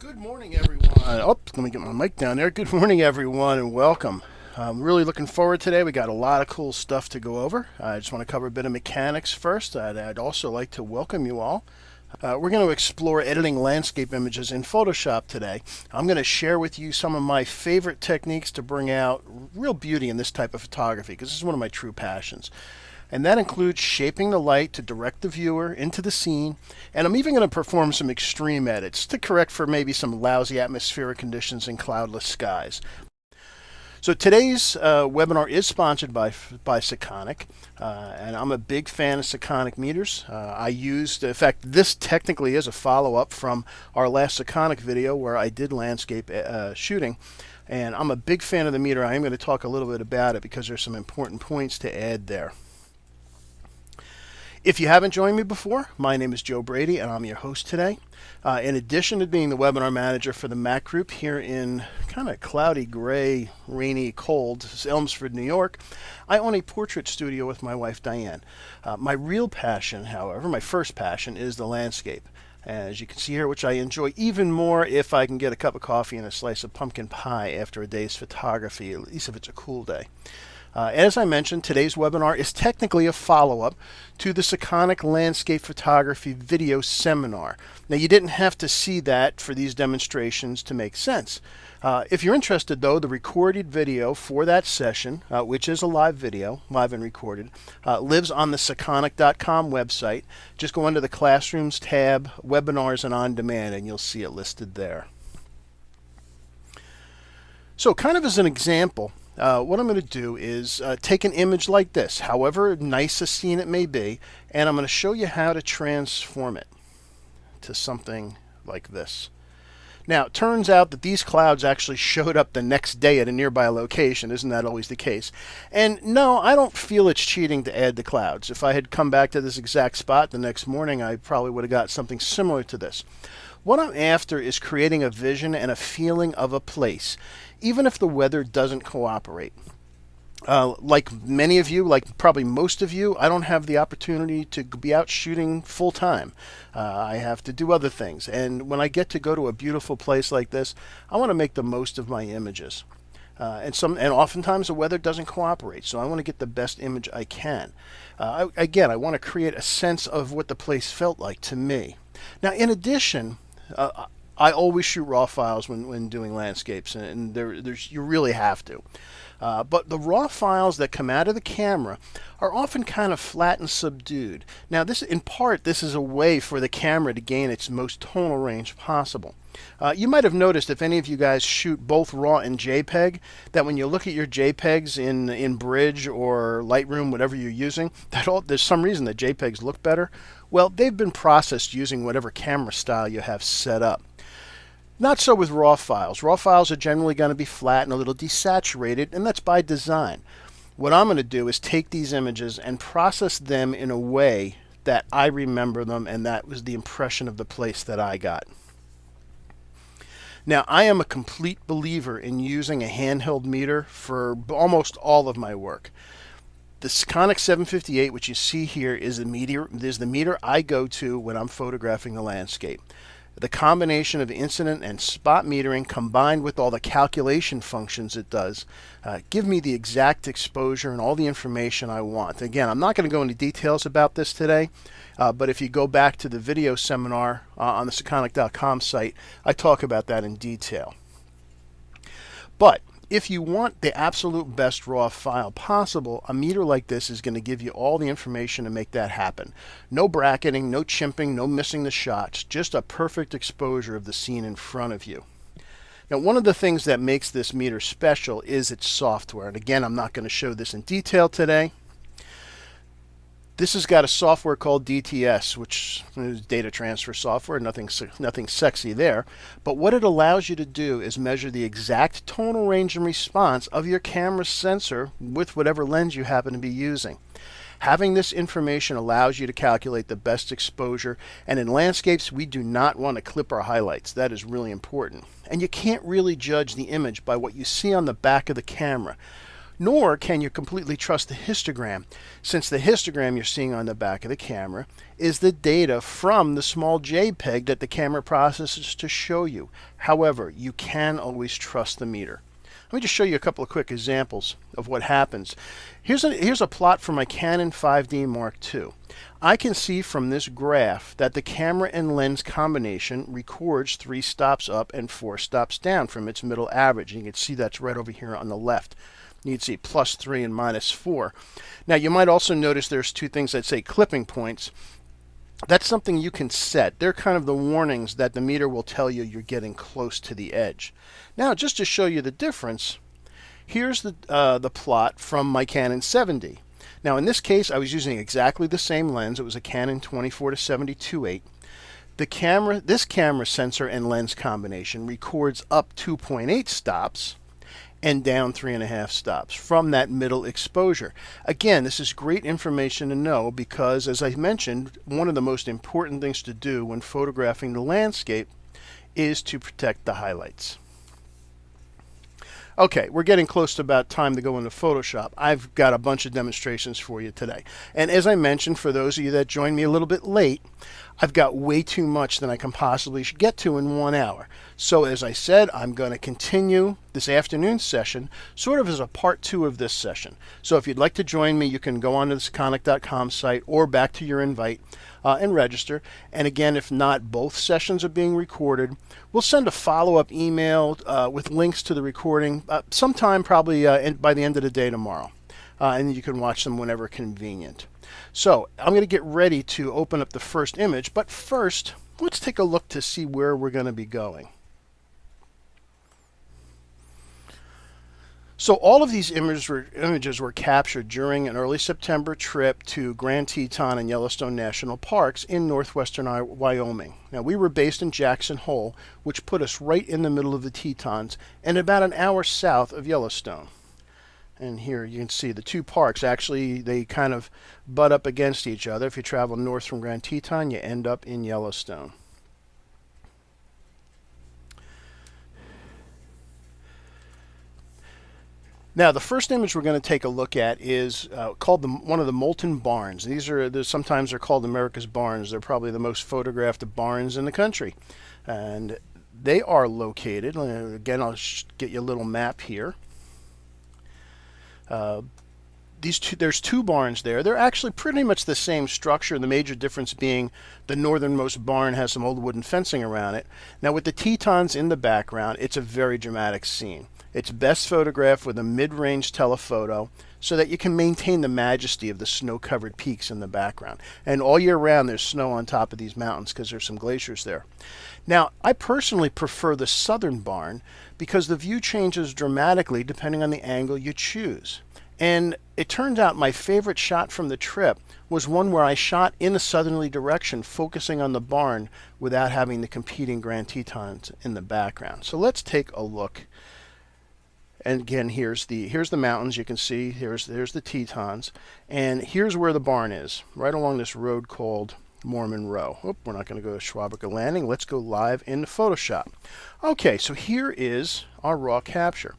Good morning, everyone. Oh, let me get my mic down there. Good morning, everyone, and welcome. I'm really looking forward today. We got a lot of cool stuff to go over. I just want to cover a bit of mechanics first. I'd also like to welcome you all. We're going to explore editing landscape images in Photoshop today. I'm going to share with you some of my favorite techniques to bring out real beauty in this type of photography, because this is one of my true passions. And that includes shaping the light to direct the viewer into the scene, and I'm even going to perform some extreme edits to correct for maybe some lousy atmospheric conditions in cloudless skies. So today's webinar is sponsored by Sekonic, and I'm a big fan of Sekonic meters. I used, in fact, this technically is a follow-up from our last Sekonic video where I did landscape shooting, and I'm a big fan of the meter. I am going to talk a little bit about it because there's some important points to add there. If you haven't joined me before, my name is Joe Brady and I'm your host today. In addition to being the webinar manager for the Mac group here in kind of cloudy, gray, rainy, cold Elmsford, New York, I own a portrait studio with my wife Diane. My real passion, however, my first passion, is the landscape. As you can see here, which I enjoy even more if I can get a cup of coffee and a slice of pumpkin pie after a day's photography, at least if it's a cool day. As I mentioned, today's webinar is technically a follow-up to the Sekonic Landscape Photography video seminar. Now, you didn't have to see that for these demonstrations to make sense. If you're interested, though, the recorded video for that session, which is a live video, live and recorded, lives on the Sekonic.com website. Just go under the Classrooms tab, Webinars and On Demand, and you'll see it listed there. So, kind of as an example, what I'm going to do is take an image like this, however nice a scene it may be, and I'm going to show you how to transform it to something like this. Now, it turns out that these clouds actually showed up the next day at a nearby location. Isn't that always the case? And no, I don't feel it's cheating to add the clouds. If I had come back to this exact spot the next morning, I probably would have got something similar to this. What I'm after is creating a vision and a feeling of a place, even if the weather doesn't cooperate. Like many of you, like probably most of you, I don't have the opportunity to be out shooting full time. I have to do other things, and when I get to go to a beautiful place like this, I want to make the most of my images. And oftentimes the weather doesn't cooperate, so I want to get the best image I can. Again, I want to create a sense of what the place felt like to me. Now, in addition, I always shoot raw files when doing landscapes, and you really have to. But the raw files that come out of the camera are often kind of flat and subdued. Now, in part, this is a way for the camera to gain its most tonal range possible. You might have noticed, if any of you guys shoot both RAW and JPEG, that when you look at your JPEGs in Bridge or Lightroom, whatever you're using, there's some reason that JPEGs look better. Well, they've been processed using whatever camera style you have set up. Not so with raw files. Raw files are generally going to be flat and a little desaturated, and that's by design. What I'm going to do is take these images and process them in a way that I remember them, and that was the impression of the place that I got. Now, I am a complete believer in using a handheld meter for almost all of my work. The Sekonic 758, which you see here, is the meter I go to when I'm photographing the landscape. The combination of incident and spot metering combined with all the calculation functions it does give me the exact exposure and all the information I want. Again, I'm not going to go into details about this today, but if you go back to the video seminar on the Sekonic.com site, I talk about that in detail. But if you want the absolute best raw file possible, a meter like this is going to give you all the information to make that happen. No bracketing, no chimping, no missing the shots, just a perfect exposure of the scene in front of you. Now, one of the things that makes this meter special is its software. And again, I'm not going to show this in detail today. This has got a software called DTS, which is data transfer software, nothing sexy there. But what it allows you to do is measure the exact tonal range and response of your camera sensor with whatever lens you happen to be using. Having this information allows you to calculate the best exposure, and in landscapes, we do not want to clip our highlights. That is really important. And you can't really judge the image by what you see on the back of the camera. Nor can you completely trust the histogram, since the histogram you're seeing on the back of the camera is the data from the small JPEG that the camera processes to show you. However, you can always trust the meter. Let me just show you a couple of quick examples of what happens. Here's a plot for my Canon 5D Mark II. I can see from this graph that the camera and lens combination records 3 stops up and 4 stops down from its middle average. You can see that's right over here on the left. You can see +3 and -4. Now you might also notice there's 2 things that say clipping points. That's something you can set. They're kind of the warnings that the meter will tell you you're getting close to the edge. Now, just to show you the difference, here's the plot from my Canon 7D. Now, in this case, I was using exactly the same lens. It was a Canon 24-70 2.8. This camera sensor and lens combination records up 2.8 stops and down 3.5 stops from that middle exposure. Again, this is great information to know because, as I mentioned, one of the most important things to do when photographing the landscape is to protect the highlights. Okay, we're getting close to about time to go into Photoshop. I've got a bunch of demonstrations for you today. And as I mentioned, for those of you that joined me a little bit late, I've got way too much than I can possibly get to in 1 hour. So as I said, I'm going to continue this afternoon session sort of as a part 2 of this session. So if you'd like to join me, you can go on to the Sekonic.com site or back to your invite and register. And again, if not, both sessions are being recorded. We'll send a follow-up email with links to the recording sometime probably by the end of the day tomorrow. And you can watch them whenever convenient. So I'm going to get ready to open up the first image, but first let's take a look to see where we're going to be going. So all of these images were captured during an early September trip to Grand Teton and Yellowstone National Parks in northwestern Wyoming. Now, we were based in Jackson Hole, which put us right in the middle of the Tetons and about an hour south of Yellowstone. And here you can see the 2 parks. Actually, they kind of butt up against each other. If you travel north from Grand Teton, you end up in Yellowstone. Now, the first image we're going to take a look at is called one of the MOULTON barns. Sometimes they're called America's barns. They're probably the most photographed barns in the country. And they are located, again, I'll get you a little map here. There's 2 barns there. They're actually pretty much the same structure, the major difference being the northernmost barn has some old wooden fencing around it. Now, with the Tetons in the background, it's a very dramatic scene. It's best photographed with a mid-range telephoto so that you can maintain the majesty of the snow-covered peaks in the background. And all year round, there's snow on top of these mountains because there's some glaciers there. Now, I personally prefer the southern barn because the view changes dramatically depending on the angle you choose. And it turns out my favorite shot from the trip was one where I shot in a southerly direction, focusing on the barn without having the competing Grand Tetons in the background. So let's take a look. And again, here's the mountains. You can see there's the Tetons, and here's where the barn is, right along this road called Mormon Row. Oh, we're not going to go to Schwabacher Landing. Let's go live into Photoshop. Okay, so here is our raw capture.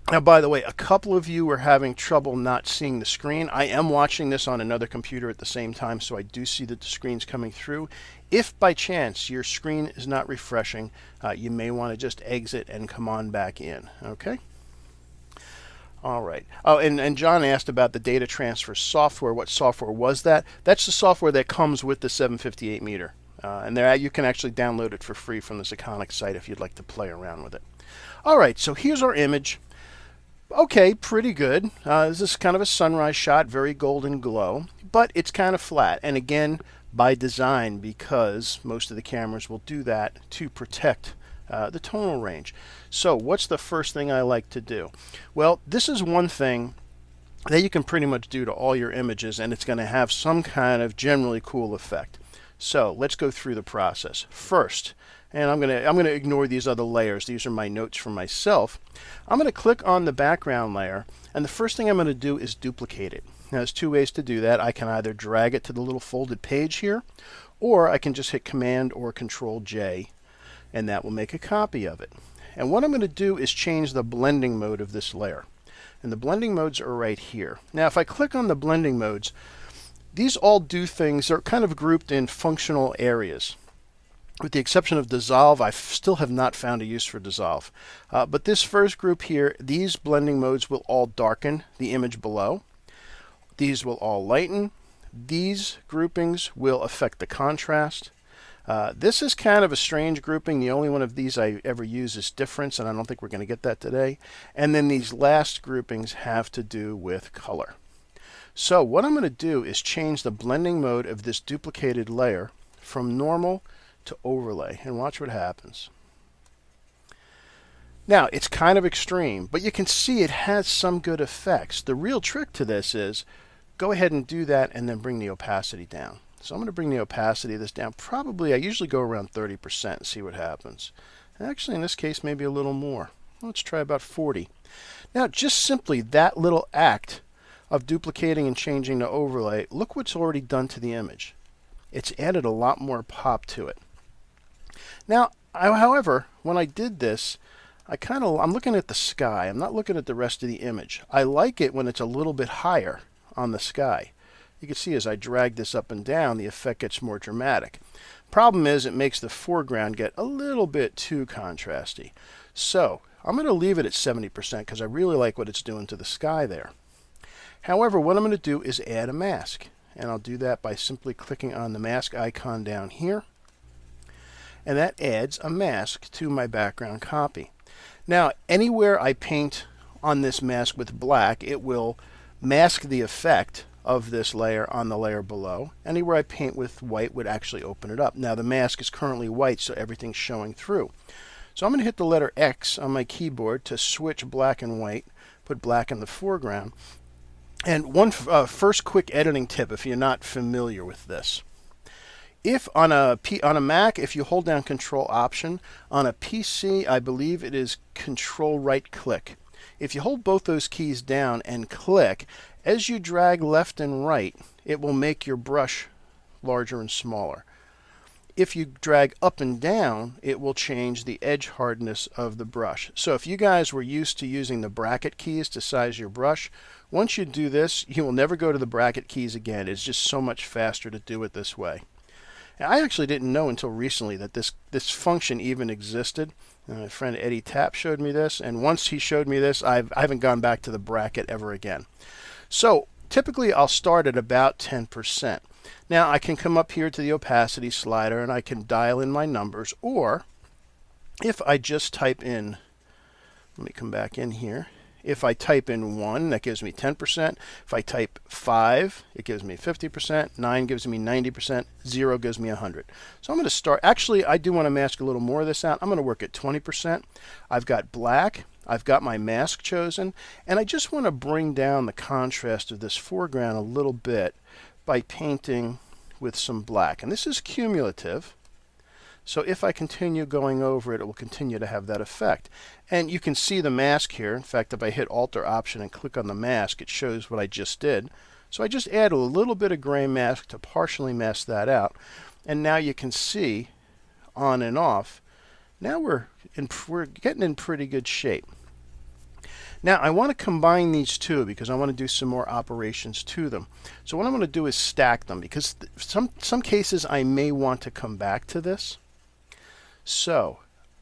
Now, by the way, a couple of you were having trouble not seeing the screen. I am watching this on another computer at the same time, so I do see that the screen's coming through. If by chance your screen is not refreshing, you may want to just exit and come on back in, okay? All right. Oh, and John asked about the data transfer software. What software was that? That's the software that comes with the 758 meter. And there you can actually download it for free from the Sekonic site if you'd like to play around with it. All right, so here's our image. Okay, pretty good. This is kind of a sunrise shot, very golden glow, but it's kind of flat. And again, by design, because most of the cameras will do that to protect the tonal range. So what's the first thing I like to do? Well, this is one thing that you can pretty much do to all your images, and it's going to have some kind of generally cool effect. So let's go through the process. First, and I'm going to ignore these other layers. These are my notes for myself. I'm going to click on the background layer, and the first thing I'm going to do is duplicate it. Now, there's 2 ways to do that. I can either drag it to the little folded page here, or I can just hit Command or Control J, and that will make a copy of it. And what I'm going to do is change the blending mode of this layer. And the blending modes are right here. Now if I click on the blending modes, these all do things, they're kind of grouped in functional areas. With the exception of dissolve, I still have not found a use for dissolve. But this first group here, these blending modes will all darken the image below. These will all lighten. These groupings will affect the contrast. This is kind of a strange grouping. The only one of these I ever use is difference, and I don't think we're going to get that today. And then these last groupings have to do with color. So what I'm going to do is change the blending mode of this duplicated layer from normal to overlay, and watch what happens. Now it's kind of extreme, but you can see it has some good effects. The real trick to this is go ahead and do that and then bring the opacity down. So I'm going to bring the opacity of this down. Probably, I usually go around 30% and see what happens. Actually, in this case, maybe a little more. Let's try about 40. Now, just simply that little act of duplicating and changing the overlay, look what's already done to the image. It's added a lot more pop to it. Now, however, when I did this, I'm looking at the sky. I'm not looking at the rest of the image. I like it when it's a little bit higher on the sky. You can see as I drag this up and down, the effect gets more dramatic. Problem is, it makes the foreground get a little bit too contrasty. So I'm going to leave it at 70% because I really like what it's doing to the sky there. However, what I'm going to do is add a mask. And I'll do that by simply clicking on the mask icon down here. And that adds a mask to my background copy. Now, anywhere I paint on this mask with black, it will mask the effect of this layer on the layer below. Anywhere I paint with white would actually open it up. Now, the mask is currently white, so everything's showing through. So I'm going to hit the letter X on my keyboard to switch black and white, put black in the foreground. And one first quick editing tip if you're not familiar with this. If on a Mac, if you hold down Control Option, on a PC, I believe it is Control right click. If you hold both those keys down and click, as you drag left and right, it will make your brush larger and smaller. If you drag up and down, it will change the edge hardness of the brush. So if you guys were used to using the bracket keys to size your brush, once you do this, you will never go to the bracket keys again. It's just so much faster to do it this way. I actually didn't know until recently that this function even existed. My friend Eddie Tapp showed me this, and once he showed me this, I haven't gone back to the bracket ever again. So typically I'll start at about 10%. Now I can come up here to the opacity slider and I can dial in my numbers, or if I just type in, let me come back in here. If I type in 1, that gives me 10%. If I type 5, it gives me 50%. 9 gives me 90%. 0 gives me 100. So I'm going to start. Actually, I do want to mask a little more of this out. I'm going to work at 20%. I've got black. I've got my mask chosen. And I just want to bring down the contrast of this foreground a little bit by painting with some black. And this is cumulative. So if I continue going over it, it will continue to have that effect. And you can see the mask here. In fact, if I hit Alt or Option and click on the mask, it shows what I just did. So I just add a little bit of gray mask to partially mask that out. And now you can see on and off. Now we're getting in pretty good shape. Now I want to combine these two because I want to do some more operations to them. So what I'm going to do is stack them because some cases I may want to come back to this. So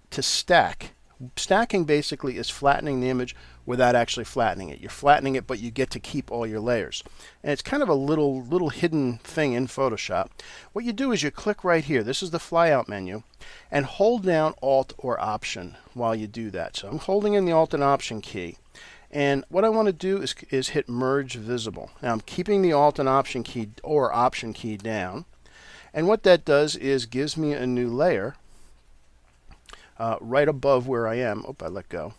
to stacking basically is flattening the image without actually flattening it. You're flattening it, but you get to keep all your layers. And it's kind of a little hidden thing in Photoshop. What you do is you click right here. This is the flyout menu, and hold down Alt or Option while you do that. So I'm holding in the Alt and Option key. And what I want to do is hit Merge Visible. Now I'm keeping the Alt and Option key or Option key down. And what that does is gives me a new layer right above where I am. Oh, I let go.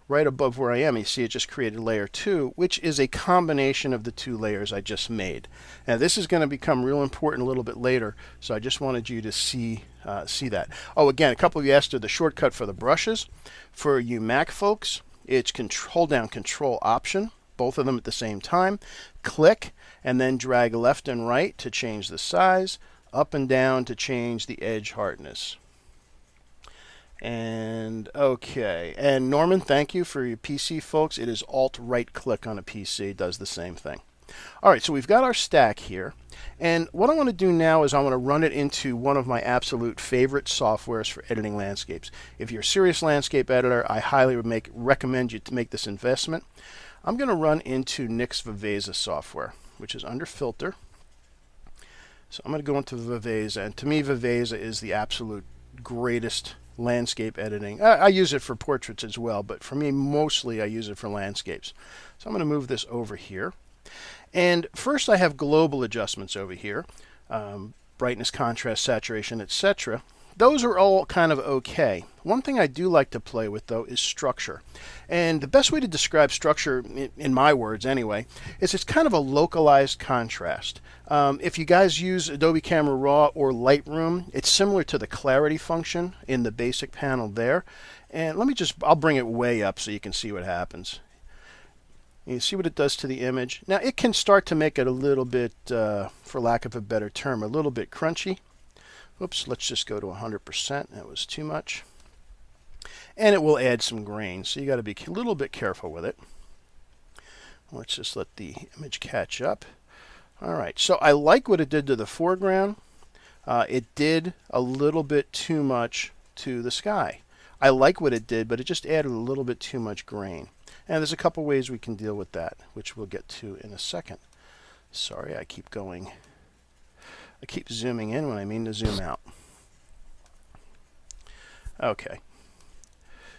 Right above where I am, you see it just created layer 2, which is a combination of the two layers I just made. Now this is going to become real important a little bit later, so I just wanted you to see that. Oh, again, a couple of you asked for the shortcut for the brushes. For you Mac folks, it's hold down Control Option, both of them at the same time, click, and then drag left and right to change the size, up and down to change the edge hardness. And okay. And Norman, thank you for your PC, folks. It is Alt right click on a PC. It does the same thing. All right, so we've got our stack here. And what I want to do now is I want to run it into one of my absolute favorite softwares for editing landscapes. If you're a serious landscape editor, I highly recommend you to make this investment. I'm going to run into Nick's Viveza software, which is under Filter. So I'm going to go into Viveza, and to me, Viveza is the absolute greatest landscape editing. I use it for portraits as well, but for me, mostly I use it for landscapes. So I'm going to move this over here. And first I have global adjustments over here, brightness, contrast, saturation, etc. Those are all kind of okay. One thing I do like to play with, though, is structure. And the best way to describe structure, in my words anyway, is it's kind of a localized contrast. If you guys use Adobe Camera Raw or Lightroom, it's similar to the clarity function in the basic panel there. And I'll bring it way up so you can see what happens. You see what it does to the image. Now it can start to make it a little bit, for lack of a better term, a little bit crunchy. Oops, let's just go to 100%. That was too much. And it will add some grain, so you got to be a little bit careful with it. Let's just let the image catch up. All right, so I like what it did to the foreground. It did a little bit too much to the sky. I like what it did, but it just added a little bit too much grain. And there's a couple ways we can deal with that, which we'll get to in a second. Sorry, I keep zooming in when I mean to zoom out. Okay.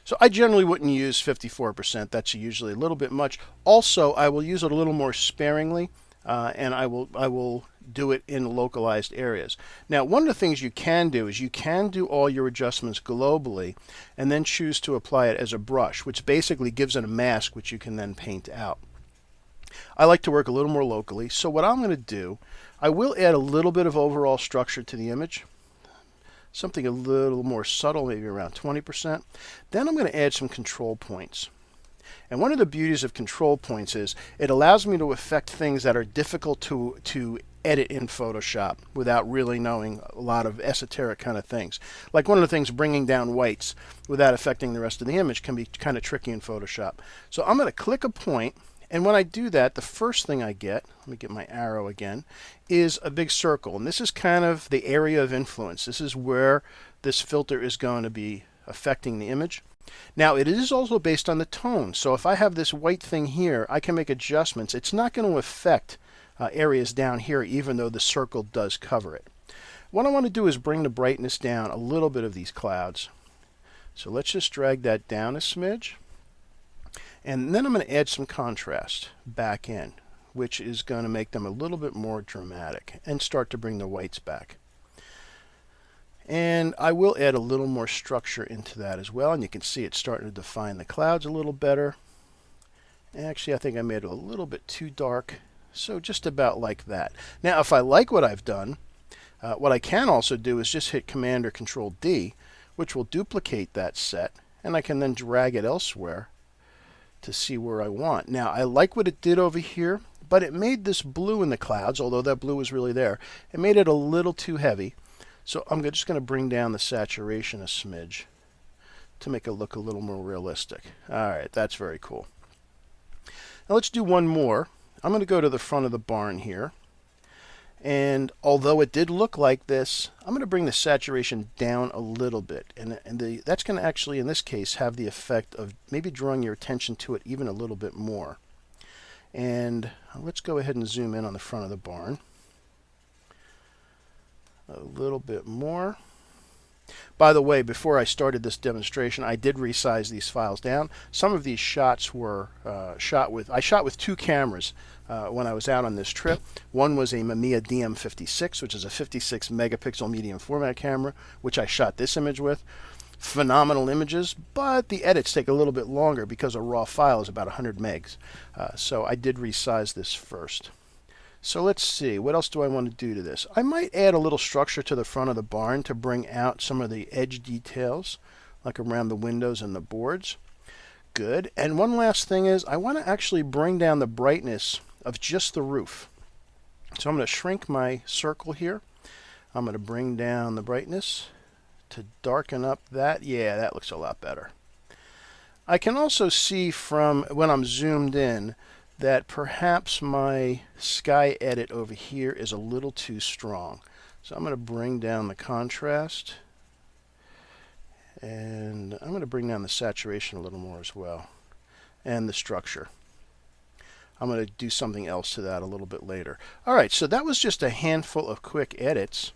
So I generally wouldn't use 54%. That's usually a little bit much. Also, I will use it a little more sparingly, and I will do it in localized areas. Now, one of the things you can do is you can do all your adjustments globally and then choose to apply it as a brush, which basically gives it a mask which you can then paint out. I like to work a little more locally, so what I'm going to do, I will add a little bit of overall structure to the image, something a little more subtle, maybe around 20%. Then I'm going to add some control points. And one of the beauties of control points is it allows me to affect things that are difficult to edit in Photoshop without really knowing a lot of esoteric kind of things. Like one of the things, bringing down whites without affecting the rest of the image can be kind of tricky in Photoshop. So I'm going to click a point, and when I do that, the first thing I get, let me get my arrow again, is a big circle. And this is kind of the area of influence. This is where this filter is going to be affecting the image. Now, it is also based on the tone. So if I have this white thing here, I can make adjustments. It's not going to affect areas down here, even though the circle does cover it. What I want to do is bring the brightness down a little bit of these clouds. So let's just drag that down a smidge. And then I'm going to add some contrast back in, which is going to make them a little bit more dramatic and start to bring the whites back. And I will add a little more structure into that as well, and you can see it's starting to define the clouds a little better. Actually, I think I made it a little bit too dark, so just about like that. Now, if I like what I've done, what I can also do is just hit Command or Control D, which will duplicate that set, and I can then drag it elsewhere to see where I want. Now, I like what it did over here, but it made this blue in the clouds, although that blue was really there, it made it a little too heavy. So I'm just going to bring down the saturation a smidge to make it look a little more realistic. All right, that's very cool. Now let's do one more. I'm going to go to the front of the barn here. And although it did look like this, I'm going to bring the saturation down a little bit. And that's going to actually, in this case, have the effect of maybe drawing your attention to it even a little bit more. And let's go ahead and zoom in on the front of the barn. A little bit more. By the way, before I started this demonstration, I did resize these files down. Some of these shots were I shot with two cameras when I was out on this trip. One was a Mamiya DM56, which is a 56 megapixel medium format camera, which I shot this image with. Phenomenal images, but the edits take a little bit longer because a raw file is about 100 megs. So I did resize this first. So let's see, what else do I want to do to this? I might add a little structure to the front of the barn to bring out some of the edge details, like around the windows and the boards. Good. And one last thing is, I want to actually bring down the brightness of just the roof. So I'm going to shrink my circle here. I'm going to bring down the brightness to darken up that. Yeah, that looks a lot better. I can also see from when I'm zoomed in that perhaps my sky edit over here is a little too strong. So I'm going to bring down the contrast, and I'm going to bring down the saturation a little more as well, and the structure. I'm going to do something else to that a little bit later. Alright, so that was just a handful of quick edits.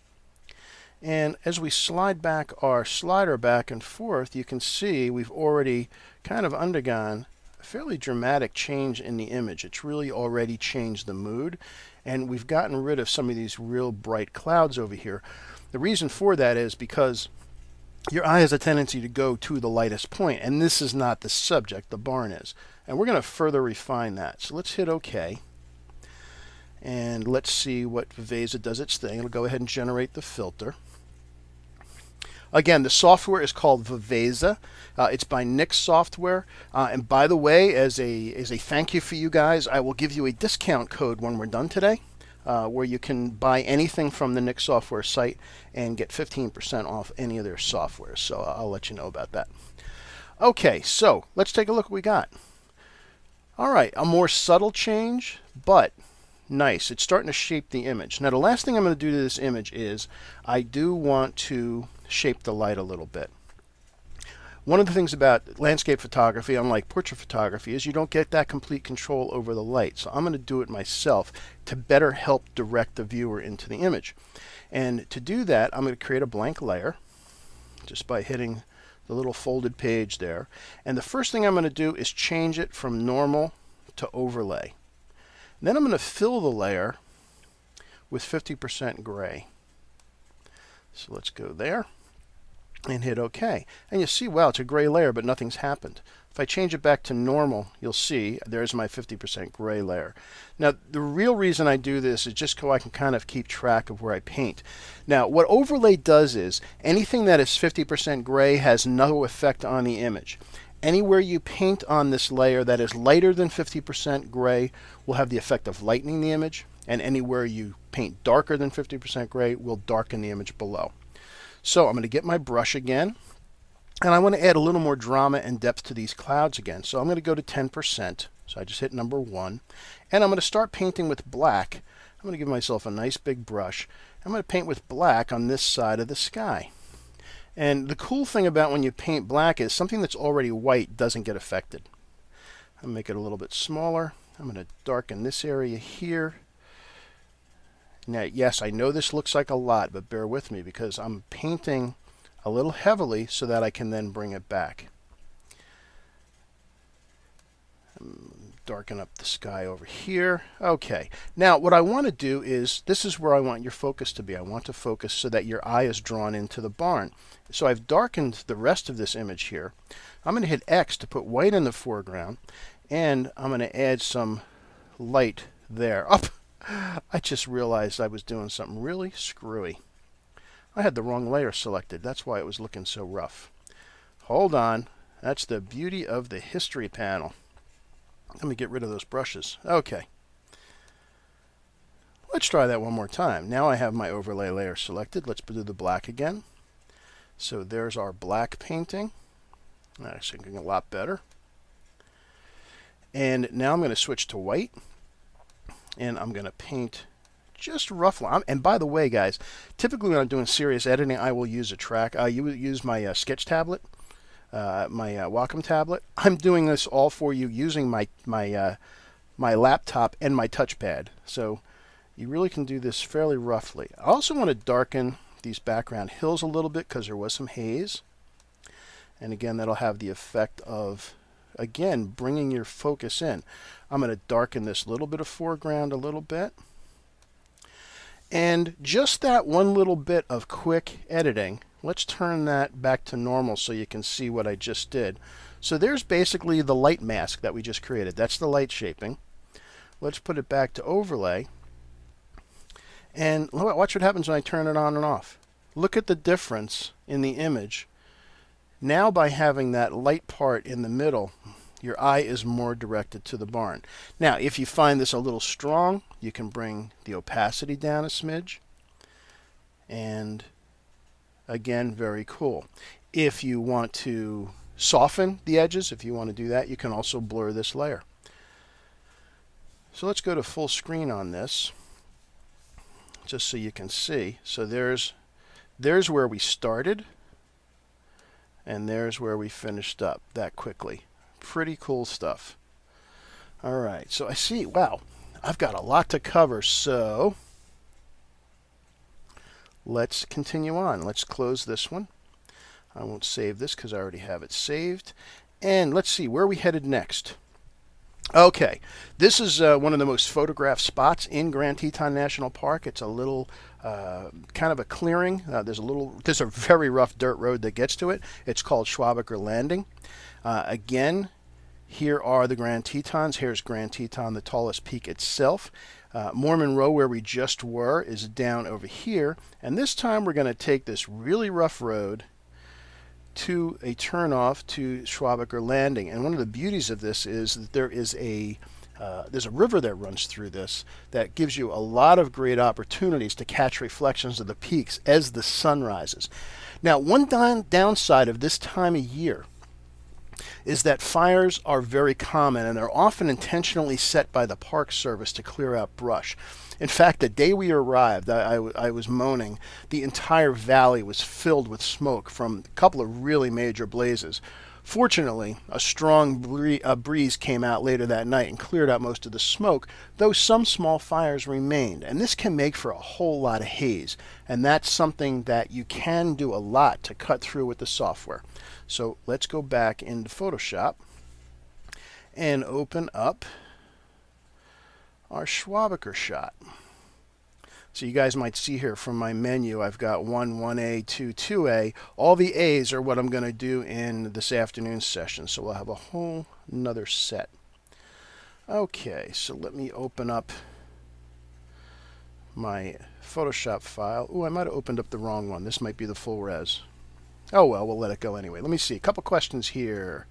And as we slide back our slider back and forth, you can see we've already kind of undergone a fairly dramatic change in the image. It's really already changed the mood, and we've gotten rid of some of these real bright clouds over here. The reason for that is because your eye has a tendency to go to the lightest point, and this is not the subject, the barn is. And we're going to further refine that. So let's hit OK. And let's see what Viveza does its thing. It'll go ahead and generate the filter. Again, the software is called Viveza. It's by Nix Software. And by the way, as a thank you for you guys, I will give you a discount code when we're done today, where you can buy anything from the Nix Software site and get 15% off any of their software. So I'll let you know about that. Okay, so let's take a look what we got. All right, a more subtle change, but nice. It's starting to shape the image. Now, the last thing I'm going to do to this image is I do want to shape the light a little bit. One of the things about landscape photography, unlike portrait photography, is you don't get that complete control over the light. So I'm going to do it myself to better help direct the viewer into the image. And to do that, I'm going to create a blank layer just by hitting the little folded page there. And the first thing I'm going to do is change it from normal to overlay. Then I'm going to fill the layer with 50% gray. So let's go there and hit OK. And you see, wow, it's a gray layer, but nothing's happened. If I change it back to normal, you'll see there's my 50% gray layer. Now, the real reason I do this is just so I can kind of keep track of where I paint. Now, what overlay does is anything that is 50% gray has no effect on the image. Anywhere you paint on this layer that is lighter than 50% gray will have the effect of lightening the image, and anywhere you paint darker than 50% gray will darken the image below. So I'm going to get my brush again, and I want to add a little more drama and depth to these clouds again. So I'm going to go to 10%, so I just hit number 1, and I'm going to start painting with black. I'm going to give myself a nice big brush. I'm going to paint with black on this side of the sky. And the cool thing about when you paint black is something that's already white doesn't get affected. I'll make it a little bit smaller. I'm going to darken this area here. Now, yes, I know this looks like a lot, but bear with me because I'm painting a little heavily so that I can then bring it back. Darken up the sky over here. Okay. Now, what I want to do is, this is where I want your focus to be. I want to focus so that your eye is drawn into the barn. So I've darkened the rest of this image here. I'm going to hit X to put white in the foreground, and I'm going to add some light there. Oh, I just realized I was doing something really screwy. I had the wrong layer selected. That's why it was looking so rough. Hold on. That's the beauty of the history panel. Let me get rid of those brushes. Okay. Let's try that one more time. Now I have my overlay layer selected. Let's do the black again. So there's our black painting. That's looking a lot better. And now I'm going to switch to white. And I'm going to paint just roughly. And by the way, guys, typically when I'm doing serious editing, I will use a track. I use my sketch tablet. My Wacom tablet. I'm doing this all for you using my laptop and my touchpad. So you really can do this fairly roughly. I also want to darken these background hills a little bit because there was some haze. And again, that'll have the effect of, again, bringing your focus in. I'm going to darken this little bit of foreground a little bit. And just that one little bit of quick editing, let's turn that back to normal so you can see what I just did. So there's basically the light mask that we just created. That's the light shaping. Let's put it back to overlay. And watch what happens when I turn it on and off. Look at the difference in the image. Now by having that light part in the middle, your eye is more directed to the barn. Now, if you find this a little strong, you can bring the opacity down a smidge. And Again, very cool. If you want to soften the edges, if you want to do that, you can also blur this layer. So let's go to full screen on this, just so you can see. So there's where we started, and there's where we finished up that quickly. Pretty cool stuff. All right, so I see, wow, I've got a lot to cover, so let's continue on. Let's close this one. I won't save this because I already have it saved. And let's see, where are we headed next? Okay, this is one of the most photographed spots in Grand Teton National Park. It's a little kind of a clearing. There's a very rough dirt road that gets to it. It's called SCHWABACHER Landing. Again, here are the Grand Tetons. Here's Grand Teton, the tallest peak itself. MORMON Row, where we just were, is down over here. And this time we're going to take this really rough road to a turnoff to SCHWABACHER Landing. And one of the beauties of this is that there's a river that runs through this that gives you a lot of great opportunities to catch reflections of the peaks as the sun rises. Now, one downside of this time of year is that fires are very common, and they're often intentionally set by the Park Service to clear out brush. In fact, the day we arrived, I was moaning, the entire valley was filled with smoke from a couple of really major blazes. Fortunately, a strong breeze came out later that night and cleared out most of the smoke, though some small fires remained. And this can make for a whole lot of haze, and that's something that you can do a lot to cut through with the software. So let's go back into Photoshop and open up our SCHWABACHER shot. So you guys might see here from my menu, I've got 1A, 2A. All the A's are what I'm going to do in this afternoon's session. So we'll have a whole nother set. Okay, so let me open up my Photoshop file. Oh, I might have opened up the wrong one. This might be the full res. Oh well, we'll let it go anyway. Let me see. A couple questions here.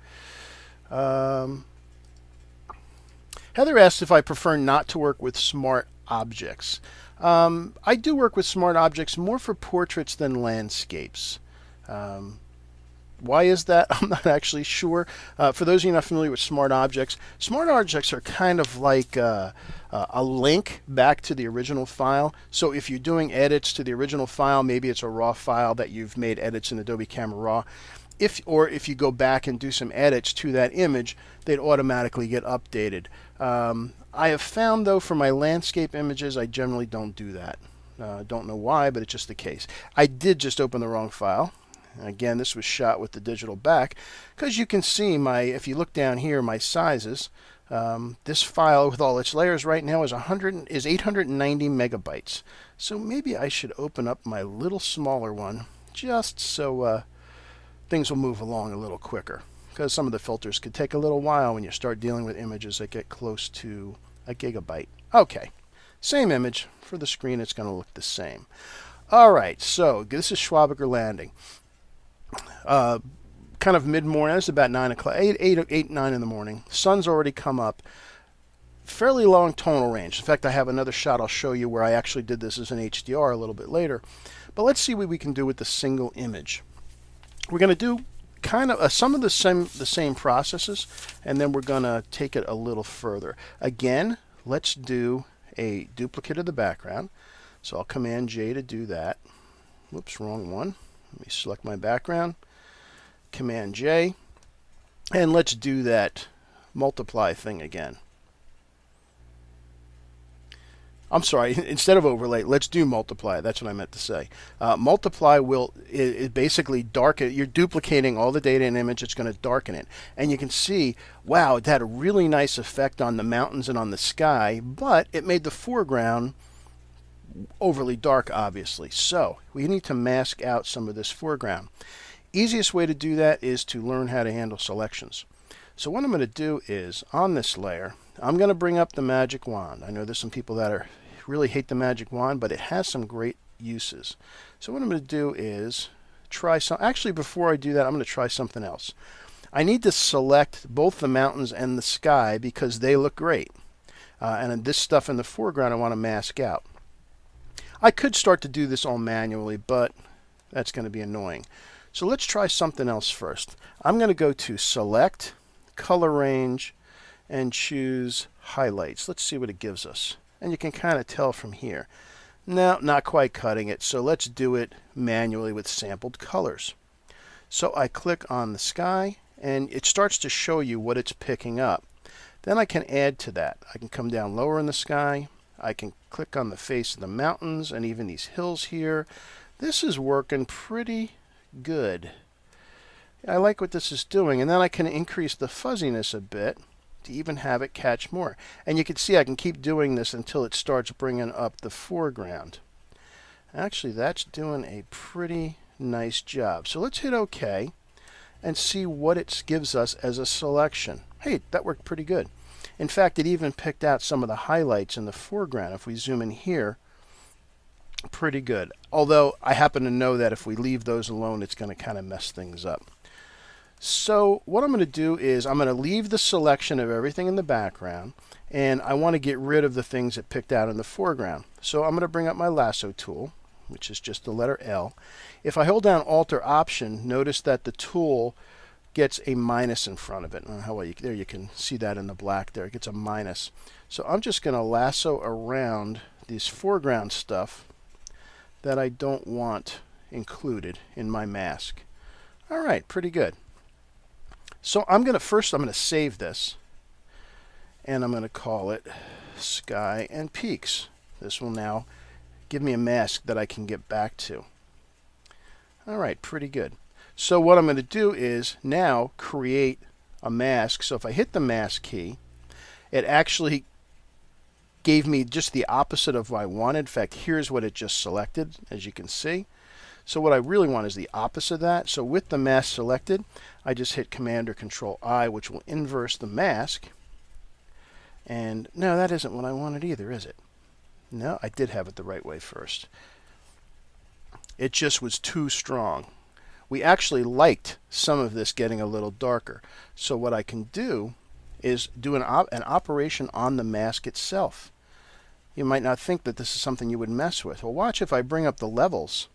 Heather asked if I prefer not to work with smart objects. I do work with smart objects more for portraits than landscapes. Why is that? I'm not actually sure. For those of you not familiar with smart objects are kind of like a link back to the original file. So if you're doing edits to the original file, maybe it's a raw file that you've made edits in Adobe Camera Raw. Or if you go back and do some edits to that image, they'd automatically get updated. I have found, though, for my landscape images, I generally don't do that. Don't know why, but it's just the case. I did just open the wrong file. Again, this was shot with the digital back, because you can see if you look down here, my sizes. This file with all its layers right now is 890 megabytes. So maybe I should open up my little smaller one, just so things will move along a little quicker, because some of the filters could take a little while when you start dealing with images that get close to a gigabyte. Okay, same image. For the screen, it's going to look the same. All right, so this is SCHWABACHER Landing. Kind of mid-morning. It's about 9 o'clock, 8, 9 in the morning. Sun's already come up. Fairly long tonal range. In fact, I have another shot I'll show you where I actually did this as an HDR a little bit later. But let's see what we can do with the single image. We're going to do kind of some of the same processes, and then we're going to take it a little further. Again, let's do a duplicate of the background. So I'll Command J to do that. Whoops, wrong one. Let me select my background, Command J, and let's do that multiply thing again. I'm sorry, instead of overlay, let's do multiply. That's what I meant to say. Multiply will basically darken. You're duplicating all the data in an image. It's going to darken it. And you can see, wow, it had a really nice effect on the mountains and on the sky, but it made the foreground overly dark, obviously. So we need to mask out some of this foreground. Easiest way to do that is to learn how to handle selections. So what I'm going to do is, on this layer, I'm going to bring up the magic wand. I know there's some people that really hate the magic wand, but it has some great uses. So what I'm going to do is try some. Actually, before I do that, I'm going to try something else. I need to select both the mountains and the sky because they look great. And this stuff in the foreground I want to mask out. I could start to do this all manually, but that's going to be annoying. So let's try something else first. I'm going to go to Select, Color Range, and choose Highlights. Let's see what it gives us. And you can kind of tell from here. No, not quite cutting it, so let's do it manually with sampled colors. So I click on the sky, and it starts to show you what it's picking up. Then I can add to that. I can come down lower in the sky. I can click on the face of the mountains and even these hills here. This is working pretty good. I like what this is doing, and then I can increase the fuzziness a bit to even have it catch more. And you can see I can keep doing this until it starts bringing up the foreground. Actually, that's doing a pretty nice job. So let's hit OK and see what it gives us as a selection. Hey, that worked pretty good. In fact, it even picked out some of the highlights in the foreground. If we zoom in here, pretty good. Although I happen to know that if we leave those alone, it's going to kind of mess things up. So what I'm going to do is I'm going to leave the selection of everything in the background, and I want to get rid of the things that picked out in the foreground. So I'm going to bring up my lasso tool, which is just the letter L. If I hold down Alt or Option, notice that the tool gets a minus in front of it. How well there you can see that in the black there. It gets a minus. So I'm just going to lasso around this foreground stuff that I don't want included in my mask. All right, pretty good. So I'm going to save this, and I'm going to call it Sky and Peaks. This will now give me a mask that I can get back to. All right, pretty good. So what I'm going to do is now create a mask. So if I hit the mask key, it actually gave me just the opposite of what I wanted. In fact, here's what it just selected, as you can see. So what I really want is the opposite of that. So with the mask selected, I just hit Command or Control I, which will inverse the mask. And no, that isn't what I wanted either, is it? No, I did have it the right way first. It just was too strong. We actually liked some of this getting a little darker. So what I can do is do an operation on the mask itself. You might not think that this is something you would mess with. Well, watch if I bring up the levels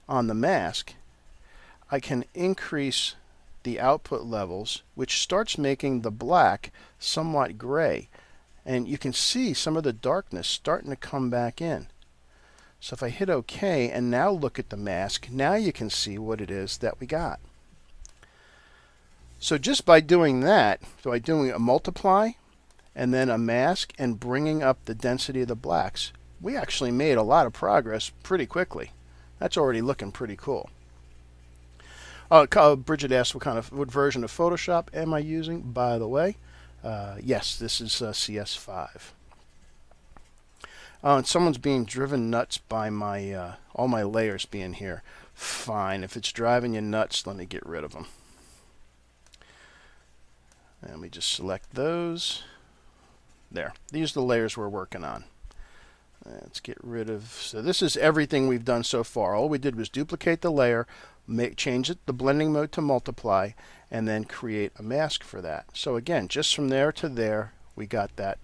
on the mask, I can increase the output levels, which starts making the black somewhat gray. And you can see some of the darkness starting to come back in. So if I hit OK and now look at the mask, now you can see what it is that we got. So just by doing that, by doing a multiply and then a mask and bringing up the density of the blacks, we actually made a lot of progress pretty quickly. That's already looking pretty cool. Bridget asked what version of Photoshop am I using, by the way. Yes, this is CS5. And someone's being driven nuts by my all my layers being here. Fine, if it's driving you nuts, let me get rid of them. And we just select those. There, these are the layers we're working on. Let's get rid of, so this is everything we've done so far. All we did was duplicate the layer, change the blending mode to multiply, and then create a mask for that. So again, just from there to there, we got that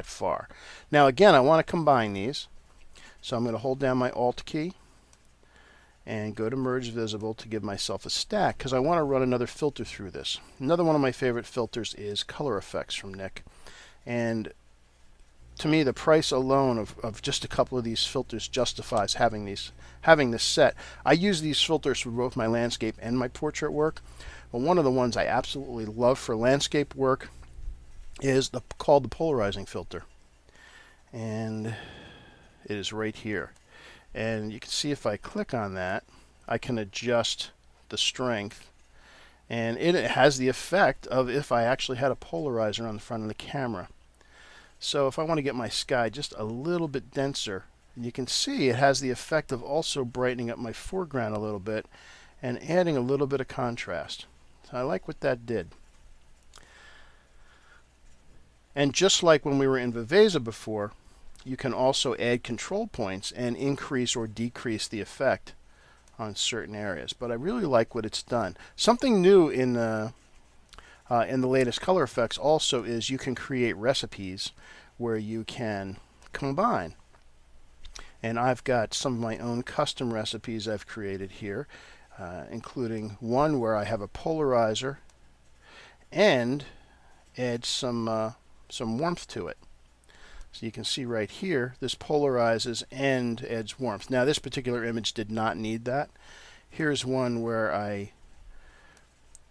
far. Now again, I want to combine these. So I'm going to hold down my Alt key and go to Merge Visible to give myself a stack, because I want to run another filter through this. Another one of my favorite filters is Color Effects from Nick. And to me, the price alone of just a couple of these filters justifies having this set. I use these filters for both my landscape and my portrait work. But one of the ones I absolutely love for landscape work is called the polarizing filter. And it is right here. And you can see if I click on that, I can adjust the strength. And it has the effect of if I actually had a polarizer on the front of the camera. So if I want to get my sky just a little bit denser, you can see it has the effect of also brightening up my foreground a little bit and adding a little bit of contrast. So I like what that did. And just like when we were in Viveza before, you can also add control points and increase or decrease the effect on certain areas. But I really like what it's done. Something new in the latest color effects also is you can create recipes where you can combine. And I've got some of my own custom recipes I've created here, including one where I have a polarizer and add some warmth to it. So you can see right here, this polarizes and adds warmth. Now this particular image did not need that. Here's one where I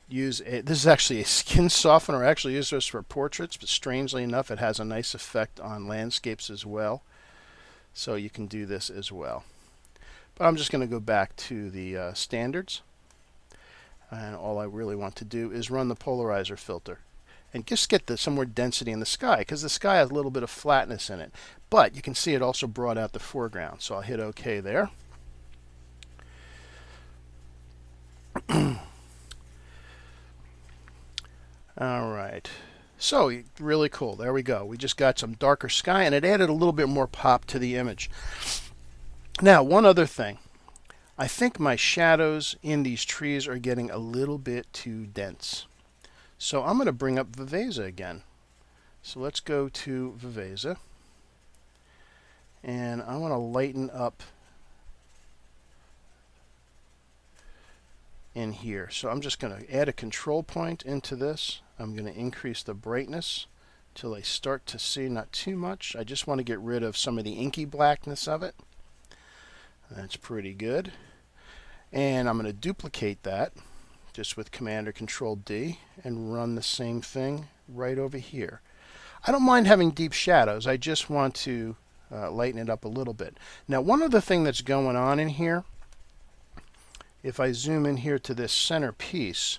use this is actually a skin softener. I actually use this for portraits, but strangely enough it has a nice effect on landscapes as well. So you can do this as well. But I'm just going to go back to the standards, and all I really want to do is run the polarizer filter and just get some more density in the sky, because the sky has a little bit of flatness in it. But you can see it also brought out the foreground. So I'll hit OK there. Alright, so really cool. There we go. We just got some darker sky, and it added a little bit more pop to the image. Now, one other thing. I think my shadows in these trees are getting a little bit too dense. So I'm going to bring up Viveza again. So let's go to Viveza, and I want to lighten up in here. So I'm just going to add a control point into this. I'm going to increase the brightness till I start to see not too much. I just want to get rid of some of the inky blackness of it. That's pretty good. And I'm going to duplicate that just with Command or Control D and run the same thing right over here. I don't mind having deep shadows. I just want to lighten it up a little bit. Now, one other thing that's going on in here, if I zoom in here to this center piece,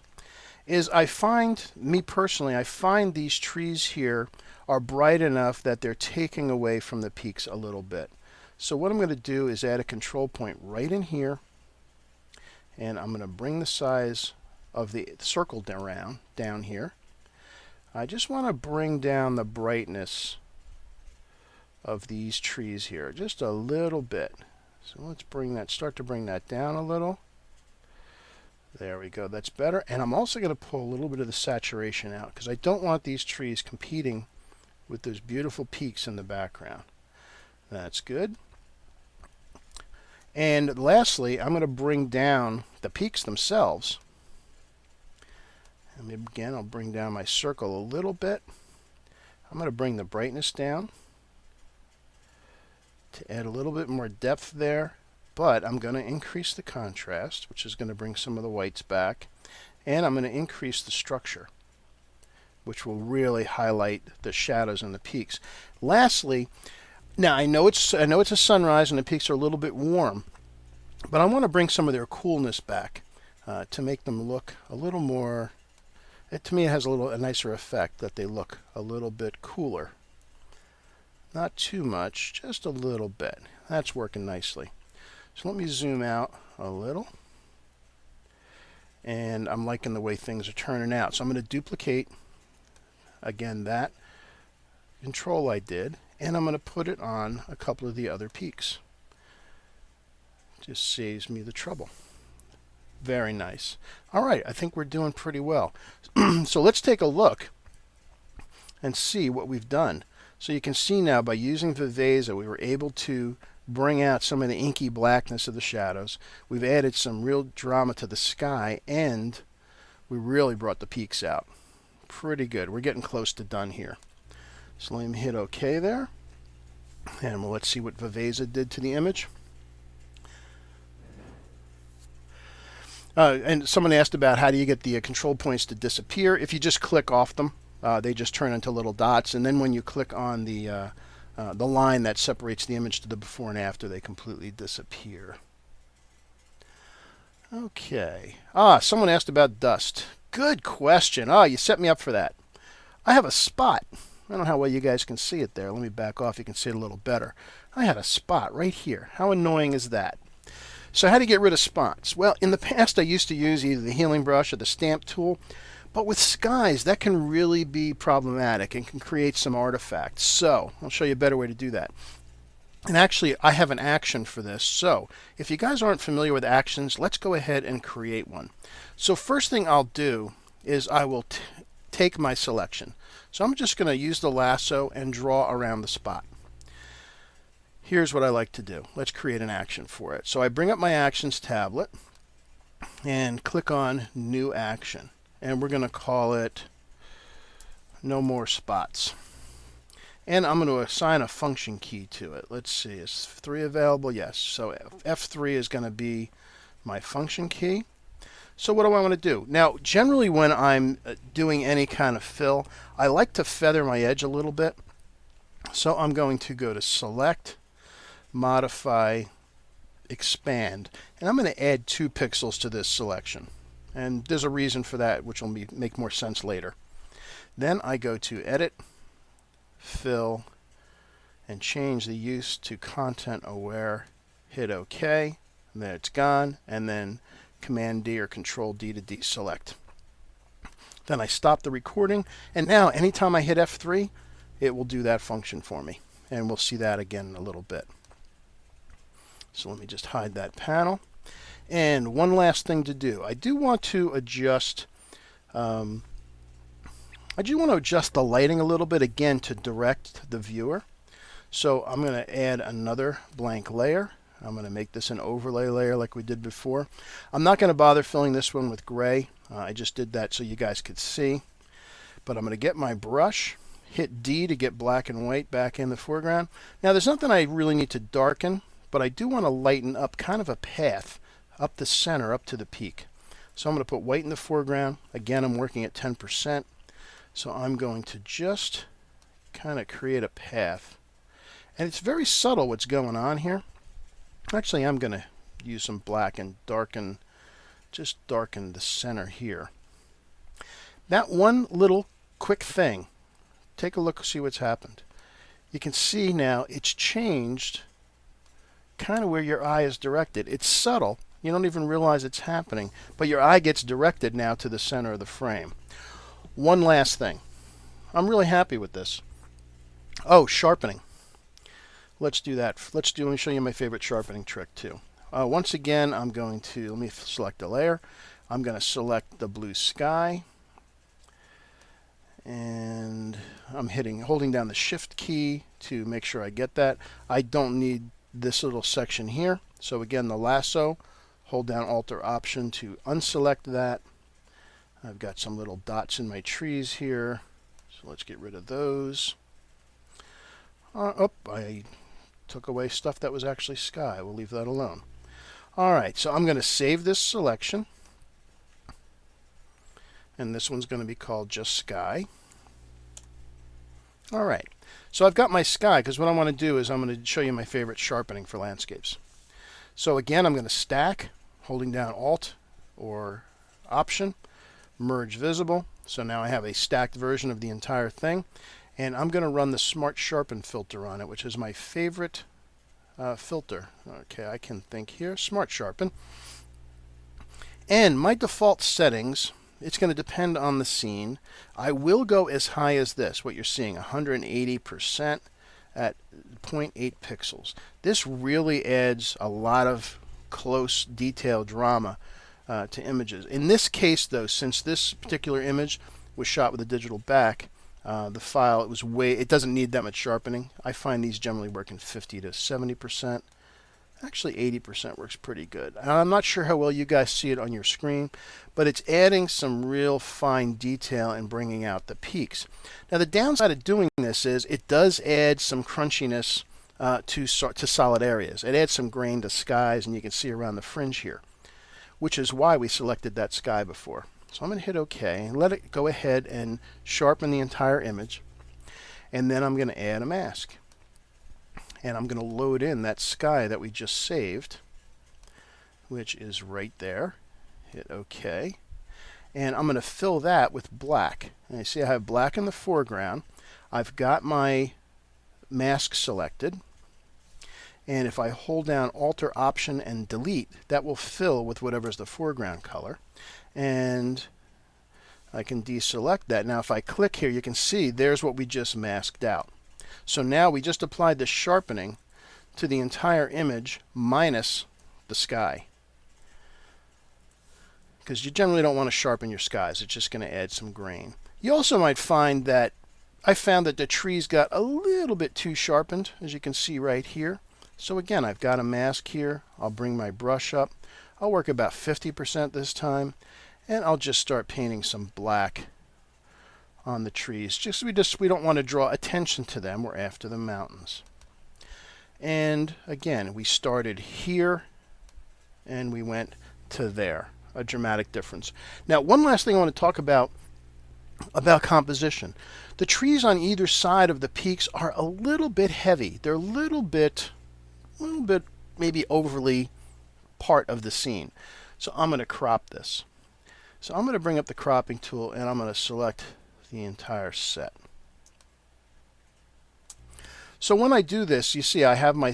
is I find, me personally, I find these trees here are bright enough that they're taking away from the peaks a little bit. So what I'm going to do is add a control point right in here, and I'm going to bring the size of the circle down here. I just want to bring down the brightness of these trees here just a little bit. So let's start to bring that down a little. There we go, that's better. And I'm also going to pull a little bit of the saturation out, because I don't want these trees competing with those beautiful peaks in the background. That's good. And lastly, I'm going to bring down the peaks themselves. And again, I'll bring down my circle a little bit. I'm going to bring the brightness down to add a little bit more depth there. But I'm going to increase the contrast, which is going to bring some of the whites back. And I'm going to increase the structure, which will really highlight the shadows and the peaks. Lastly, now I know it's a sunrise and the peaks are a little bit warm, but I want to bring some of their coolness back to make them look a little more. To me, it has a nicer effect that they look a little bit cooler. Not too much, just a little bit. That's working nicely. So let me zoom out a little, and I'm liking the way things are turning out. So I'm going to duplicate again that control I did, and I'm going to put it on a couple of the other peaks. Just saves me the trouble. Very nice. All right, I think we're doing pretty well. So let's take a look and see what we've done. So you can see now by using Viveza, we were able to bring out some of the inky blackness of the shadows. We've added some real drama to the sky, and we really brought the peaks out. Pretty good. We're getting close to done here. So let me hit OK there, and let's see what Viveza did to the image. And someone asked about how do you get the control points to disappear. If you just click off them, they just turn into little dots, and then when you click on the line that separates the image to the before and after, they completely disappear. Okay. Someone asked about dust. Good question. You set me up for that. I have a spot. I don't know how well you guys can see it there. Let me back off. You can see it a little better. I had a spot right here. How annoying is that? So how to get rid of spots? Well, in the past I used to use either the healing brush or the stamp tool. But with skies, that can really be problematic and can create some artifacts. So I'll show you a better way to do that. And actually, I have an action for this. So if you guys aren't familiar with actions, let's go ahead and create one. So first thing I'll do is I will take my selection. So I'm just going to use the lasso and draw around the spot. here's what I like to do. Let's create an action for it. So I bring up my Actions tablet and click on New Action. And we're going to call it No More Spots. And I'm going to assign a function key to it. Let's see, is 3 available? Yes. So F3 is going to be my function key. So what do I want to do? Now, generally when I'm doing any kind of fill, I like to feather my edge a little bit. So I'm going to go to Select, Modify, Expand, and I'm going to add 2 pixels to this selection. And there's a reason for that, which will make more sense later. Then I go to Edit, Fill, and change the use to Content Aware. Hit OK, and then it's gone, and then Command D or Control D to deselect. Then I stop the recording, and now anytime I hit F3, it will do that function for me. And we'll see that again in a little bit. So let me just hide that panel. And one last thing to do. I do want to adjust the lighting a little bit again to direct the viewer. So I'm going to add another blank layer. I'm going to make this an overlay layer like we did before. I'm not going to bother filling this one with gray. I just did that so you guys could see. But I'm going to get my brush, hit D to get black and white back in the foreground. Now there's nothing I really need to darken, but I do want to lighten up kind of a path up the center, up to the peak. So I'm going to put white in the foreground. Again, I'm working at 10%. So I'm going to just kind of create a path. And it's very subtle what's going on here. Actually, I'm going to use some black and just darken the center here. That one little quick thing, take a look, see what's happened. You can see now it's changed kind of where your eye is directed. It's subtle. You don't even realize it's happening, but your eye gets directed now to the center of the frame. One last thing. I'm really happy with this. Oh, sharpening. Let's do that. Let me show you my favorite sharpening trick too. Once again, I'm going to, let me select a layer. I'm going to select the blue sky. And I'm holding down the Shift key to make sure I get that. I don't need this little section here. So again, the lasso, hold down Alt or Option to unselect that. I've got some little dots in my trees here. So let's get rid of those. I took away stuff that was actually sky. We'll leave that alone. Alright, so I'm going to save this selection. And this one's going to be called just sky. Alright, so I've got my sky because what I want to do is I'm going to show you my favorite sharpening for landscapes. So again, I'm going to stack, holding down Alt or Option, merge visible. So now I have a stacked version of the entire thing. And I'm going to run the Smart Sharpen filter on it, which is my favorite filter. Okay, I can think here. Smart Sharpen. And my default settings, it's going to depend on the scene. I will go as high as this, what you're seeing, 180% at 0.8 pixels. This really adds a lot of close detail drama to images. In this case, though, since this particular image was shot with a digital back, the file, it doesn't need that much sharpening. I find these generally work in 50 to 70%. Actually, 80% works pretty good. I'm not sure how well you guys see it on your screen, but it's adding some real fine detail and bringing out the peaks. Now, the downside of doing this is it does add some crunchiness to solid areas. It adds some grain to skies, and you can see around the fringe here, which is why we selected that sky before. So I'm going to hit OK and let it go ahead and sharpen the entire image. And then I'm going to add a mask. And I'm going to load in that sky that we just saved, which is right there. Hit OK. And I'm going to fill that with black. And you see I have black in the foreground. I've got my mask selected. And if I hold down Alt or Option and Delete, that will fill with whatever's the foreground color. And I can deselect that. Now if I click here, you can see there's what we just masked out. So now we just applied the sharpening to the entire image minus the sky. Because you generally don't want to sharpen your skies. It's just going to add some grain. You also might find that I found that the trees got a little bit too sharpened, as you can see right here. So again, I've got a mask here. I'll bring my brush up. I'll work about 50% this time, and I'll just start painting some black on the trees. We don't want to draw attention to them. We're after the mountains. And again, we started here and we went to there. A dramatic difference. Now, one last thing I want to talk about composition. The trees on either side of the peaks are a little bit heavy. They're a little bit maybe overly part of the scene. So I'm going to crop this. So I'm going to bring up the cropping tool and I'm going to select the entire set. So when I do this, you see I have my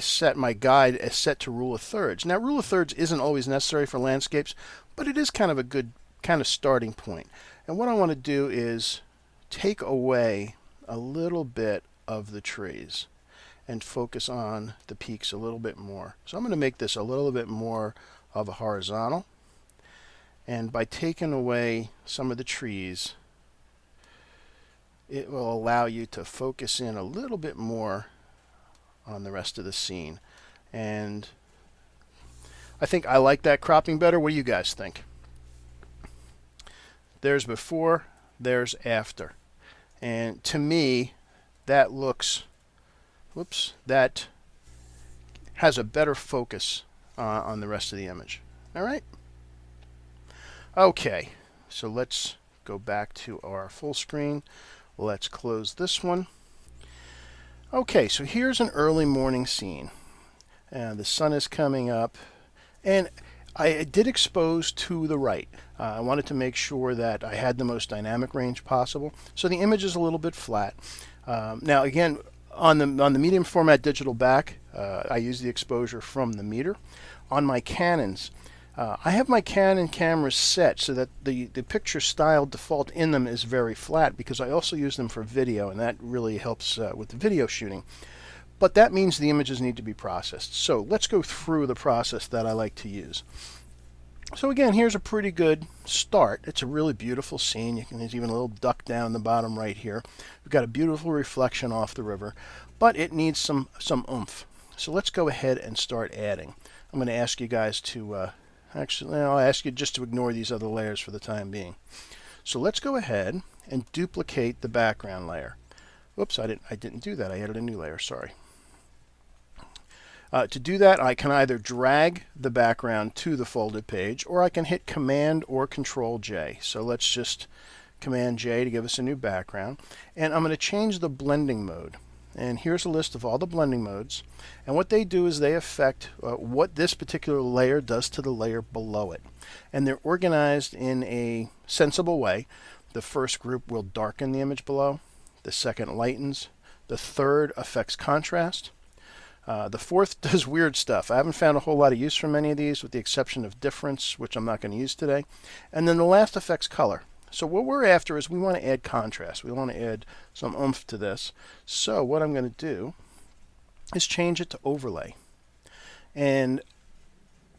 guide is set to rule of thirds. Now, rule of thirds isn't always necessary for landscapes, but it is kind of a good kind of starting point. And what I want to do is take away a little bit of the trees and focus on the peaks a little bit more. So I'm going to make this a little bit more of a horizontal. And by taking away some of the trees, it will allow you to focus in a little bit more on the rest of the scene. And I think I like that cropping better. What do you guys think? There's before, there's after. And to me, that looks, that has a better focus on the rest of the image. All right? Okay, so let's go back to our full screen. Let's close this one. Okay, so here's an early morning scene. The sun is coming up, and I did expose to the right. I wanted to make sure that I had the most dynamic range possible. So the image is a little bit flat. Now again, on the medium format digital back, I use the exposure from the meter. On my Canons, I have my Canon cameras set so that the picture style default in them is very flat, because I also use them for video, and that really helps with the video shooting. But that means the images need to be processed. So let's go through the process that I like to use. So again, here's a pretty good start. It's a really beautiful scene. There's even a little duck down the bottom right here. We've got a beautiful reflection off the river, but it needs some oomph. So let's go ahead and start adding. I'm going to ask you guys to, actually, I'll ask you just to ignore these other layers for the time being. So let's go ahead and duplicate the background layer. Whoops, I didn't do that. I added a new layer, sorry. To do that, I can either drag the background to the folded page, or I can hit Command or Control J. So let's just Command J to give us a new background. And I'm going to change the blending mode. And here's a list of all the blending modes. And what they do is they affect what this particular layer does to the layer below it. And they're organized in a sensible way. The first group will darken the image below. The second lightens. The third affects contrast. The fourth does weird stuff. I haven't found a whole lot of use for many of these, with the exception of difference, which I'm not going to use today. And then the last affects color. So what we're after is we want to add contrast. We want to add some oomph to this. So what I'm going to do is change it to overlay. And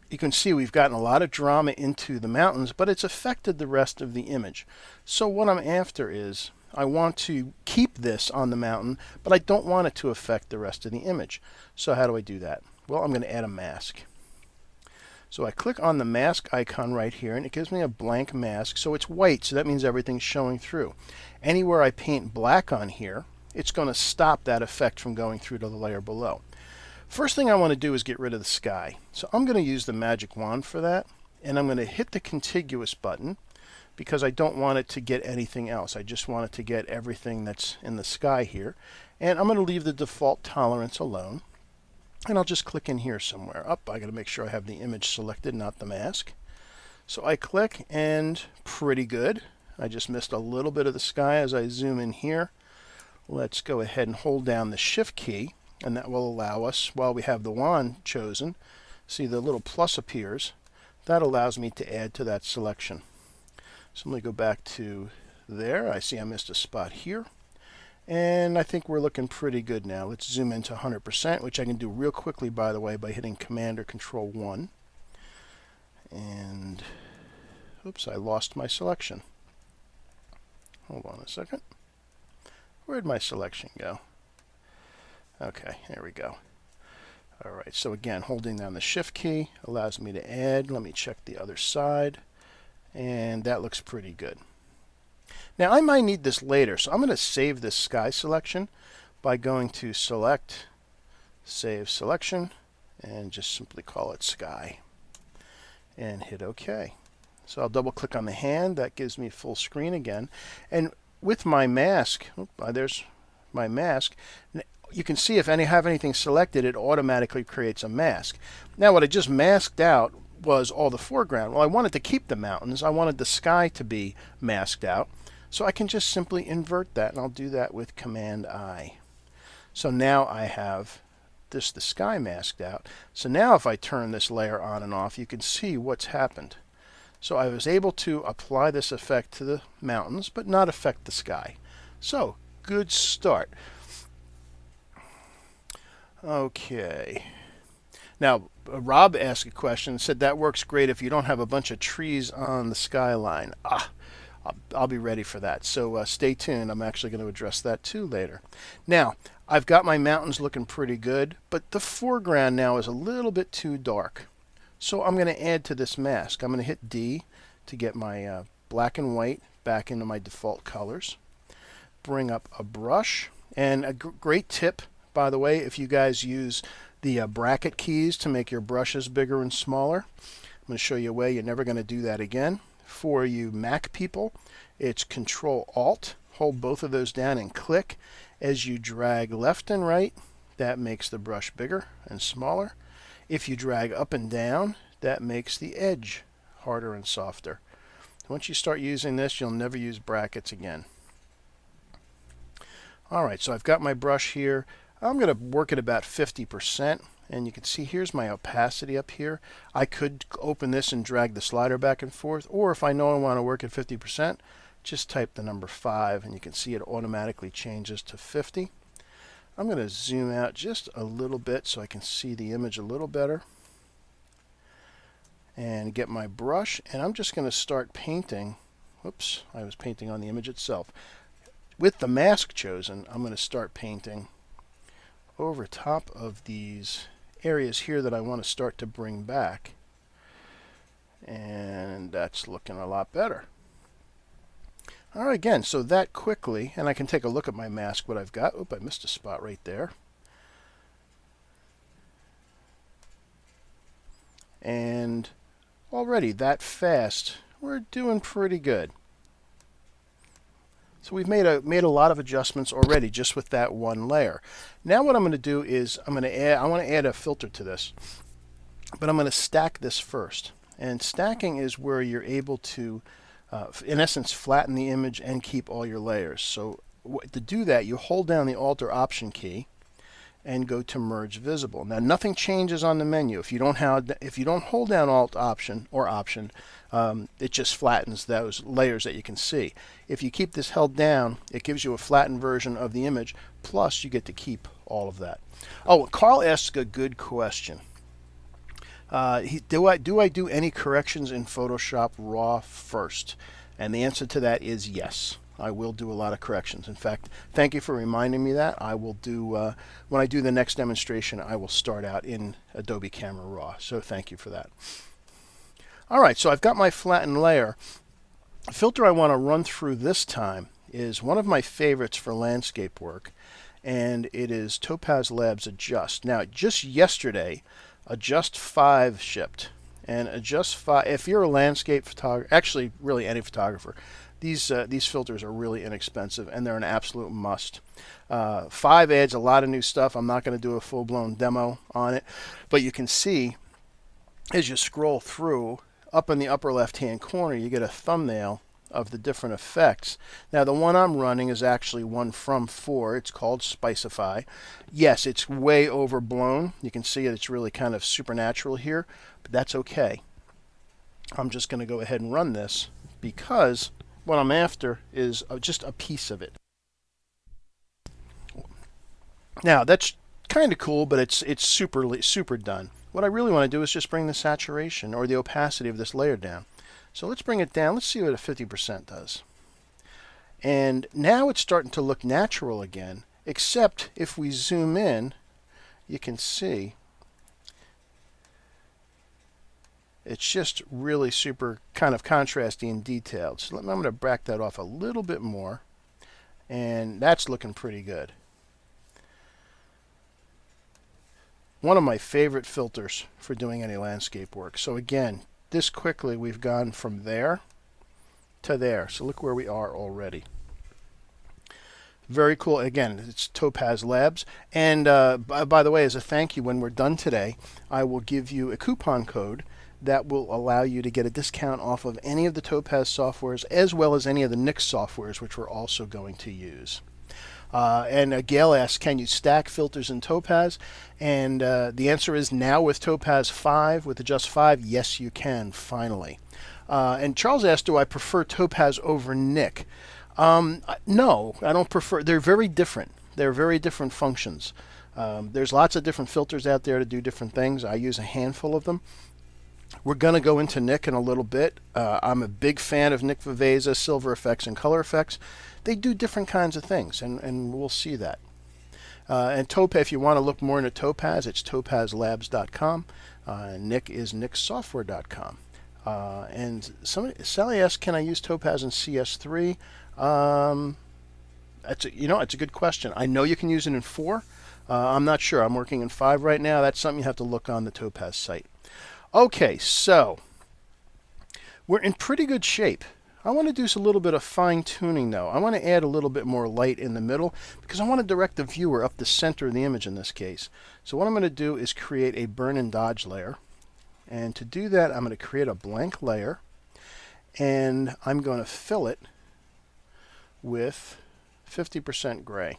you can see we've gotten a lot of drama into the mountains, but it's affected the rest of the image. So what I'm after is I want to keep this on the mountain, but I don't want it to affect the rest of the image. So how do I do that? Well, I'm going to add a mask. So I click on the mask icon right here, and it gives me a blank mask. So it's white, so that means everything's showing through. Anywhere I paint black on here, it's going to stop that effect from going through to the layer below. First thing I want to do is get rid of the sky. So I'm going to use the magic wand for that, and I'm going to hit the contiguous button, because I don't want it to get anything else. I just want it to get everything that's in the sky here. And I'm going to leave the default tolerance alone. And I'll just click in here somewhere. I got to make sure I have the image selected, not the mask. So I click, and pretty good. I just missed a little bit of the sky as I zoom in here. Let's go ahead and hold down the Shift key, and that will allow us, while we have the wand chosen, see the little plus appears. That allows me to add to that selection. So let me go back to there. I see I missed a spot here. And I think we're looking pretty good now. Let's zoom into 100%, which I can do real quickly, by the way, by hitting Command or Control 1. And, oops, I lost my selection. Hold on a second. Where'd my selection go? Okay, there we go. All right, so again, holding down the Shift key allows me to add. Let me check the other side, and that looks pretty good. Now I might need this later, so I'm going to save this sky selection by going to Select, Save Selection, and just simply call it Sky, and hit OK. So I'll double click on the hand. That gives me full screen again. And with my mask, there's my mask. You can see if I have anything selected, it automatically creates a mask. Now what I just masked out was all the foreground. Well, I wanted to keep the mountains. I wanted the sky to be masked out. So I can just simply invert that, and I'll do that with Command I. So now I have the sky masked out. So now if I turn this layer on and off, you can see what's happened. So I was able to apply this effect to the mountains, but not affect the sky. So, good start. Okay. Now, Rob asked a question, said that works great if you don't have a bunch of trees on the skyline. I'll be ready for that. So stay tuned. I'm actually going to address that too later. Now, I've got my mountains looking pretty good, but the foreground now is a little bit too dark. So I'm going to add to this mask. I'm going to hit D to get my black and white back into my default colors. Bring up a brush. And a great tip, by the way, if you guys use the bracket keys to make your brushes bigger and smaller, I'm going to show you a way you're never going to do that again. For you Mac people, it's Control-Alt. Hold both of those down and click. As you drag left and right, that makes the brush bigger and smaller. If you drag up and down, that makes the edge harder and softer. Once you start using this, you'll never use brackets again. Alright, so I've got my brush here. I'm going to work at about 50%, and you can see here's my opacity up here. I could open this and drag the slider back and forth, or if I know I want to work at 50%, just type the number 5, and you can see it automatically changes to 50. I'm going to zoom out just a little bit so I can see the image a little better. And get my brush, and I'm just going to start painting. Whoops, I was painting on the image itself. With the mask chosen, I'm going to start painting over top of these areas here that I want to start to bring back. And that's looking a lot better. All right, again, so that quickly, and I can take a look at my mask, what I've got. Oop, I missed a spot right there. And already that fast, we're doing pretty good. So we've made a lot of adjustments already just with that one layer. Now what I'm going to do is I want to add a filter to this, but I'm going to stack this first. And stacking is where you're able to in essence flatten the image and keep all your layers. So to do that, you hold down the Alt or Option key and go to Merge Visible. Now nothing changes on the menu. If you don't hold down Alt Option or Option, it just flattens those layers that you can see. If you keep this held down, it gives you a flattened version of the image, plus you get to keep all of that. Oh, Carl asks a good question. Do I do any corrections in Photoshop RAW first? And the answer to that is yes. I will do a lot of corrections. In fact, thank you for reminding me that. I will do, when I do the next demonstration, I will start out in Adobe Camera Raw. So thank you for that. All right, so I've got my flattened layer. The filter I want to run through this time is one of my favorites for landscape work, and it is Topaz Labs Adjust. Now, just yesterday, Adjust 5 shipped. And Adjust 5, if you're a landscape photographer, actually really any photographer, these filters are really inexpensive and they're an absolute must. 5 adds a lot of new stuff. I'm not going to do a full-blown demo on it, but you can see as you scroll through, up in the upper left-hand corner, you get a thumbnail of the different effects. Now the one I'm running is actually one from 4. It's called Spicify. Yes, it's way overblown. You can see it's really kind of supernatural here, but that's okay. I'm just going to go ahead and run this because what I'm after is just a piece of it. Now that's kind of cool, but it's super done. What I really want to do is just bring the saturation or the opacity of this layer down. So let's bring it down. Let's see what a 50% does. And now it's starting to look natural again, except if we zoom in, you can see It's just really super kind of contrasty and detailed. So I'm going to back that off a little bit more, and that's looking pretty good. One of my favorite filters for doing any landscape work. So again, this quickly we've gone from there to there. So look where we are already. Very cool. Again, it's Topaz Labs. And by the way, as a thank you, when we're done today, I will give you a coupon code that will allow you to get a discount off of any of the Topaz softwares as well as any of the Nix softwares, which we're also going to use. And Gail asks, can you stack filters in Topaz? And the answer is now with Topaz 5, with Adjust 5, yes you can, finally. And Charles asked, do I prefer Topaz over Nik? No, I don't prefer. They're very different. They're very different functions. There's lots of different filters out there to do different things. I use a handful of them. We're going to go into Nik in a little bit. I'm a big fan of Nik Viveza, Silver Effects, and Color Effects. They do different kinds of things, and we'll see that. And Topaz, if you want to look more into Topaz, it's topazlabs.com. Nik is nixsoftware.com. And Sally asked, can I use Topaz in CS3? It's a good question. I know you can use it in 4. I'm not sure. I'm working in 5 right now. That's something you have to look on the Topaz site. Okay, so we're in pretty good shape. I want to do a little bit of fine-tuning, though. I want to add a little bit more light in the middle because I want to direct the viewer up the center of the image in this case. So what I'm going to do is create a burn and dodge layer. And to do that, I'm going to create a blank layer, and I'm going to fill it with 50% gray.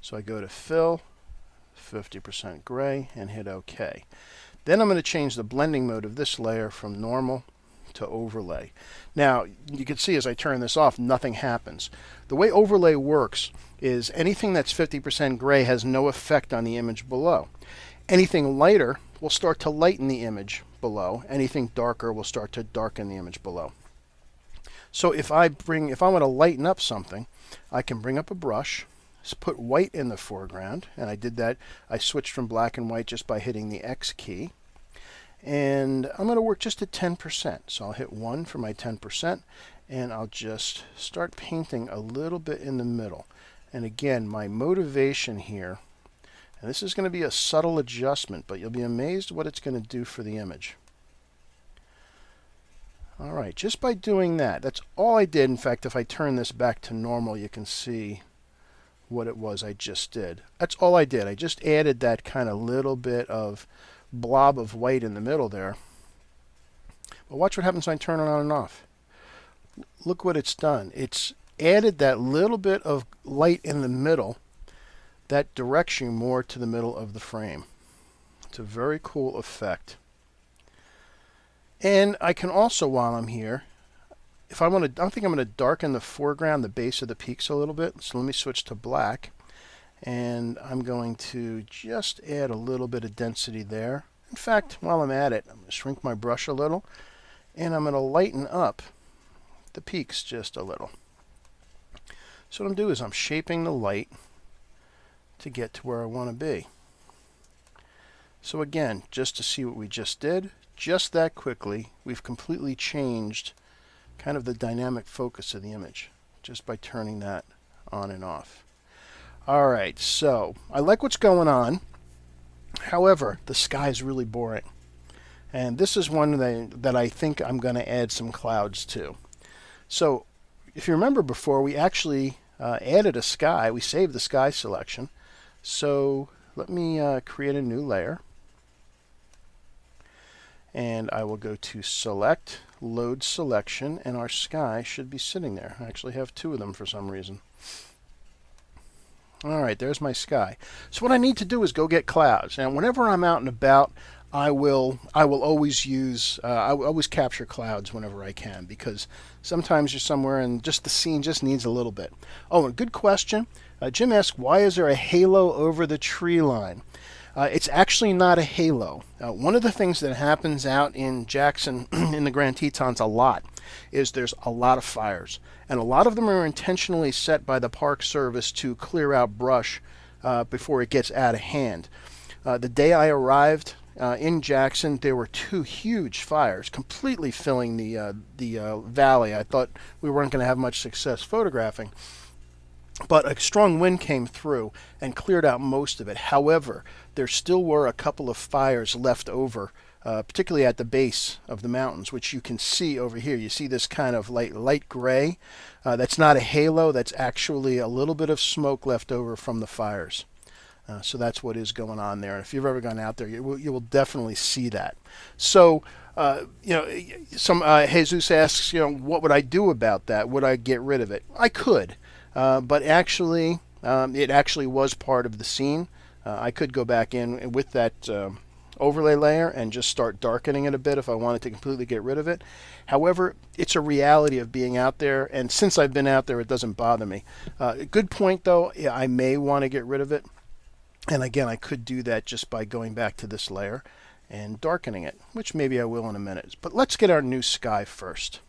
So I go to Fill, 50% gray, and hit OK. Then I'm going to change the blending mode of this layer from normal to overlay. Now, you can see as I turn this off, nothing happens. The way overlay works is anything that's 50% gray has no effect on the image below. Anything lighter will start to lighten the image below. Anything darker will start to darken the image below. So if I want to lighten up something, I can bring up a brush, put white in the foreground, and I did that. I switched from black and white just by hitting the X key. And I'm going to work just at 10%. So I'll hit 1 for my 10%, and I'll just start painting a little bit in the middle. And again, my motivation here, and this is going to be a subtle adjustment, but you'll be amazed what it's going to do for the image. All right, just by doing that, that's all I did. In fact, if I turn this back to normal, you can see what it was I just did. That's all I did. I just added that kind of little bit of blob of white in the middle there. But watch what happens when I turn it on and off. Look what it's done. It's added that little bit of light in the middle that directs you more to the middle of the frame. It's a very cool effect. And I can also, while I'm here, if I want to, I think I'm going to darken the foreground, the base of the peaks a little bit. So let me switch to black. And I'm going to just add a little bit of density there. In fact, while I'm at it, I'm going to shrink my brush a little, and I'm going to lighten up the peaks just a little. So what I'm doing is I'm shaping the light to get to where I want to be. So again, just to see what we just did, just that quickly, we've completely changed kind of the dynamic focus of the image just by turning that on and off. All right, so I like what's going on. However, the sky is really boring. And this is one that I think I'm going to add some clouds to. So if you remember before, we actually added a sky. We saved the sky selection. So let me create a new layer. And I will go to Select, Load Selection, and our sky should be sitting there. I actually have 2 of them for some reason. All right, there's my sky. So what I need to do is go get clouds. And whenever I'm out and about, I will always use I will always capture clouds whenever I can, because sometimes you're somewhere and just the scene just needs a little bit. Oh, and good question. Jim asked, why is there a halo over the tree line? It's actually not a halo. One of the things that happens out in Jackson in the Grand Tetons a lot is there's a lot of fires. And a lot of them are intentionally set by the Park Service to clear out brush before it gets out of hand. The day I arrived in Jackson, there were two huge fires completely filling the valley. I thought we weren't going to have much success photographing. But a strong wind came through and cleared out most of it. However, there still were a couple of fires left over, particularly at the base of the mountains, which you can see over here. You see this kind of light gray. That's not a halo. That's actually a little bit of smoke left over from the fires. So that's what is going on there. And if you've ever gone out there, you will definitely see that. So, Jesus asks, what would I do about that? Would I get rid of it? I could. But actually, it actually was part of the scene. I could go back in with that overlay layer and just start darkening it a bit if I wanted to completely get rid of it. However, it's a reality of being out there, and since I've been out there, it doesn't bother me. Good point, though. Yeah, I may want to get rid of it. And again, I could do that just by going back to this layer and darkening it, which maybe I will in a minute. But let's get our new sky first.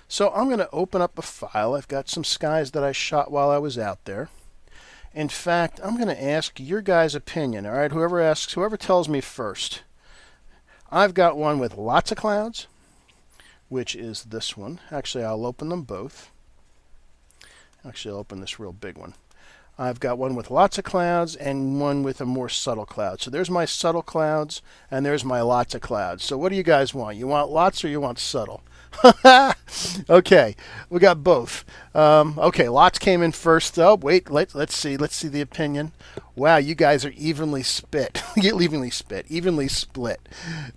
So I'm going to open up a file. I've got some skies that I shot while I was out there. In fact, I'm going to ask your guys' opinion. All right, whoever tells me first. I've got one with lots of clouds, which is this one. Actually, I'll open them both. Actually, I'll open this real big one. I've got one with lots of clouds and one with a more subtle cloud. So there's my subtle clouds and there's my lots of clouds. So what do you guys want? You want lots or you want subtle? Okay, we got both. Okay, lots came in first. Oh, wait, let's see the opinion. Wow, you guys are evenly split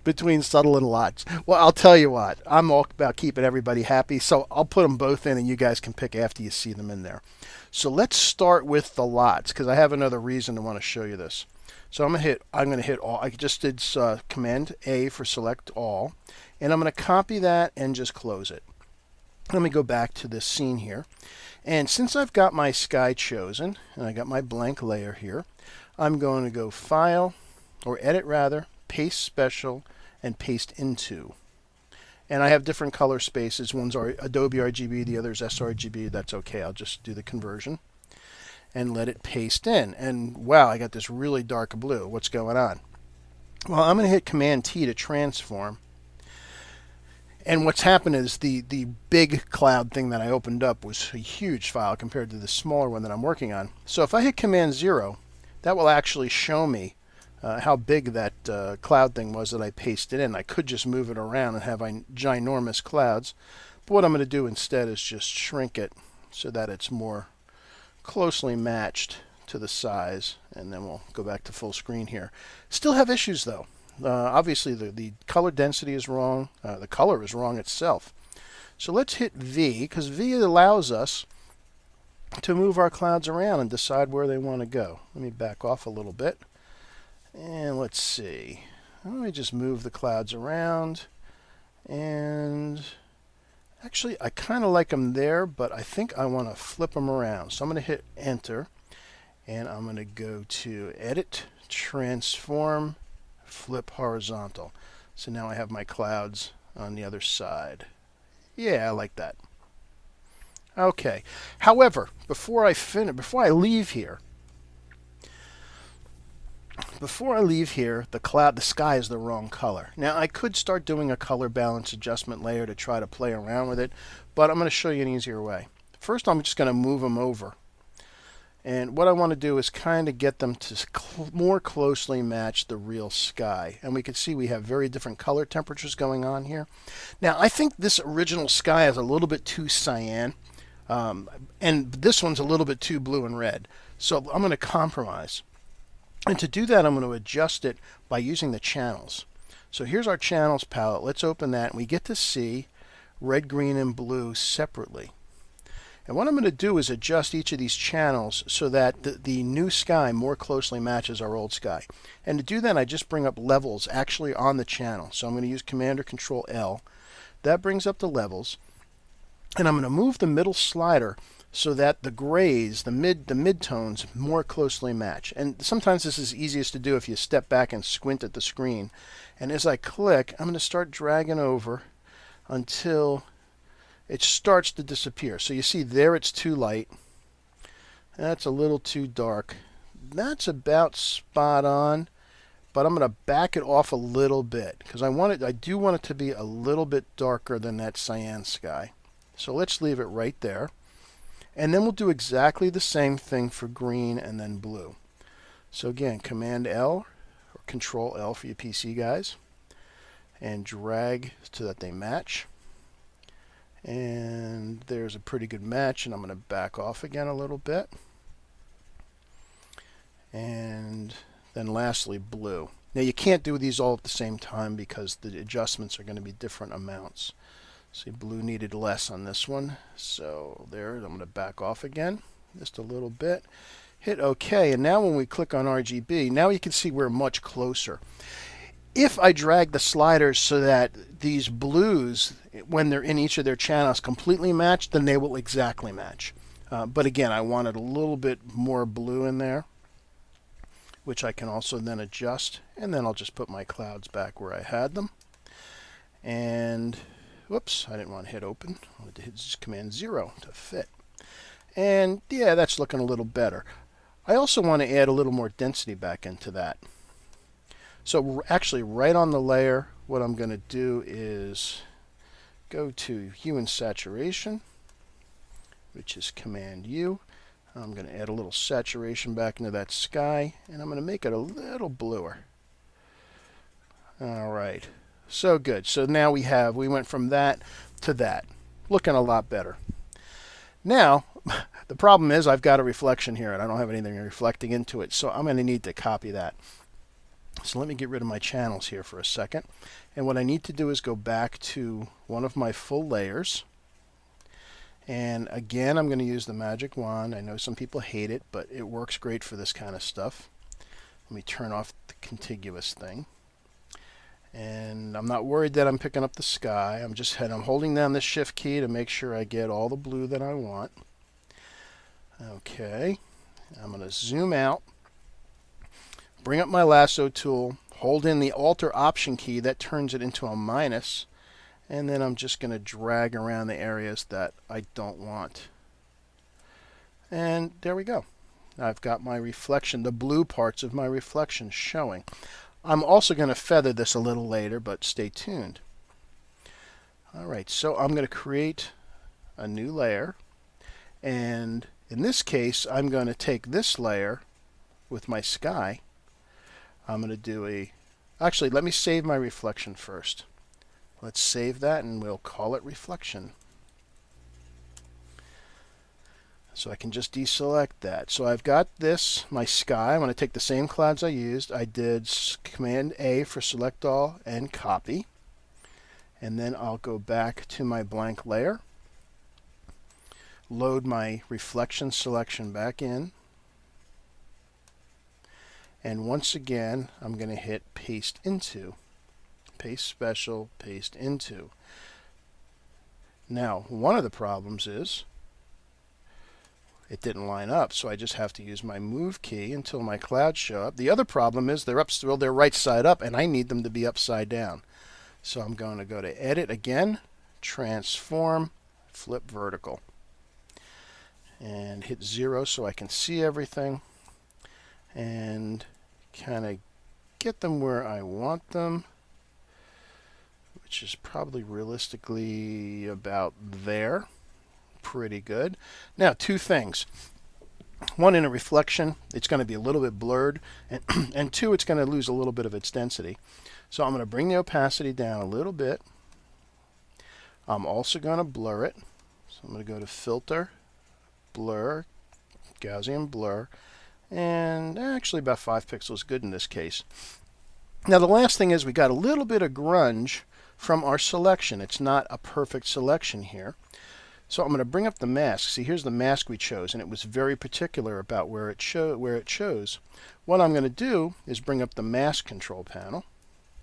between subtle and lots. Well, I'll tell you what, I'm all about keeping everybody happy, so I'll put them both in and you guys can pick after you see them in there. So let's start with the lots, because I have another reason to want to show you this. So I'm going to hit all. I just did Command A for select all, and I'm going to copy that and just close it. Let me go back to this scene here. And since I've got my sky chosen, and I got my blank layer here, I'm going to go File, or Edit rather, Paste Special, and Paste Into. And I have different color spaces. One's Adobe RGB, the other's sRGB. That's okay. I'll just do the conversion and let it paste in. And wow, I got this really dark blue. What's going on? Well, I'm going to hit Command T to transform. And what's happened is the big cloud thing that I opened up was a huge file compared to the smaller one that I'm working on. So if I hit Command 0, that will actually show me how big that cloud thing was that I pasted in. I could just move it around and have ginormous clouds. But what I'm going to do instead is just shrink it so that it's more closely matched to the size, and then we'll go back to full screen here. Still have issues though. Obviously the color density is wrong, the color is wrong itself. So let's hit V, because V allows us to move our clouds around and decide where they want to go. Let me back off a little bit, and let's see. Let me just move the clouds around, and actually I kind of like them there, but I think I want to flip them around. So I'm going to hit Enter, and I'm going to go to Edit, Transform, Flip Horizontal. So now I have my clouds on the other side. Yeah, I like that. Okay. However, before I leave here, the sky is the wrong color. Now I could start doing a color balance adjustment layer to try to play around with it, but I'm going to show you an easier way. First, I'm just going to move them over. And what I want to do is kind of get them to more closely match the real sky. And we can see we have very different color temperatures going on here. Now, I think this original sky is a little bit too cyan. And this one's a little bit too blue and red. So I'm going to compromise. And to do that, I'm going to adjust it by using the channels. So here's our channels palette. Let's open that, and we get to see red, green, and blue separately. And what I'm going to do is adjust each of these channels so that the new sky more closely matches our old sky. And to do that, I just bring up levels actually on the channel. So I'm going to use Command or Control L. That brings up the levels. And I'm going to move the middle slider so that the grays, the midtones, more closely match. And sometimes this is easiest to do if you step back and squint at the screen. And as I click, I'm going to start dragging over until it starts to disappear. So you see there it's too light. That's a little too dark. That's about spot on. but I'm going to back it off a little bit because I do want it to be a little bit darker than that cyan sky. So let's leave it right there. And then we'll do exactly the same thing for green and then blue. So again, Command L or Control L for you PC guys, and drag so that they match. And there's a pretty good match, and I'm going to back off again a little bit. And then lastly, blue. Now you can't do these all at the same time because the adjustments are going to be different amounts. See, blue needed less on this one, so there, I'm going to back off again just a little bit. Hit OK, and now when we click on RGB, now you can see we're much closer. If I drag the sliders so that these blues, when they're in each of their channels, completely match, then they will exactly match. But again, I wanted a little bit more blue in there, which I can also then adjust, and then I'll just put my clouds back where I had them. And whoops, I didn't want to hit open. I wanted to hit just Command 0 to fit. And yeah, that's looking a little better. I also want to add a little more density back into that. So actually right on the layer, what I'm going to do is go to Hue and Saturation, which is Command U. I'm going to add a little saturation back into that sky, and I'm going to make it a little bluer. All right, so good. So now we went from that to that, looking a lot better. Now, the problem is I've got a reflection here, and I don't have anything reflecting into it, so I'm going to need to copy that. So let me get rid of my channels here for a second, and what I need to do is go back to one of my full layers. And again, I'm going to use the magic wand. I know some people hate it, but it works great for this kind of stuff. Let me turn off the contiguous thing. And I'm not worried that I'm picking up the sky. I'm holding down the Shift key to make sure I get all the blue that I want. Okay. I'm going to zoom out, bring up my lasso tool, hold in the Alt or Option key. That turns it into a minus. And then I'm just going to drag around the areas that I don't want. And there we go. I've got my reflection, the blue parts of my reflection showing. I'm also going to feather this a little later, but stay tuned. All right, so I'm going to create a new layer. And in this case, I'm going to take this layer with my sky. I'm going to do actually, let me save my reflection first. Let's save that and we'll call it reflection. So I can just deselect that. So I've got this, my sky. I'm going to take the same clouds I used. I did Command A for select all and copy. And then I'll go back to my blank layer, load my reflection selection back in. And once again, I'm going to hit paste into. Paste special, paste into. Now, one of the problems is it didn't line up, so I just have to use my move key until my clouds show up. The other problem is they're right side up, and I need them to be upside down. So I'm going to go to Edit again, Transform, Flip Vertical, and hit 0 so I can see everything, and kind of get them where I want them, which is probably realistically about there. Pretty good. Now, two things. One, in a reflection, it's going to be a little bit blurred, and two, it's going to lose a little bit of its density. So I'm going to bring the opacity down a little bit. I'm also going to blur it. So I'm going to go to Filter, Blur, Gaussian Blur, and actually about 5 pixels good in this case. Now, the last thing is we got a little bit of grunge from our selection. It's not a perfect selection here. So I'm going to bring up the mask. See, here's the mask we chose, and it was very particular about where it chose. What I'm going to do is bring up the mask control panel,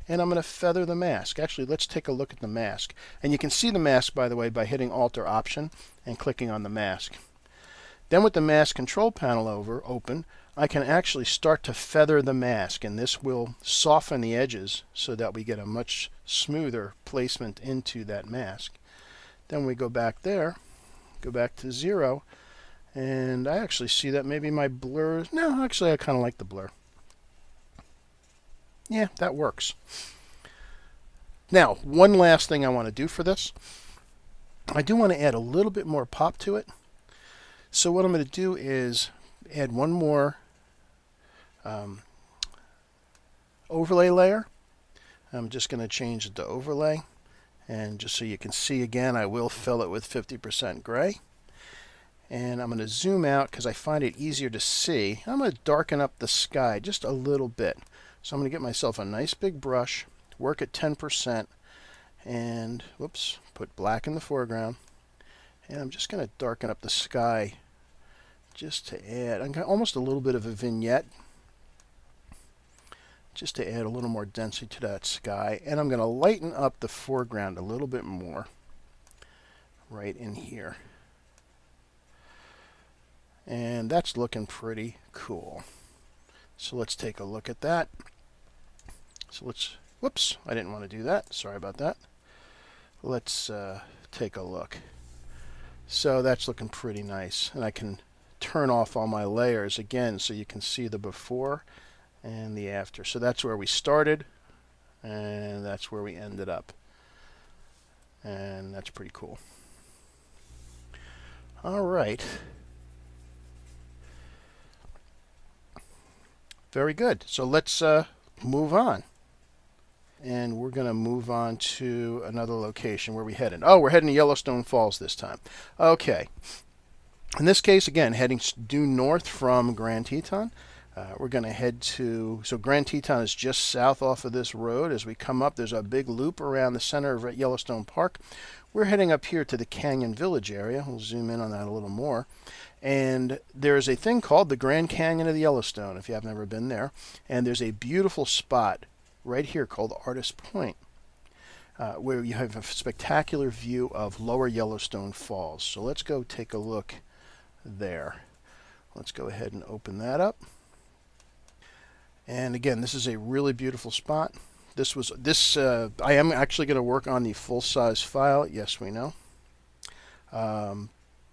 and I'm going to feather the mask. Actually, let's take a look at the mask. And you can see the mask, by the way, by hitting Alt or Option and clicking on the mask. Then with the mask control panel open, I can actually start to feather the mask, and this will soften the edges so that we get a much smoother placement into that mask. Then we go back there, go back to 0, and I actually see that maybe my blur, no, actually I kind of like the blur. Yeah, that works. Now, one last thing I want to do for this. I do want to add a little bit more pop to it. So what I'm going to do is add one more overlay layer. I'm just going to change it to overlay. And just so you can see again, I will fill it with 50% gray. And I'm going to zoom out because I find it easier to see. I'm going to darken up the sky just a little bit. So I'm going to get myself a nice big brush, work at 10%, and whoops, put black in the foreground. And I'm just going to darken up the sky just to add almost a little bit of a vignette, just to add a little more density to that sky. And I'm going to lighten up the foreground a little bit more right in here. And that's looking pretty cool. So let's take a look at that. So let's, whoops, I didn't want to do that. Sorry about that. Let's take a look. So that's looking pretty nice. And I can turn off all my layers again so you can see the before and the after. So that's where we started, and that's where we ended up. And that's pretty cool. All right. Very good. So let's move on. And we're going to move on to another location. Where are we heading? Oh, we're heading to Yellowstone Falls this time. Okay. In this case, again, heading due north from Grand Teton. We're going to head to, so Grand Teton is just south off of this road. As we come up, there's a big loop around the center of Yellowstone Park. We're heading up here to the Canyon Village area. We'll zoom in on that a little more. And there's a thing called the Grand Canyon of the Yellowstone, if you have never been there. And there's a beautiful spot right here called Artist Point, where you have a spectacular view of Lower Yellowstone Falls. So let's go take a look there. Let's go ahead and open that up. And again, this is a really beautiful spot. I am actually going to work on the full-size file. Yes, we know.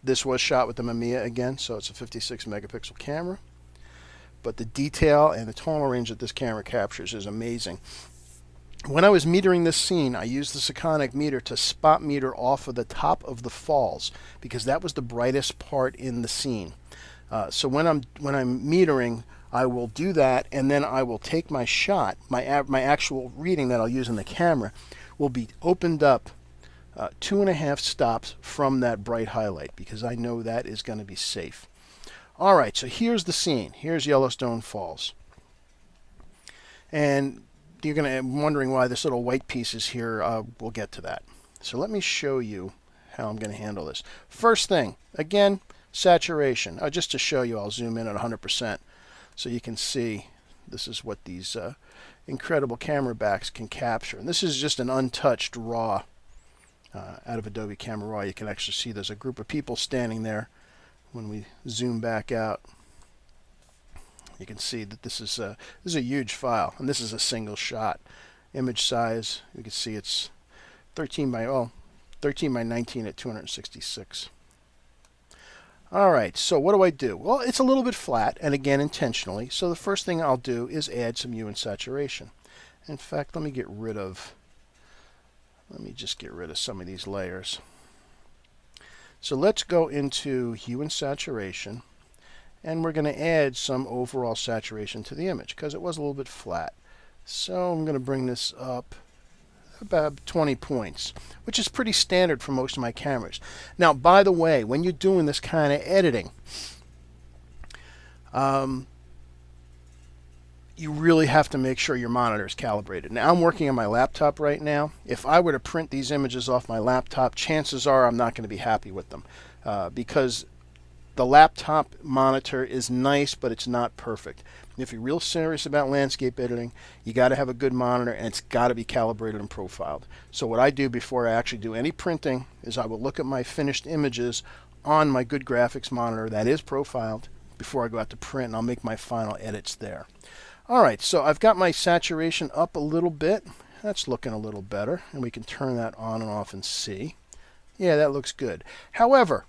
This was shot with the Mamiya again, so it's a 56 megapixel camera. But the detail and the tonal range that this camera captures is amazing. When I was metering this scene, I used the Sekonic meter to spot meter off of the top of the falls because that was the brightest part in the scene. So when I'm metering, I will do that, and then I will take my shot, my actual reading that I'll use in the camera will be opened up 2.5 stops from that bright highlight because I know that is going to be safe. All right, so here's the scene. Here's Yellowstone Falls. And you're going to be wondering why this little white piece is here. We'll get to that. So let me show you how I'm going to handle this. First thing, again, saturation. Just to show you, I'll zoom in at 100% so you can see this is what these incredible camera backs can capture. And this is just an untouched raw out of Adobe Camera Raw. You can actually see there's a group of people standing there. When we zoom back out, you can see that this is a huge file, and this is a single shot. Image size, you can see it's 13 by 19 at 266. All right, so what do I do? Well, it's a little bit flat, and again, intentionally. So the first thing I'll do is add some hue and saturation. In fact, let me just get rid of some of these layers. So let's go into hue and saturation, and we're going to add some overall saturation to the image because it was a little bit flat. So I'm going to bring this up about 20 points, which is pretty standard for most of my cameras. Now, by the way, when you're doing this kind of editing, you really have to make sure your monitor is calibrated. Now, I'm working on my laptop right now. If I were to print these images off my laptop, chances are I'm not going to be happy with them because the laptop monitor is nice, but it's not perfect. If you're real serious about landscape editing, you got to have a good monitor, and it's got to be calibrated and profiled. So what I do before I actually do any printing is I will look at my finished images on my good graphics monitor that is profiled before I go out to print, and I'll make my final edits there. All right, so I've got my saturation up a little bit. That's looking a little better, and we can turn that on and off and see. Yeah, that looks good. However,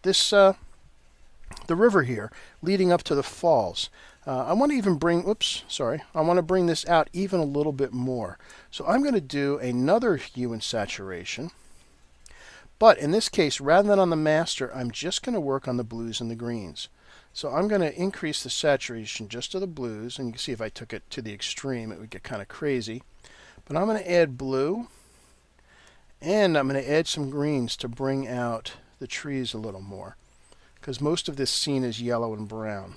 this the river here leading up to the falls, I want to even bring, I want to bring this out even a little bit more. So I'm going to do another hue and saturation. But in this case, rather than on the master, I'm just going to work on the blues and the greens. So I'm going to increase the saturation just to the blues, and you can see if I took it to the extreme, it would get kind of crazy. But I'm going to add blue, and I'm going to add some greens to bring out the trees a little more, because most of this scene is yellow and brown.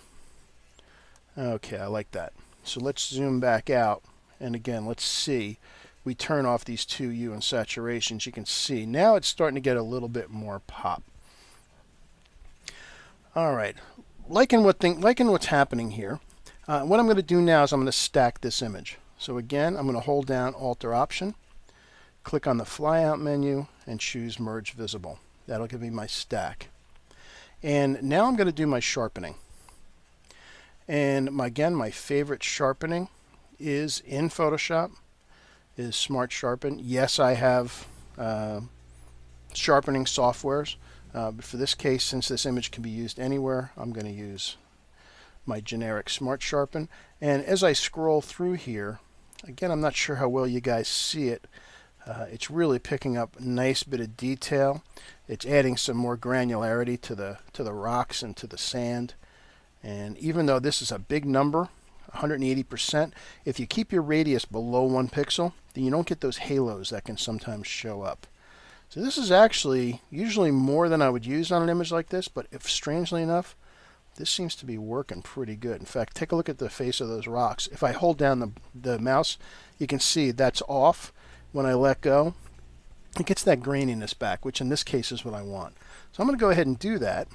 Okay, I like that. So let's zoom back out, and again, let's see. We turn off these two hue and saturations. You can see now it's starting to get a little bit more pop. All right, liking what's happening here. What I'm going to do now is I'm going to stack this image. So again, I'm going to hold down Alt or Option, click on the flyout menu, and choose Merge Visible. That'll give me my stack. And now I'm going to do my sharpening. And again, my favorite sharpening is in Photoshop, is Smart Sharpen. Yes, I have sharpening softwares, but for this case, since this image can be used anywhere, I'm going to use my generic Smart Sharpen. And as I scroll through here, again, I'm not sure how well you guys see it. It's really picking up a nice bit of detail. It's adding some more granularity to the rocks and to the sand. And even though this is a big number, 180%, if you keep your radius below 1 pixel, then you don't get those halos that can sometimes show up. So this is actually usually more than I would use on an image like this, but if strangely enough, this seems to be working pretty good. In fact, take a look at the face of those rocks. If I hold down the mouse, you can see that's off. When I let go, it gets that graininess back, which in this case is what I want. So I'm going to go ahead and do that.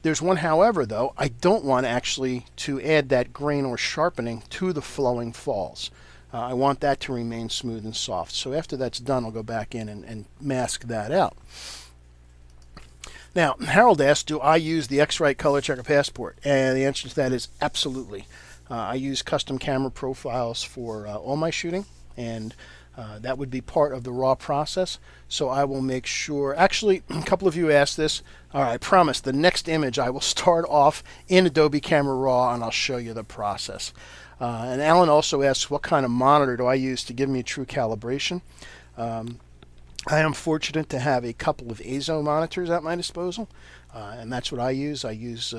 There's one however, though. I don't want actually to add that grain or sharpening to the flowing falls. I want that to remain smooth and soft. So after that's done, I'll go back in and mask that out. Now, Harold asked, do I use the X-Rite Color Checker Passport? And the answer to that is absolutely. I use custom camera profiles for all my shooting, and that would be part of the raw process. So I will make sure, actually, a couple of you asked this. All right, I promise the next image I will start off in Adobe Camera Raw, and I'll show you the process. And Alan also asks, what kind of monitor do I use to give me true calibration? I am fortunate to have a couple of AZO monitors at my disposal, and that's what I use. I use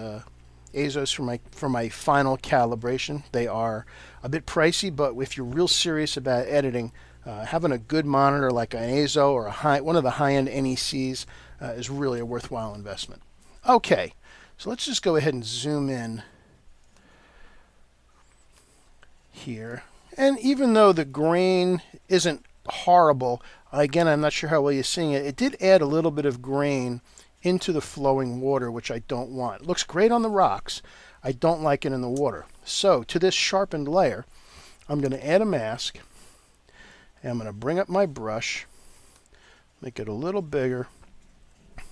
AZOs for my final calibration. They are a bit pricey, but if you're real serious about editing, having a good monitor like an AZO or one of the high-end NECs is really a worthwhile investment. Okay, so let's just go ahead and zoom in here. And even though the grain isn't horrible, again, I'm not sure how well you're seeing it, it did add a little bit of grain into the flowing water, which I don't want. It looks great on the rocks. I don't like it in the water. So to this sharpened layer, I'm going to add a mask. And I'm going to bring up my brush, make it a little bigger,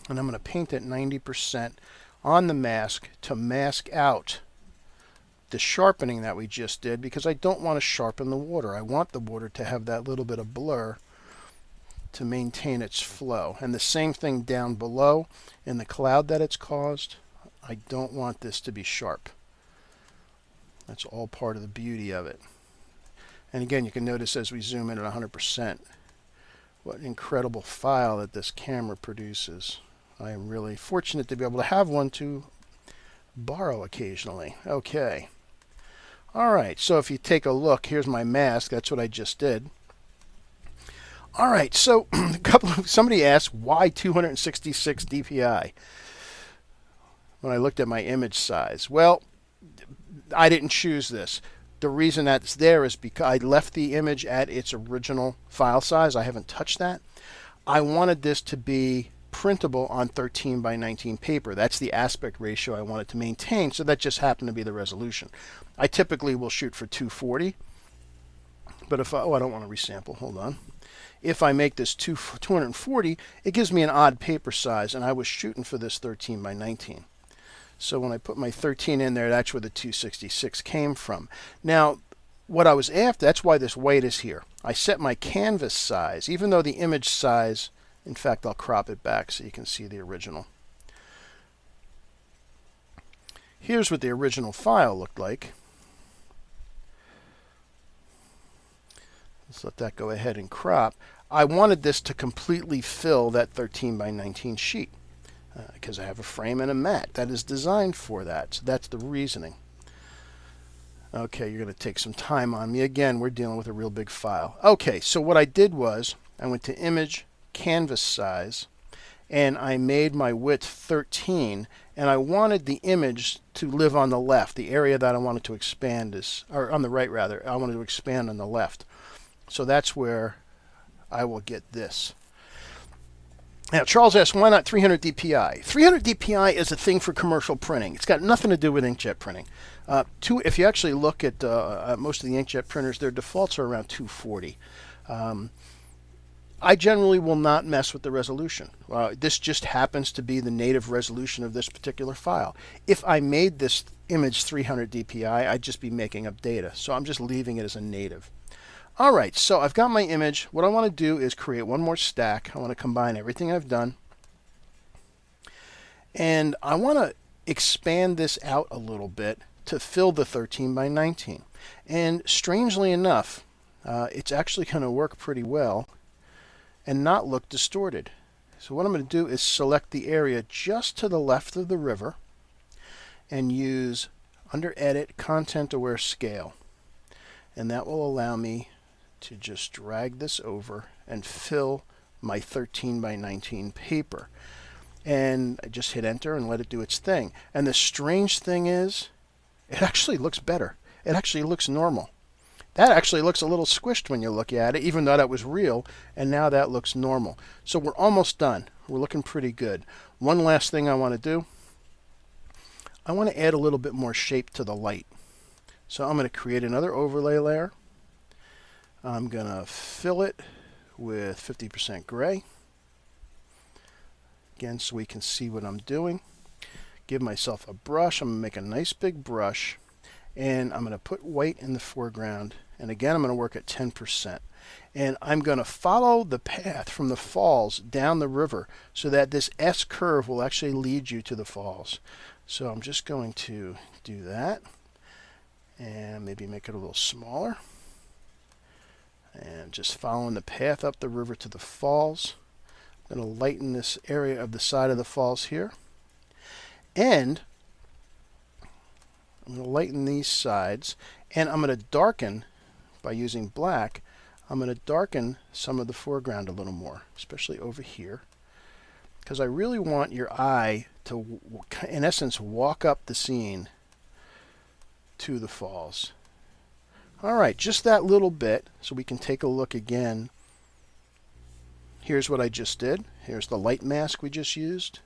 and I'm going to paint it 90% on the mask to mask out the sharpening that we just did, because I don't want to sharpen the water. I want the water to have that little bit of blur to maintain its flow. And the same thing down below in the cloud that it's caused. I don't want this to be sharp. That's all part of the beauty of it. And again, you can notice as we zoom in at 100%, what an incredible file that this camera produces. I am really fortunate to be able to have one to borrow occasionally. Okay. All right, so if you take a look, here's my mask. That's what I just did. All right, so somebody asked, why 266 DPI? When I looked at my image size. Well, I didn't choose this. The reason that's there is because I left the image at its original file size. I haven't touched that. I wanted this to be printable on 13 by 19 paper. That's the aspect ratio I wanted to maintain, so that just happened to be the resolution. I typically will shoot for 240, but if I don't want to resample, hold on. If I make this 240, it gives me an odd paper size, and I was shooting for this 13 by 19. So when I put my 13 in there, that's where the 266 came from. Now, what I was after, that's why this white is here. I set my canvas size, even though the image size, in fact, I'll crop it back so you can see the original. here's what the original file looked like. Let's let that go ahead and crop. I wanted this to completely fill that 13 by 19 sheet because I have a frame and a mat that is designed for that. So that's the reasoning. Okay, you're going to take some time on me. Again, we're dealing with a real big file. Okay, so what I did was I went to Image, Canvas Size, and I made my width 13, and I wanted the image to live on the left. The area that I wanted to expand is, or on the right rather, I wanted to expand on the left. So that's where I will get this. Now, Charles asks, why not 300 DPI? 300 DPI is a thing for commercial printing. It's got nothing to do with inkjet printing. If you actually look at most of the inkjet printers, their defaults are around 240. I generally will not mess with the resolution. This just happens to be the native resolution of this particular file. If I made this image 300 DPI, I'd just be making up data. So I'm just leaving it as a native. All right, so I've got my image. What I want to do is create one more stack. I want to combine everything I've done. And I want to expand this out a little bit to fill the 13 by 19. And strangely enough, it's actually going to work pretty well and not look distorted. So what I'm going to do is select the area just to the left of the river and use under Edit, Content Aware Scale. And that will allow me to just drag this over and fill my 13 by 19 paper. And I just hit enter and let it do its thing. And the strange thing is, it actually looks better. It actually looks normal. That actually looks a little squished when you look at it, even though that was real, and now that looks normal. So we're almost done. We're looking pretty good. One last thing I want to do, I want to add a little bit more shape to the light. So I'm going to create another overlay layer. I'm going to fill it with 50% gray. Again, so we can see what I'm doing. Give myself a brush. I'm going to make a nice big brush. And I'm going to put white in the foreground. And again, I'm going to work at 10%. And I'm going to follow the path from the falls down the river so that this S curve will actually lead you to the falls. So I'm just going to do that. And maybe make it a little smaller. And just following the path up the river to the falls. I'm going to lighten this area of the side of the falls here. And I'm going to lighten these sides. And I'm going to darken, by using black, I'm going to darken some of the foreground a little more, especially over here. Because I really want your eye to, in essence, walk up the scene to the falls. All right, just that little bit, so we can take a look again. Here's what I just did. Here's the light mask we just used.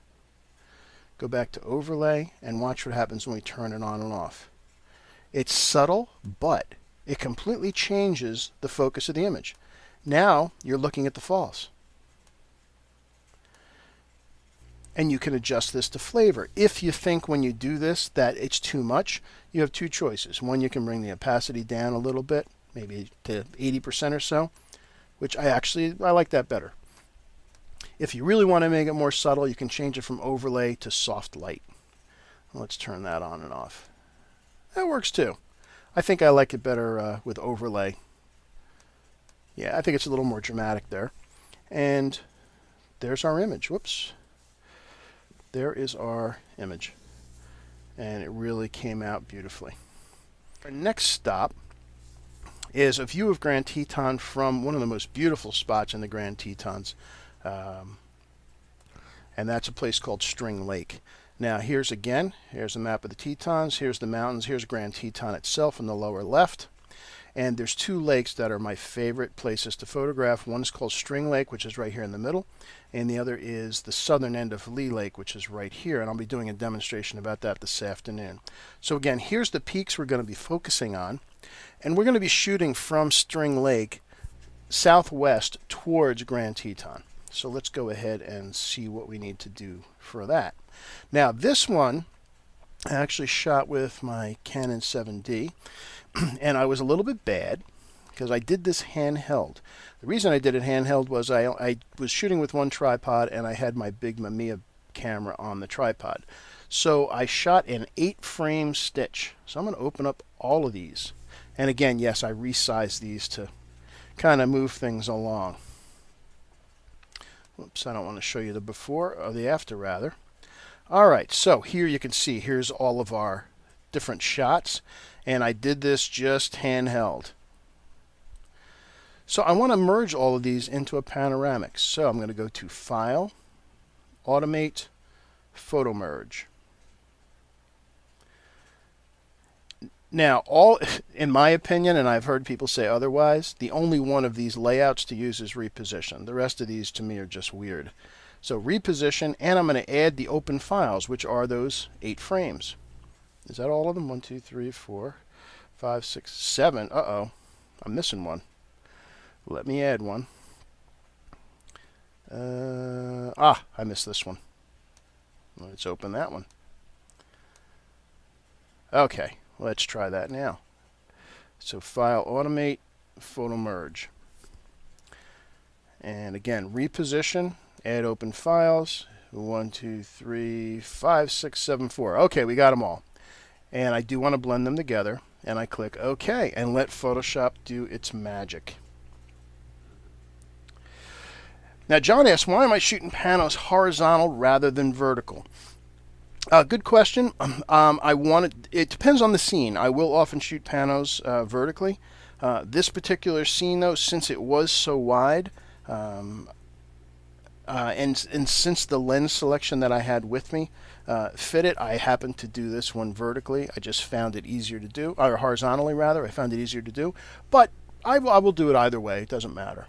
Go back to overlay and watch what happens when we turn it on and off. It's subtle, but it completely changes the focus of the image. Now you're looking at the falls. And you can adjust this to flavor. If you think when you do this that it's too much, you have two choices. One, you can bring the opacity down a little bit, maybe to 80% or so, which I like that better. If you really want to make it more subtle, you can change it from overlay to soft light. Let's turn that on and off. That works too. I think I like it better with overlay. Yeah, I think it's a little more dramatic there. And there's our image. Whoops. There is our image. And it really came out beautifully. Our next stop is a view of Grand Teton from one of the most beautiful spots in the Grand Tetons. And that's a place called String Lake. Now here's a map of the Tetons. Here's the mountains. Here's Grand Teton itself in the lower left. And there's two lakes that are my favorite places to photograph. One is called String Lake, which is right here in the middle. And the other is the southern end of Lee Lake, which is right here. And I'll be doing a demonstration about that this afternoon. So again, here's the peaks we're going to be focusing on. And we're going to be shooting from String Lake southwest towards Grand Teton. So let's go ahead and see what we need to do for that. Now this one I actually shot with my Canon 7D. And I was a little bit bad because I did this handheld. The reason I did it handheld was I was shooting with one tripod and I had my big Mamiya camera on the tripod. So I shot an 8-frame stitch. So I'm going to open up all of these. And again, yes, I resized these to kind of move things along. Whoops, I don't want to show you the before, or the after rather. Alright, so here you can see, here's all of our different shots, and I did this just handheld. So I want to merge all of these into a panoramic. So I'm going to go to File, Automate, Photo Merge. Now, in my opinion, and I've heard people say otherwise, the only one of these layouts to use is reposition. The rest of these to me are just weird. So reposition, and I'm going to add the open files, which are those 8 frames. Is that all of them? 1, 2, 3, 4, 5, 6, 7. Uh-oh, I'm missing one. Let me add one. I missed this one. Let's open that one. Okay, let's try that now. So File, Automate, Photo Merge. And again, reposition, add open files. 1, 2, 3, 5, 6, 7, 4. Okay, we got them all. And I do want to blend them together. And I click OK and let Photoshop do its magic. Now, John asks, why am I shooting panels horizontal rather than vertical? Good question. It depends on the scene. I will often shoot panos vertically. This particular scene, though, since it was so wide, and since the lens selection that I had with me fit it, I happened to do this one vertically. I just found it easier to do, or horizontally rather. I found it easier to do, but I will do it either way. It doesn't matter.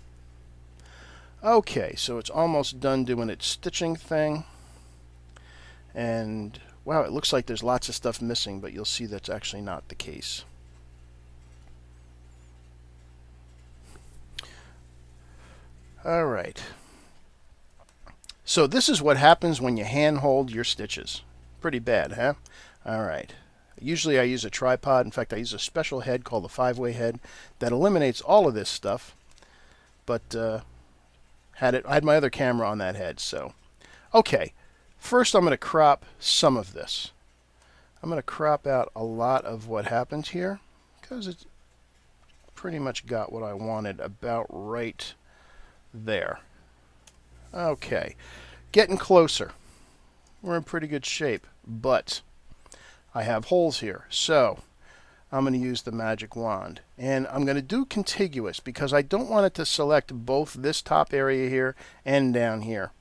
Okay, so it's almost done doing its stitching thing. And wow, it looks like there's lots of stuff missing, but you'll see that's actually not the case. All right. So this is what happens when you handhold your stitches. Pretty bad, huh? All right. Usually I use a tripod. In fact, I use a special head called the 5-way head that eliminates all of this stuff. But I had my other camera on that head, so. Okay, first I'm going to crop some of this. I'm going to crop out a lot of what happened here because it's pretty much got what I wanted about right there. Okay, getting closer. We're in pretty good shape, but I have holes here, so I'm going to use the magic wand. And I'm going to do contiguous because I don't want it to select both this top area here and down here.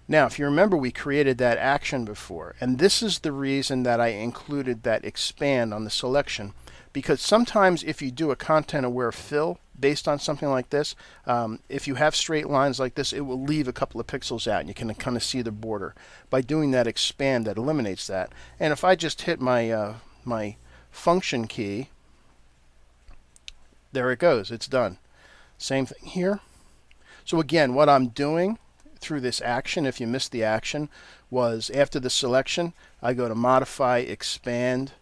Now, if you remember, we created that action before, and this is the reason that I included that expand on the selection, because sometimes if you do a content-aware fill based on something like this, if you have straight lines like this, it will leave a couple of pixels out, and you can kind of see the border. By doing that expand, that eliminates that. And if I just hit my my function key, there it goes, it's done. Same thing here. So again, what I'm doing through this action, if you missed the action, was after the selection, I go to modify, expand,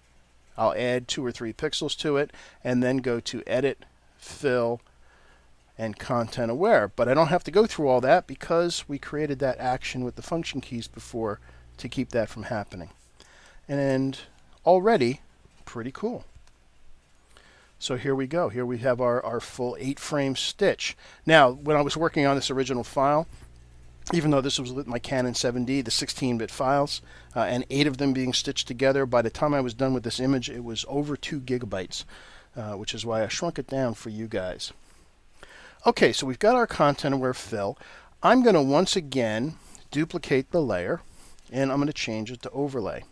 I'll add 2 or 3 pixels to it, and then go to edit, fill, and content aware. But I don't have to go through all that because we created that action with the function keys before to keep that from happening. And already pretty cool. So here we go. Here we have our full 8-frame stitch. Now, when I was working on this original file, even though this was with my Canon 7D, the 16-bit files, and 8 of them being stitched together, by the time I was done with this image, it was over 2 gigabytes, which is why I shrunk it down for you guys. Okay, so we've got our content-aware fill. I'm going to once again duplicate the layer, and I'm going to change it to overlay.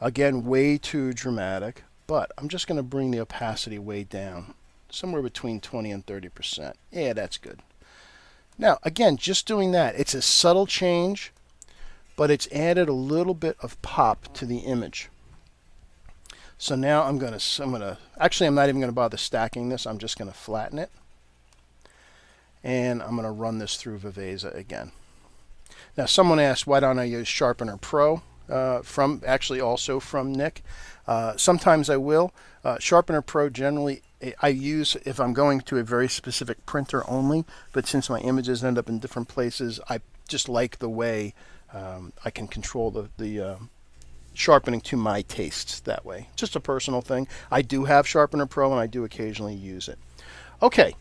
Again, way too dramatic, but I'm just going to bring the opacity way down, somewhere between 20 and 30%. Yeah, that's good. Now, again, just doing that, it's a subtle change, but it's added a little bit of pop to the image. So now I'm not even going to bother stacking this. I'm just going to flatten it, and I'm going to run this through Viveza again. Now, someone asked, why don't I use Sharpener Pro? also from Nick. Sometimes I will. Sharpener Pro generally I use if I'm going to a very specific printer only, but since my images end up in different places, I just like the way I can control the sharpening to my tastes that way. Just a personal thing. I do have Sharpener Pro and I do occasionally use it. Okay,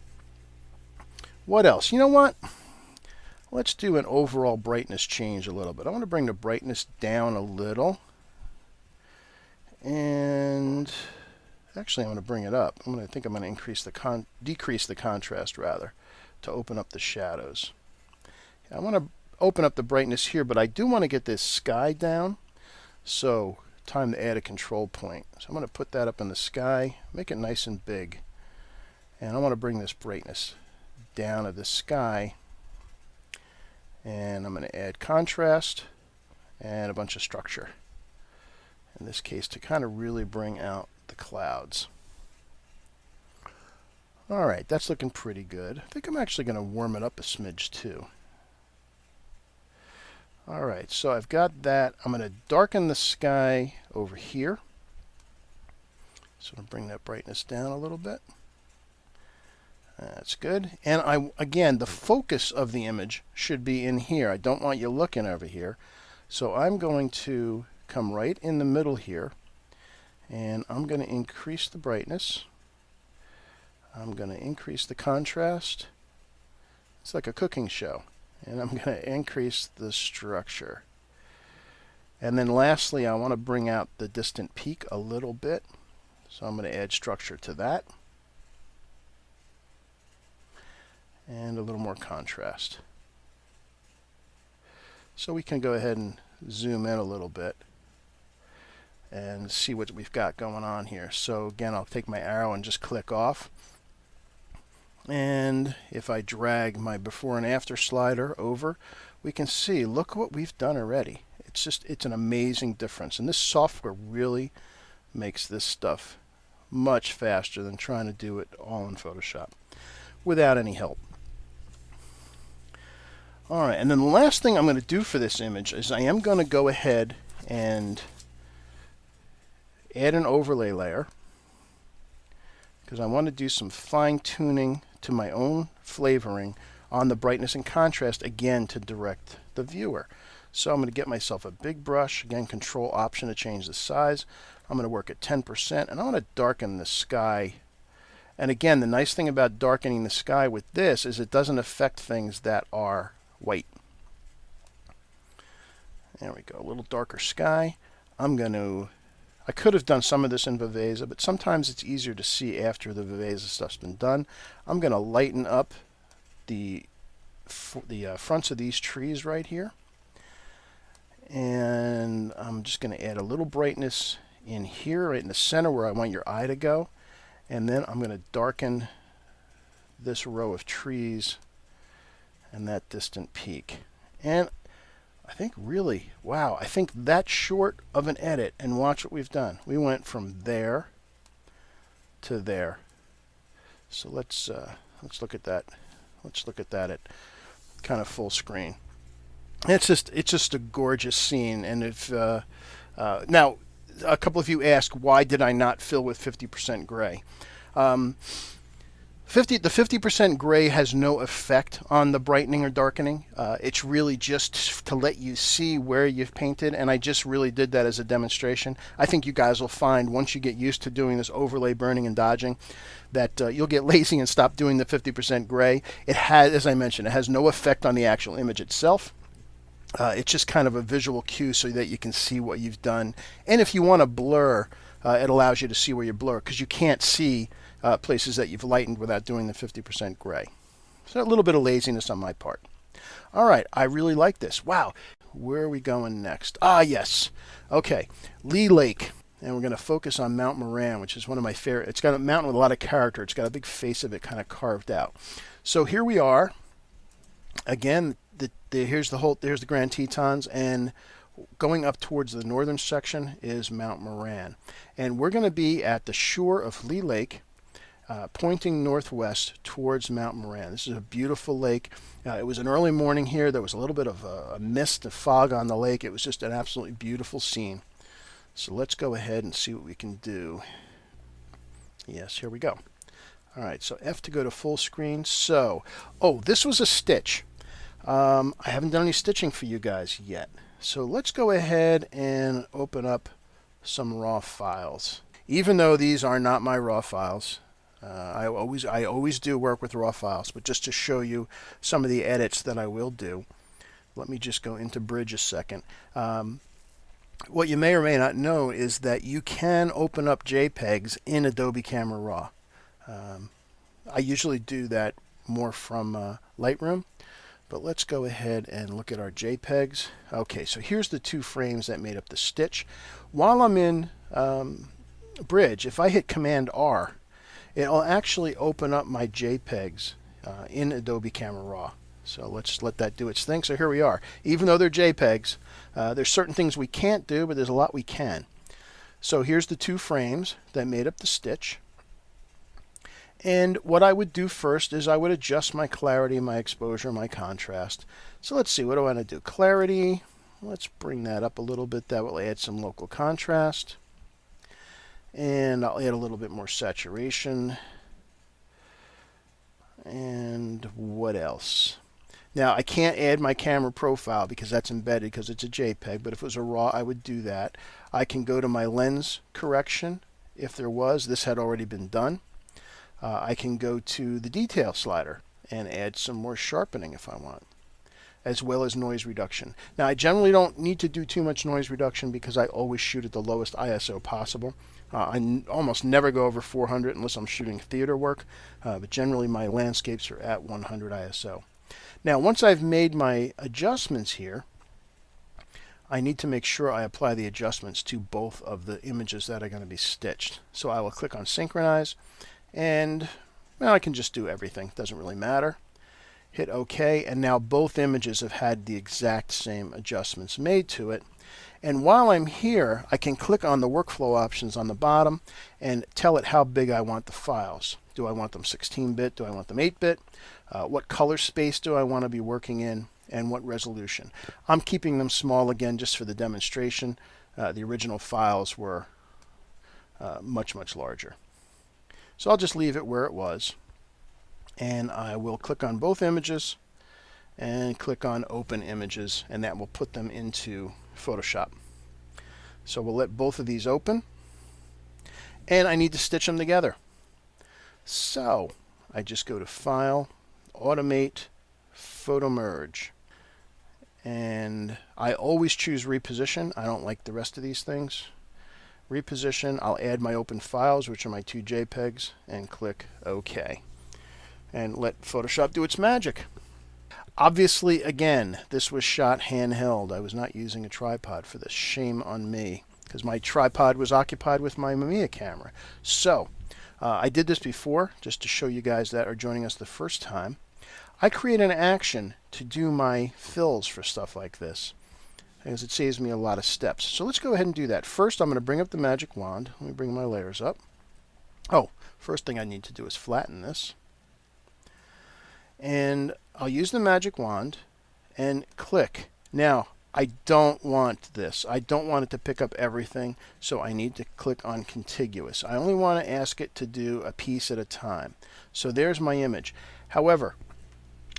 what else? You know what? Let's do an overall brightness change a little bit. I want to bring the brightness down a little. And actually I'm going to bring it up. I think I'm going to decrease the contrast rather to open up the shadows. I want to open up the brightness here, but I do want to get this sky down. So time to add a control point. So I'm going to put that up in the sky, make it nice and big. And I want to bring this brightness down to the sky. And I'm going to add contrast and a bunch of structure. In this case, to kind of really bring out the clouds. Alright, that's looking pretty good. I think I'm actually going to warm it up a smidge too. Alright, so I've got that. I'm going to darken the sky over here. So I'm going to bring that brightness down a little bit. That's good. And again, the focus of the image should be in here. I don't want you looking over here. So I'm going to come right in the middle here, and I'm going to increase the brightness. I'm going to increase the contrast. It's like a cooking show. And I'm going to increase the structure. And then lastly, I want to bring out the distant peak a little bit. So I'm going to add structure to that. And a little more contrast. So we can go ahead and zoom in a little bit and see what we've got going on here. So again, I'll take my arrow and just click off. And if I drag my before and after slider over, we can see, look what we've done already. It's an amazing difference. And this software really makes this stuff much faster than trying to do it all in Photoshop without any help. Alright, and then the last thing I'm going to do for this image is I am going to go ahead and add an overlay layer because I want to do some fine-tuning to my own flavoring on the brightness and contrast again to direct the viewer. So I'm going to get myself a big brush, again Control Option to change the size. I'm going to work at 10% and I want to darken the sky. And again, the nice thing about darkening the sky with this is it doesn't affect things that are white. There we go, a little darker sky. I could have done some of this in Viveza, but sometimes it's easier to see after the Viveza stuff's been done. I'm going to lighten up the fronts of these trees right here. And I'm just going to add a little brightness in here, right in the center where I want your eye to go. And then I'm going to darken this row of trees and that distant peak. And I think really, wow, I think that's short of an edit, and watch what we've done. We went from there to there. So let's look at that. Let's look at that at kind of full screen. It's just a gorgeous scene. And if now a couple of you ask, why did I not fill with 50% gray? The 50% gray has no effect on the brightening or darkening. It's really just to let you see where you've painted, and I just really did that as a demonstration. I think you guys will find once you get used to doing this overlay burning and dodging that you'll get lazy and stop doing the 50% gray. It has, as I mentioned, it has no effect on the actual image itself. It's just kind of a visual cue so that you can see what you've done. And if you want to blur, it allows you to see where you blur, because you can't see places that you've lightened without doing the 50% gray. So a little bit of laziness on my part. All right, I really like this. Wow, where are we going next? Ah, yes. Okay, Lee Lake. And we're going to focus on Mount Moran, which is one of my favorite. It's got a mountain with a lot of character. It's got a big face of it kind of carved out. So here we are. Again, here's the Grand Tetons, and going up towards the northern section is Mount Moran. And we're going to be at the shore of Lee Lake. pointing northwest towards Mount Moran. This is a beautiful lake. It was an early morning here. There was a little bit of a mist, a fog on the lake. It was just an absolutely beautiful scene. So let's go ahead and see what we can do. Yes, here we go. All right, so F to go to full screen. So, oh, this was a stitch. I haven't done any stitching for you guys yet. So let's go ahead and open up some raw files. Even though these are not my raw files, I always do work with raw files, but just to show you some of the edits that I will do, let me just go into Bridge a second. What you may or may not know is that you can open up JPEGs in Adobe Camera Raw. I usually do that more from Lightroom, but let's go ahead and look at our JPEGs. Okay, so here's the 2 frames that made up the stitch. While I'm in Bridge, if I hit Command R, it'll actually open up my JPEGs in Adobe Camera Raw. So let's let that do its thing. So here we are. Even though they're JPEGs, there's certain things we can't do, but there's a lot we can. So here's the 2 frames that made up the stitch. And what I would do first is I would adjust my clarity, my exposure, my contrast. So let's see, what do I want to do? Clarity, let's bring that up a little bit. That will add some local contrast. And I'll add a little bit more saturation. And what else? Now, I can't add my camera profile because that's embedded because it's a JPEG, but if it was a RAW, I would do that. I can go to my lens correction if there was. This had already been done. I can go to the detail slider and add some more sharpening if I want, as well as noise reduction. Now, I generally don't need to do too much noise reduction because I always shoot at the lowest ISO possible. I almost never go over 400 unless I'm shooting theater work, but generally my landscapes are at 100 ISO. Now, once I've made my adjustments here, I need to make sure I apply the adjustments to both of the images that are going to be stitched. So I will click on Synchronize, and well, I can just do everything. Doesn't really matter. Hit OK, and now both images have had the exact same adjustments made to it. And while I'm here, I can click on the workflow options on the bottom and tell it how big I want the files. Do I want them 16-bit? Do I want them 8-bit? What color space do I want to be working in? And what resolution? I'm keeping them small again just for the demonstration. The original files were much, much larger. So I'll just leave it where it was. And I will click on both images and click on Open Images, and that will put them into Photoshop. So we'll let both of these open, and I need to stitch them together. So I just go to File, Automate, Photo Merge, and I always choose Reposition. I don't like the rest of these things. Reposition, I'll add my open files, which are my 2 JPEGs, and click OK. And let Photoshop do its magic. Obviously, again, this was shot handheld. I was not using a tripod for this. Shame on me, because my tripod was occupied with my Mamiya camera. So, I did this before, just to show you guys that are joining us the first time. I create an action to do my fills for stuff like this, because it saves me a lot of steps. So let's go ahead and do that. First, I'm going to bring up the magic wand. Let me bring my layers up. Oh, first thing I need to do is flatten this. And I'll use the magic wand and click. Now, I don't want this. I don't want it to pick up everything, so I need to click on contiguous. I only want to ask it to do a piece at a time. So there's my image. However,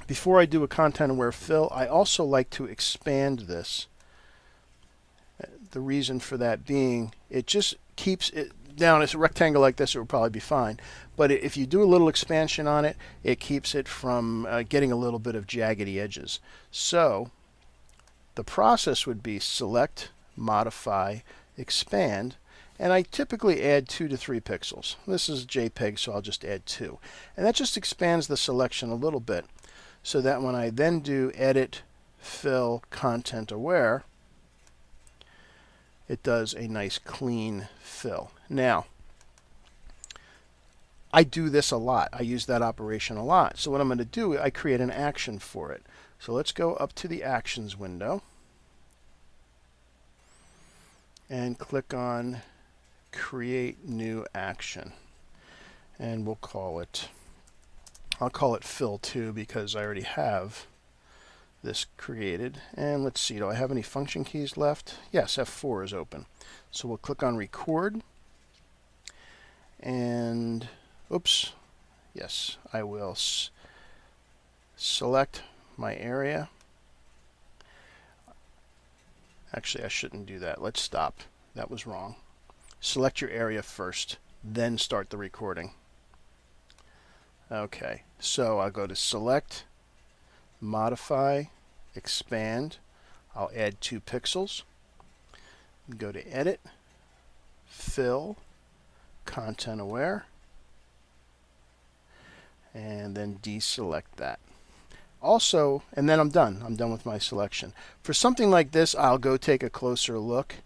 before I do a content-aware fill, I also like to expand this. The reason for that being, it just keeps it down. It's a rectangle like this, it would probably be fine. But if you do a little expansion on it, it keeps it from getting a little bit of jaggedy edges. So the process would be select, modify, expand, and I typically add 2 to 3 pixels. This is JPEG, so I'll just add 2. And that just expands the selection a little bit, so that when I then do edit, fill, content aware, it does a nice clean fill. Now, I do this a lot. I use that operation a lot. So what I'm going to do, I create an action for it. So let's go up to the Actions window and click on Create New Action. and we'll call it, I'll call it fill 2 because I already have this created. And let's see, do I have any function keys left? Yes, F4 is open. So we'll click on record, and oops, yes, I will select my area. Actually, I shouldn't do that. Let's stop. That was wrong. Select your area first, then start the recording. Okay, so I'll go to Select, Modify, Expand. I'll add 2 pixels. Go to Edit, Fill, Content Aware, and then deselect that. Also, and then I'm done. I'm done with my selection. For something like this, I'll go take a closer look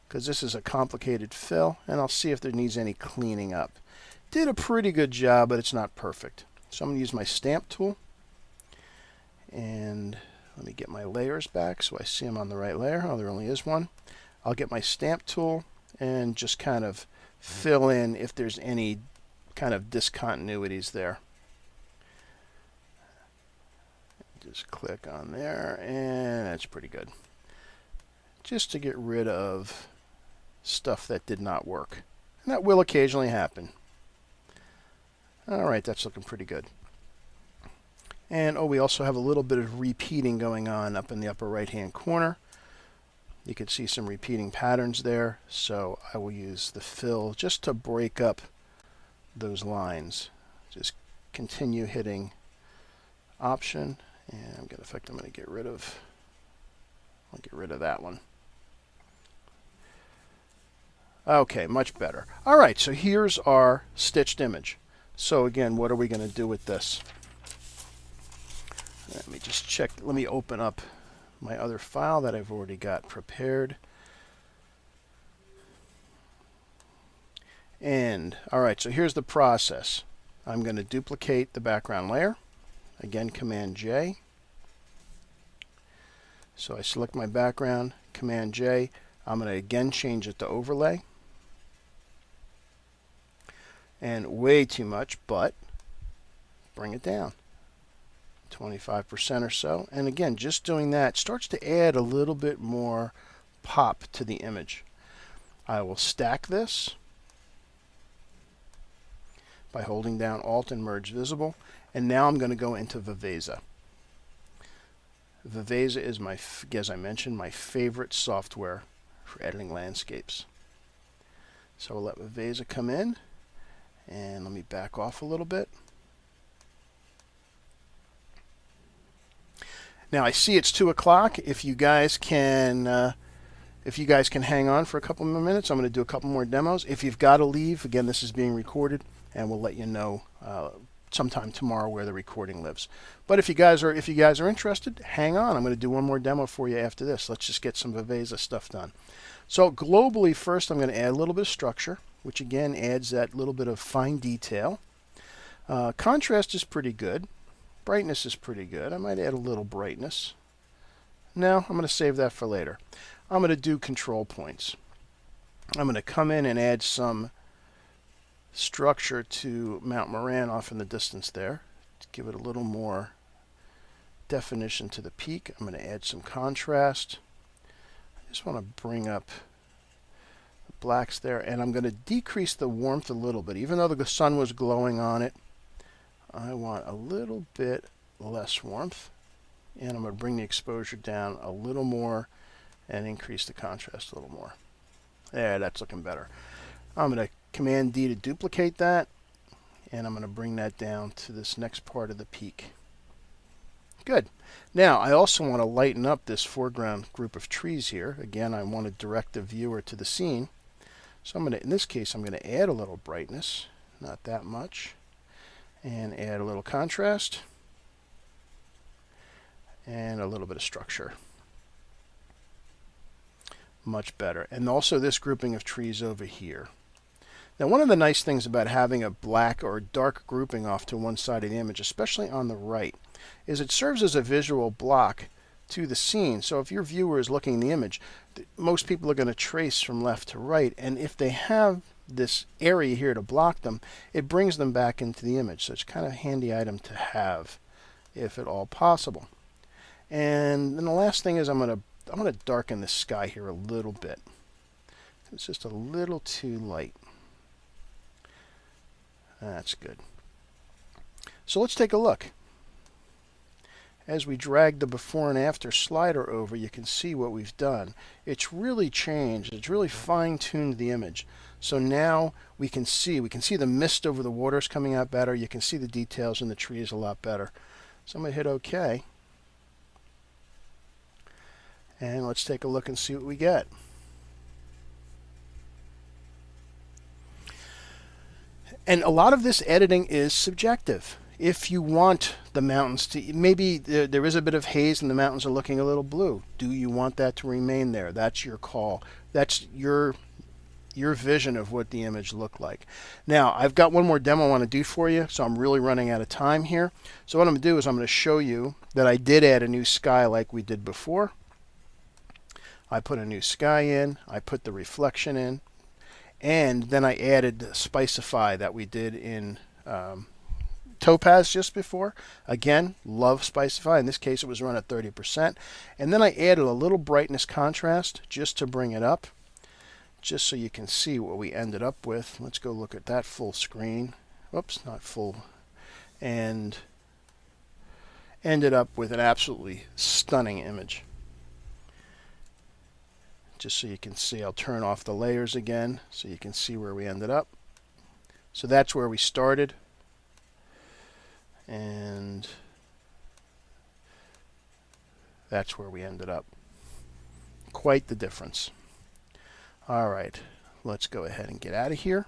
because this is a complicated fill, and I'll see if there needs any cleaning up. Did a pretty good job, but it's not perfect. So I'm going to use my stamp tool, and let me get my layers back so I see them on the right layer. Oh, there only is one. I'll get my stamp tool and just kind of fill in if there's any kind of discontinuities there. Just click on there, and that's pretty good. Just to get rid of stuff that did not work. And that will occasionally happen. Alright, that's looking pretty good. And oh, we also have a little bit of repeating going on up in the upper right hand corner. You can see some repeating patterns there, so I will use the fill just to break up those lines. Just continue hitting Option, and I'm going to get rid of that one. Okay, much better. All right, so here's our stitched image. So again, what are we going to do with this? Let me just check. Let me open up my other file that I've already got prepared. And all right, so here's the process. I'm going to duplicate the background layer. Again, Command J. So I select my background, Command J. I'm going to again change it to overlay. And way too much, but bring it down. 25% or so. And again, just doing that starts to add a little bit more pop to the image. I will stack this by holding down Alt and Merge Visible. And now I'm going to go into Viveza. Viveza is, as I mentioned, my favorite software for editing landscapes. So we'll let Viveza come in, and let me back off a little bit. Now I see it's 2 o'clock. If you guys can hang on for a couple more minutes, I'm going to do a couple more demos. If you've got to leave, again, this is being recorded, and we'll let you know sometime tomorrow where the recording lives. But if you guys are interested, hang on. I'm going to do one more demo for you after this. Let's just get some Viveza stuff done. So globally, first I'm going to add a little bit of structure, which again adds that little bit of fine detail. Contrast is pretty good. Brightness is pretty good. I might add a little brightness. No, I'm going to save that for later. I'm going to do control points. I'm going to come in and add some structure to Mount Moran off in the distance there to give it a little more definition to the peak. I'm going to add some contrast. I just want to bring up the blacks there, and I'm going to decrease the warmth a little bit. Even though the sun was glowing on it, I want a little bit less warmth, and I'm going to bring the exposure down a little more and increase the contrast a little more. There, that's looking better. I'm going to Command D to duplicate that, and I'm going to bring that down to this next part of the peak. Good. Now I also want to lighten up this foreground group of trees here. Again, I want to direct the viewer to the scene. So I'm going to, in this case, I'm going to add a little brightness, not that much, and add a little contrast and a little bit of structure. Much better. And also this grouping of trees over here. Now, one of the nice things about having a black or dark grouping off to one side of the image, especially on the right, is it serves as a visual block to the scene. So if your viewer is looking at the image, most people are going to trace from left to right, and if they have this area here to block them, it brings them back into the image. So it's kind of a handy item to have if at all possible. And then the last thing is I'm going to darken the sky here a little bit. It's just a little too light. That's good. So let's take a look. As we drag the before and after slider over, you can see what we've done. It's really changed. It's really fine-tuned the image. So now we can see the mist over the waters coming out better. You can see the details in the trees a lot better. So I'm going to hit OK. And let's take a look and see what we get. And a lot of this editing is subjective. If you want the mountains to, maybe there is a bit of haze and the mountains are looking a little blue. Do you want that to remain there? That's your call. That's your vision of what the image looked like. Now, I've got one more demo I want to do for you, so I'm really running out of time here. So what I'm going to do is I'm going to show you that I did add a new sky like we did before. I put a new sky in, I put the reflection in, and then I added Spicify that we did in Topaz just before. Again, love Spicify. In this case, it was run at 30%. And then I added a little brightness contrast just to bring it up, just so you can see what we ended up with. Let's go look at that full screen. Whoops, not full. And ended up with an absolutely stunning image. Just so you can see, I'll turn off the layers again so you can see where we ended up. So that's where we started. And that's where we ended up. Quite the difference. All right, let's go ahead and get out of here.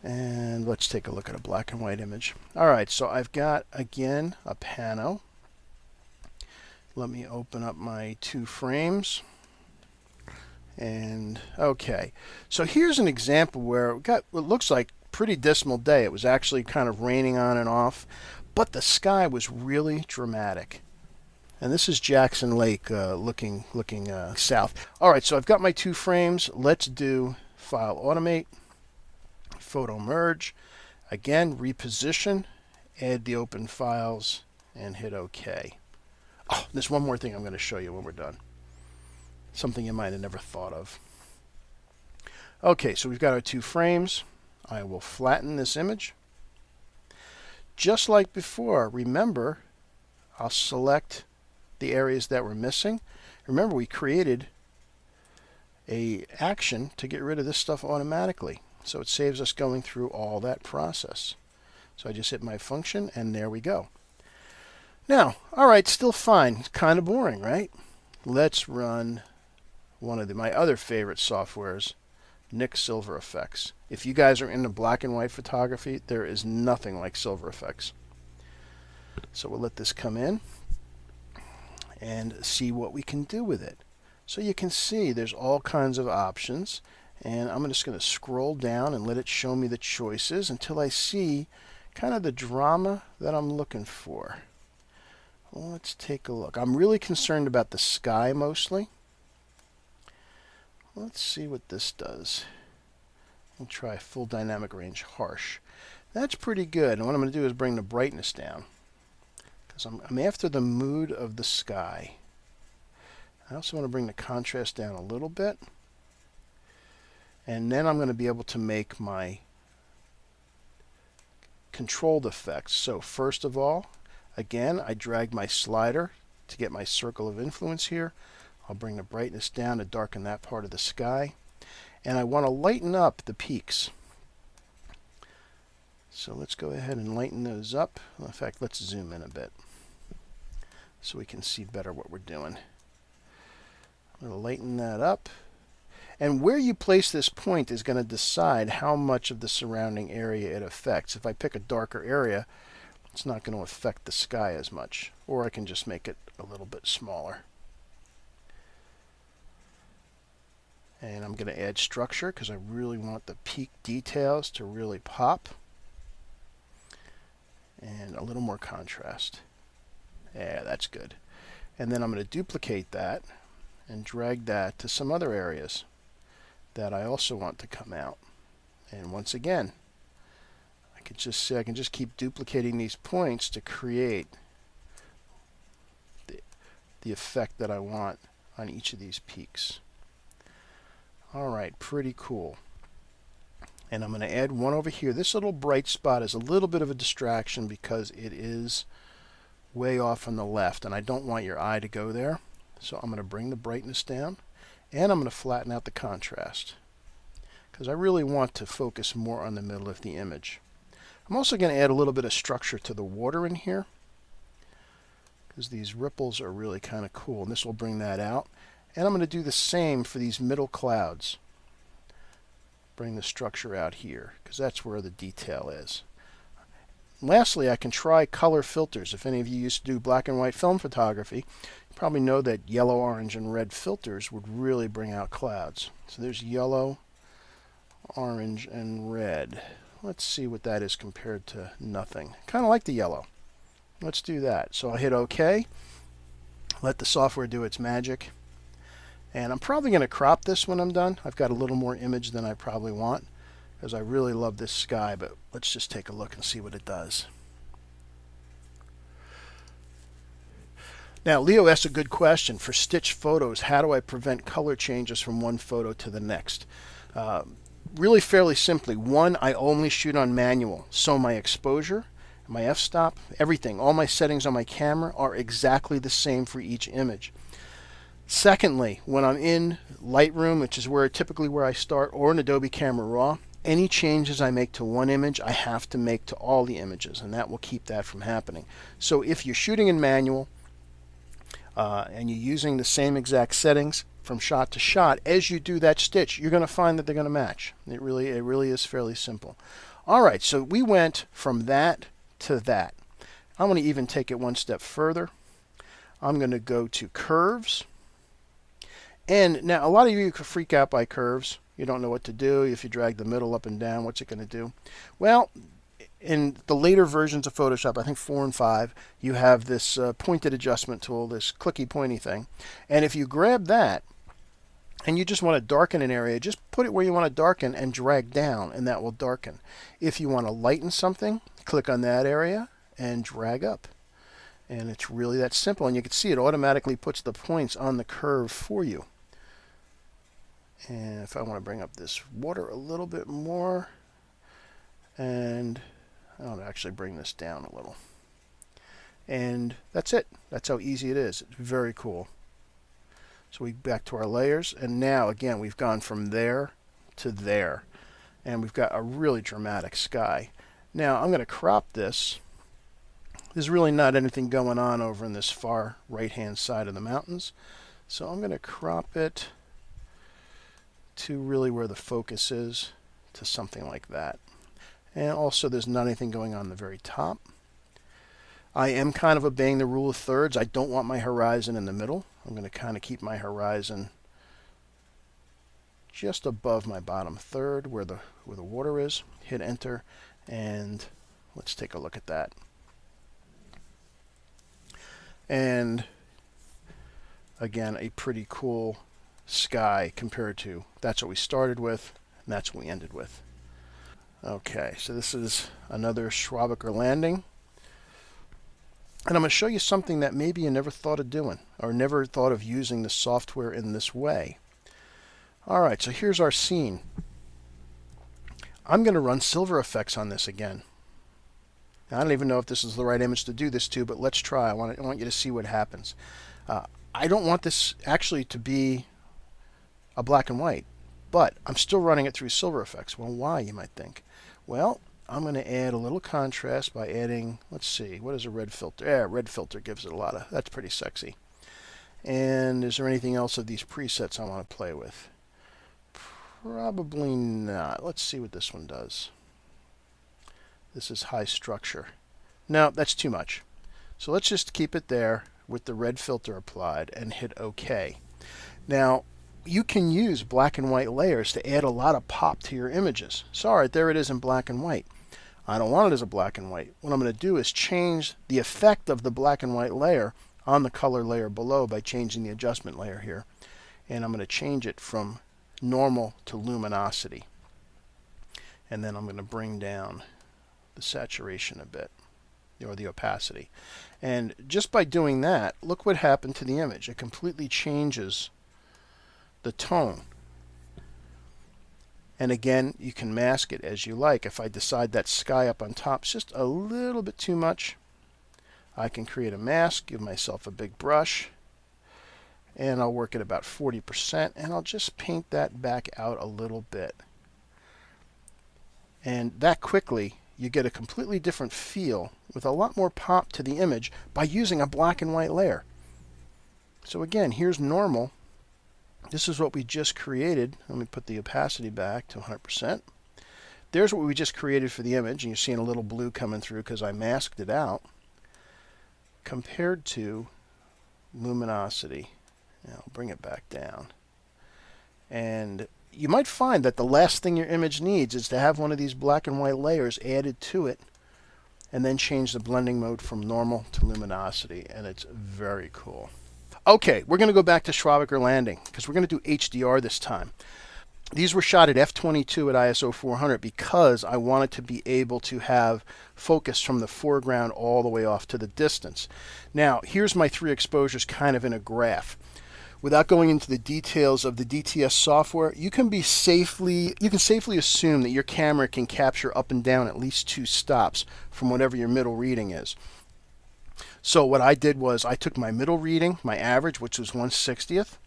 And let's take a look at a black and white image. All right, so I've got, again, a pano. Let me open up my 2 frames. And okay, so here's an example where we got what looks like a pretty dismal day. It was actually kind of raining on and off, but the sky was really dramatic. And this is Jackson Lake looking south. All right, so I've got my 2 frames. Let's do File Automate, Photo Merge. Again, reposition, add the open files, and hit OK. Oh, there's one more thing I'm going to show you when we're done. Something you might have never thought of. Okay, so we've got our 2 frames. I will flatten this image. Just like before, remember, I'll select the areas that we're missing. Remember, we created an action to get rid of this stuff automatically. So it saves us going through all that process. So I just hit my function, and there we go. Now, all right, still fine. It's kind of boring, right? Let's run one of my other favorite softwares, Nik Silver Effects. If you guys are into black and white photography, there is nothing like Silver Effects. So we'll let this come in and see what we can do with it. So you can see there's all kinds of options, and I'm just going to scroll down and let it show me the choices until I see kind of the drama that I'm looking for. Well, let's take a look. I'm really concerned about the sky mostly. Let's see what this does. I'll try full dynamic range harsh. That's pretty good. And what I'm going to do is bring the brightness down, because I'm after the mood of the sky. I also want to bring the contrast down a little bit. And then I'm going to be able to make my controlled effects. So first of all, again, I drag my slider to get my circle of influence here. I'll bring the brightness down to darken that part of the sky. And I want to lighten up the peaks. So let's go ahead and lighten those up. In fact, let's zoom in a bit so we can see better what we're doing. I'm going to lighten that up. And where you place this point is going to decide how much of the surrounding area it affects. If I pick a darker area, it's not going to affect the sky as much. Or I can just make it a little bit smaller. And I'm going to add structure because I really want the peak details to really pop. And a little more contrast. Yeah, that's good. And then I'm going to duplicate that and drag that to some other areas that I also want to come out. And once again, I can just keep duplicating these points to create the effect that I want on each of these peaks. Alright, pretty cool. And I'm going to add one over here. This little bright spot is a little bit of a distraction because it is way off on the left, and I don't want your eye to go there. So I'm going to bring the brightness down, and I'm going to flatten out the contrast because I really want to focus more on the middle of the image. I'm also going to add a little bit of structure to the water in here because these ripples are really kind of cool, and this will bring that out. And I'm going to do the same for these middle clouds. Bring the structure out here because that's where the detail is. Lastly, I can try color filters. If any of you used to do black and white film photography, you probably know that yellow, orange, and red filters would really bring out clouds. So there's yellow, orange, and red. Let's see what that is compared to nothing. Kind of like the yellow. Let's do that. So I'll hit OK. Let the software do its magic. And I'm probably going to crop this when I'm done. I've got a little more image than I probably want because I really love this sky, but let's just take a look and see what it does. Now, Leo asked a good question. For stitch photos, how do I prevent color changes from one photo to the next? Really fairly simply. One, I only shoot on manual, so my exposure, my f-stop, everything, all my settings on my camera are exactly the same for each image. Secondly, when I'm in Lightroom, which is typically where I start, or in Adobe Camera Raw, any changes I make to one image, I have to make to all the images, and that will keep that from happening. So if you're shooting in manual and you're using the same exact settings from shot to shot, as you do that stitch, you're going to find that they're going to match. It really is fairly simple. All right, so we went from that to that. I'm going to even take it one step further. I'm going to go to curves. And now a lot of you could freak out by curves. You don't know what to do. If you drag the middle up and down, what's it going to do? Well, in the later versions of Photoshop, I think 4 and 5, you have this pointed adjustment tool, this clicky pointy thing. And if you grab that and you just want to darken an area, just put it where you want to darken and drag down, and that will darken. If you want to lighten something, click on that area and drag up. And it's really that simple. And you can see it automatically puts the points on the curve for you. And if I want to bring up this water a little bit more, and I'll actually bring this down a little. And that's it. That's how easy it is. It's very cool. So we back to our layers, and now again we've gone from there to there, and we've got a really dramatic sky. Now I'm going to crop this. There's really not anything going on over in this far right hand side of the mountains, so I'm going to crop it to really where the focus is, to something like that. And also there's not anything going on the very top. I am kind of obeying the rule of thirds. I don't want my horizon in the middle. I'm going to kind of keep my horizon just above my bottom third where the water is. Hit enter, and let's take a look at that. And again, a pretty cool sky compared to that's what we started with, and that's what we ended with. Okay, so this is another SCHWABACHER landing. And I'm going to show you something that maybe you never thought of doing, or never thought of using the software in this way. Alright, so here's our scene. I'm going to run silver effects on this again. Now, I don't even know if this is the right image to do this to, but let's try. I want you to see what happens. I don't want this actually to be a black and white, but I'm still running it through silver effects. Well, why, you might think? Well, I'm going to add a little contrast by adding, let's see, what is a red filter? Yeah, red filter gives it a lot of, that's pretty sexy. And is there anything else of these presets I want to play with? Probably not. Let's see what this one does. This is high structure. No, that's too much. So let's just keep it there with the red filter applied and hit OK. Now, you can use black and white layers to add a lot of pop to your images. So, all right, there it is in black and white. I don't want it as a black and white. What I'm going to do is change the effect of the black and white layer on the color layer below by changing the adjustment layer here. And I'm going to change it from normal to luminosity. And then I'm going to bring down the saturation a bit, or the opacity. And just by doing that, look what happened to the image. It completely changes the tone. And again, you can mask it as you like. If I decide that sky up on top is just a little bit too much, I can create a mask, give myself a big brush, and I'll work at about 40%, and I'll just paint that back out a little bit. And that quickly, you get a completely different feel with a lot more pop to the image by using a black and white layer. So again, here's normal. This is what we just created. Let me put the opacity back to 100%. There's what we just created for the image, and you're seeing a little blue coming through because I masked it out, compared to luminosity. Now I'll bring it back down. And you might find that the last thing your image needs is to have one of these black and white layers added to it, and then change the blending mode from normal to luminosity, and it's very cool. Okay, we're going to go back to Schwabacher landing because we're going to do HDR this time. These were shot at f/22 at ISO 400 because I wanted to be able to have focus from the foreground all the way off to the distance. Now, here's my 3 exposures kind of in a graph. Without going into the details of the DTS software, you can safely assume that your camera can capture up and down at least 2 stops from whatever your middle reading is. So what I did was I took my middle reading, my average, which was 1/60th.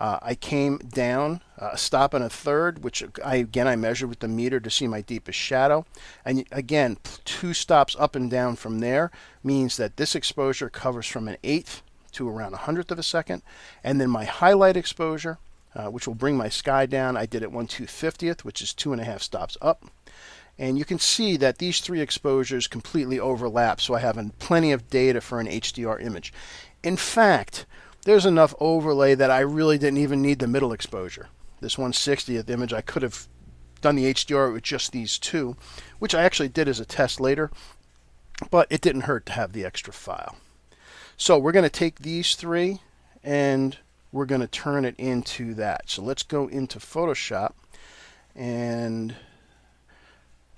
I came down a stop and a third, which I measured with the meter to see my deepest shadow. And again, 2 stops up and down from there means that this exposure covers from an 1/8 to around 100th of a second. And then my highlight exposure, which will bring my sky down, I did at 1/250th, which is 2.5 stops up. And you can see that these 3 exposures completely overlap, so I have plenty of data for an HDR image. In fact, there's enough overlay that I really didn't even need the middle exposure. This 1/60th image, I could have done the HDR with just these 2, which I actually did as a test later, but it didn't hurt to have the extra file. So we're going to take these 3 and we're going to turn it into that. So let's go into Photoshop, and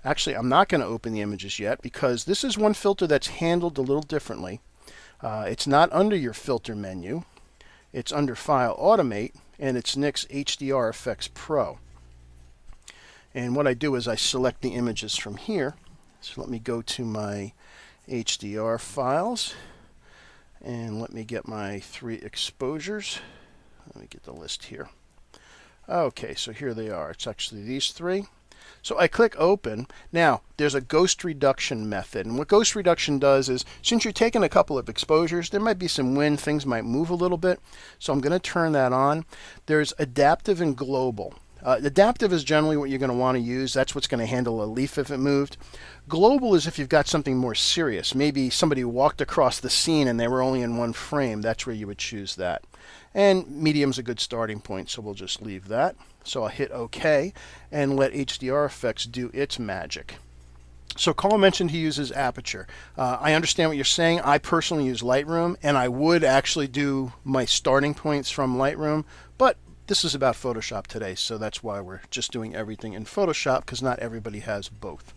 actually, I'm not going to open the images yet because this is one filter that's handled a little differently. It's not under your filter menu. It's under File, Automate, and it's NYX HDR Effects Pro. And what I do is I select the images from here. So let me go to my HDR files, and let me get my 3 exposures. Let me get the list here. Okay, so here they are. It's actually these 3. So I click open. Now there's a ghost reduction method, and what ghost reduction does is, since you're taking a couple of exposures, there might be some wind, things might move a little bit, so I'm going to turn that on. There's adaptive and global. Adaptive is generally what you're going to want to use. That's what's going to handle a leaf if it moved. Global is if you've got something more serious. Maybe somebody walked across the scene and they were only in 1 frame. That's where you would choose that. And medium's a good starting point, so we'll just leave that. So I'll hit OK and let HDR Effects do its magic. So Carl mentioned he uses Aperture. I understand what you're saying. I personally use Lightroom, and I would actually do my starting points from Lightroom, but this is about Photoshop today, so that's why we're just doing everything in Photoshop, because not everybody has both.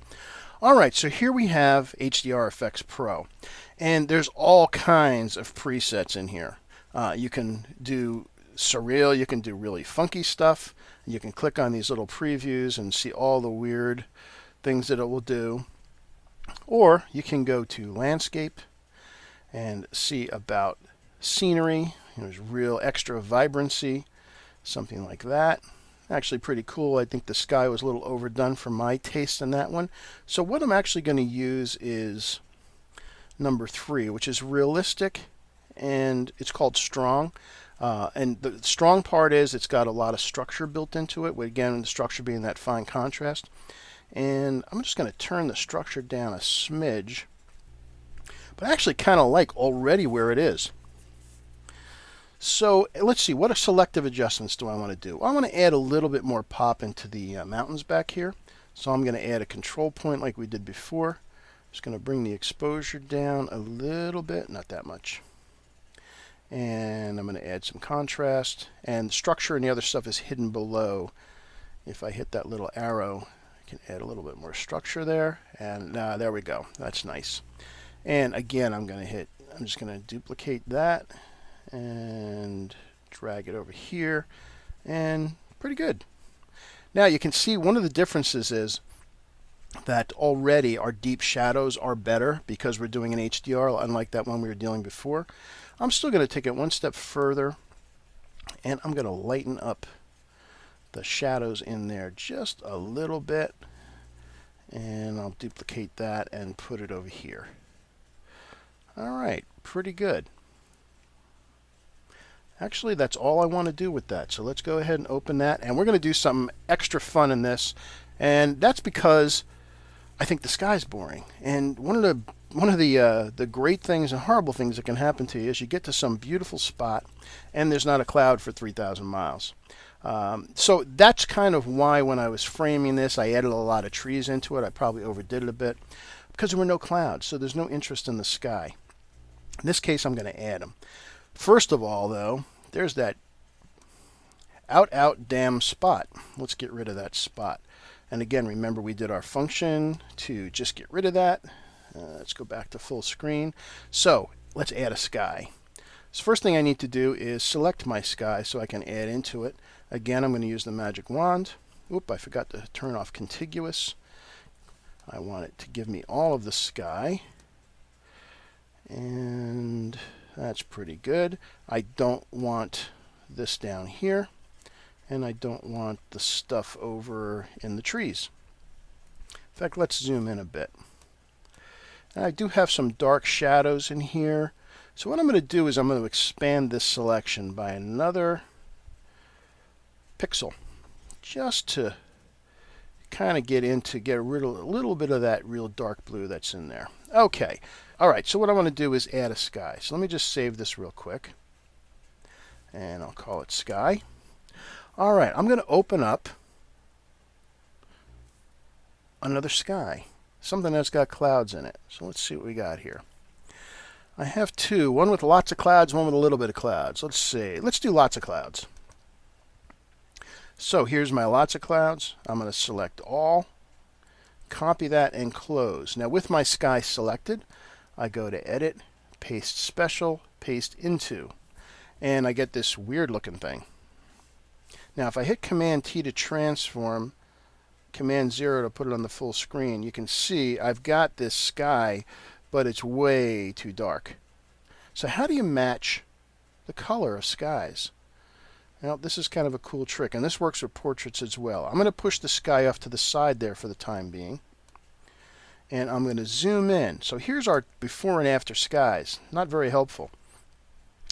Alright, so here we have HDR Effects Pro, and there's all kinds of presets in here. You can do surreal, you can do really funky stuff, you can click on these little previews and see all the weird things that it will do, or you can go to landscape and see about scenery. There's real extra vibrancy, something like that. Actually pretty cool. I think the sky was a little overdone for my taste in that one. So what I'm actually going to use is number 3, which is realistic, and it's called strong. And the strong part is it's got a lot of structure built into it, again, the structure being that fine contrast. And I'm just going to turn the structure down a smidge, but I actually kind of like already where it is. So let's see, what selective adjustments do I want to do? I want to add a little bit more pop into the mountains back here. So I'm going to add a control point like we did before. Just going to bring the exposure down a little bit, not that much. And I'm going to add some contrast. And the structure and the other stuff is hidden below. If I hit that little arrow, I can add a little bit more structure there, and there we go. That's nice. And again, I'm just going to duplicate that and drag it over here, and pretty good. Now you can see one of the differences is that already our deep shadows are better because we're doing an HDR, unlike that one we were dealing before. I'm still going to take it one step further, and I'm going to lighten up the shadows in there just a little bit, and I'll duplicate that and put it over here. Alright, pretty good. Actually, that's all I want to do with that. So let's go ahead and open that, and we're going to do something extra fun in this, and that's because I think the sky's boring. And one of the great things and horrible things that can happen to you is you get to some beautiful spot and there's not a cloud for 3,000 miles. So that's kind of why when I was framing this, I added a lot of trees into it. I probably overdid it a bit because there were no clouds, so there's no interest in the sky. In this case, I'm going to add them. First of all, though, there's that out damn spot. Let's get rid of that spot. And again, remember we did our function to just get rid of that. Let's go back to full screen. So let's add a sky. So first thing I need to do is select my sky so I can add into it. Again, I'm going to use the magic wand. Oop, I forgot to turn off contiguous. I want it to give me all of the sky. And that's pretty good. I don't want this down here. And I don't want the stuff over in the trees. In fact, let's zoom in a bit. And I do have some dark shadows in here. So what I'm going to do is I'm going to expand this selection by another pixel, just to kind of get rid of a little bit of that real dark blue that's in there. Okay. All right. So what I want to do is add a sky. So let me just save this real quick. And I'll call it sky. All right, I'm going to open up another sky, something that's got clouds in it. So let's see what we got here. I have two, one with lots of clouds, one with a little bit of clouds. Let's see. Let's do lots of clouds. So here's my lots of clouds. I'm going to select all, copy that, and close. Now with my sky selected, I go to Edit, Paste Special, Paste Into, and I get this weird looking thing. Now if I hit Command T to transform, Command 0 to put it on the full screen, you can see I've got this sky, but it's way too dark. So how do you match the color of skies? Well, this is kind of a cool trick, and this works with portraits as well. I'm going to push the sky off to the side there for the time being, and I'm going to zoom in. So here's our before and after skies. Not very helpful.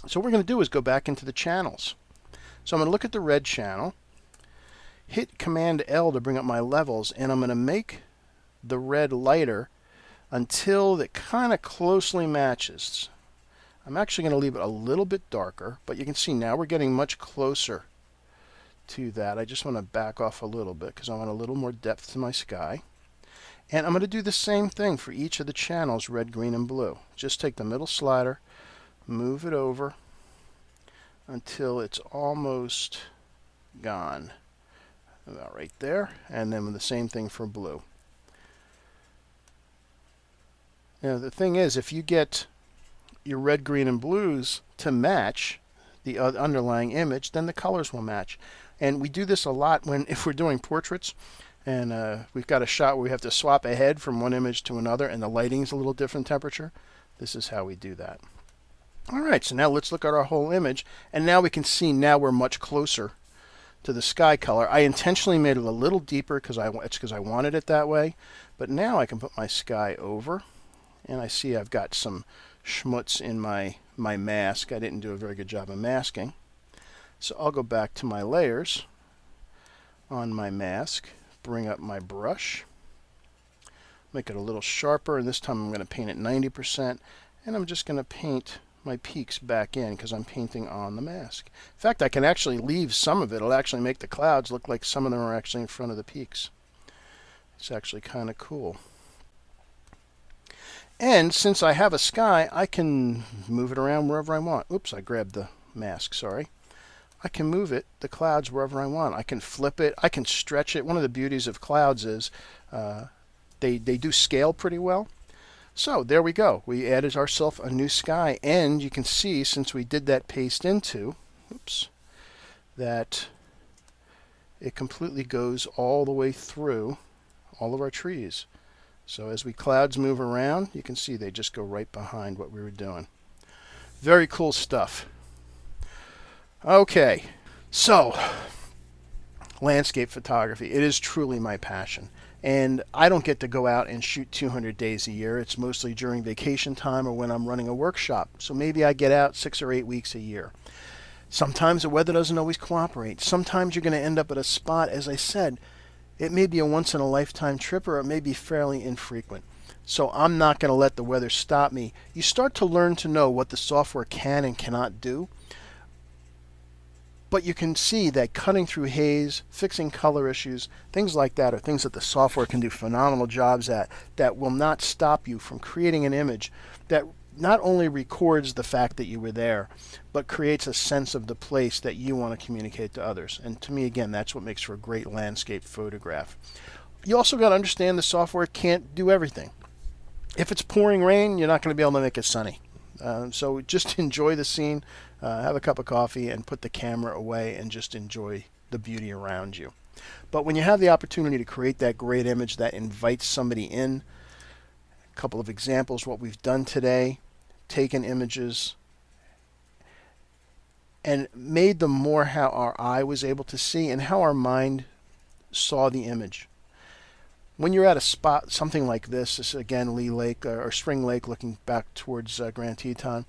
So what we're going to do is go back into the channels. So I'm going to look at the red channel, hit Command L to bring up my levels, and I'm going to make the red lighter until it kind of closely matches. I'm actually going to leave it a little bit darker, but you can see now we're getting much closer to that. I just want to back off a little bit because I want a little more depth to my sky. And I'm going to do the same thing for each of the channels, red, green, and blue. Just take the middle slider, move it over until it's almost gone. About right there. And then the same thing for blue. Now the thing is, if you get your red, green, and blues to match the underlying image, then the colors will match. And we do this a lot if we're doing portraits and we've got a shot where we have to swap ahead from one image to another and the lighting's a little different temperature. This is how we do that. Alright, so now let's look at our whole image, and now we can see now we're much closer to the sky color. I intentionally made it a little deeper because I wanted it that way, but now I can put my sky over, and I see I've got some schmutz in my mask. I didn't do a very good job of masking. So I'll go back to my layers on my mask, bring up my brush, make it a little sharper, and this time I'm going to paint it 90%, and I'm just going to paint my peaks back in because I'm painting on the mask. In fact, I can actually leave some of it. It'll actually make the clouds look like some of them are actually in front of the peaks. It's actually kind of cool. And since I have a sky, I can move it around wherever I want. Oops, I grabbed the mask, sorry. I can move it, the clouds, wherever I want. I can flip it, I can stretch it. One of the beauties of clouds is they do scale pretty well. So there we go. We added ourselves a new sky, and you can see, since we did that paste into, oops, that it completely goes all the way through all of our trees. So as clouds move around, you can see they just go right behind what we were doing. Very cool stuff. Okay, so landscape photography. It is truly my passion. And I don't get to go out and shoot 200 days a year. It's mostly during vacation time or when I'm running a workshop. So maybe I get out 6 or 8 weeks a year. Sometimes the weather doesn't always cooperate. Sometimes you're going to end up at a spot, as I said, it may be a once-in-a-lifetime trip, or it may be fairly infrequent. So I'm not going to let the weather stop me. You start to learn to know what the software can and cannot do. But you can see that cutting through haze, fixing color issues, things like that are things that the software can do phenomenal jobs at, that will not stop you from creating an image that not only records the fact that you were there, but creates a sense of the place that you want to communicate to others. And to me, again, that's what makes for a great landscape photograph. You also got to understand the software can't do everything. If it's pouring rain, you're not going to be able to make it sunny. So just enjoy the scene, have a cup of coffee, and put the camera away and just enjoy the beauty around you. But when you have the opportunity to create that great image that invites somebody in, a couple of examples, what we've done today, taken images and made them more how our eye was able to see and how our mind saw the image. When you're at a spot, something like this is again Lee Lake or Spring Lake, looking back towards Grand Teton.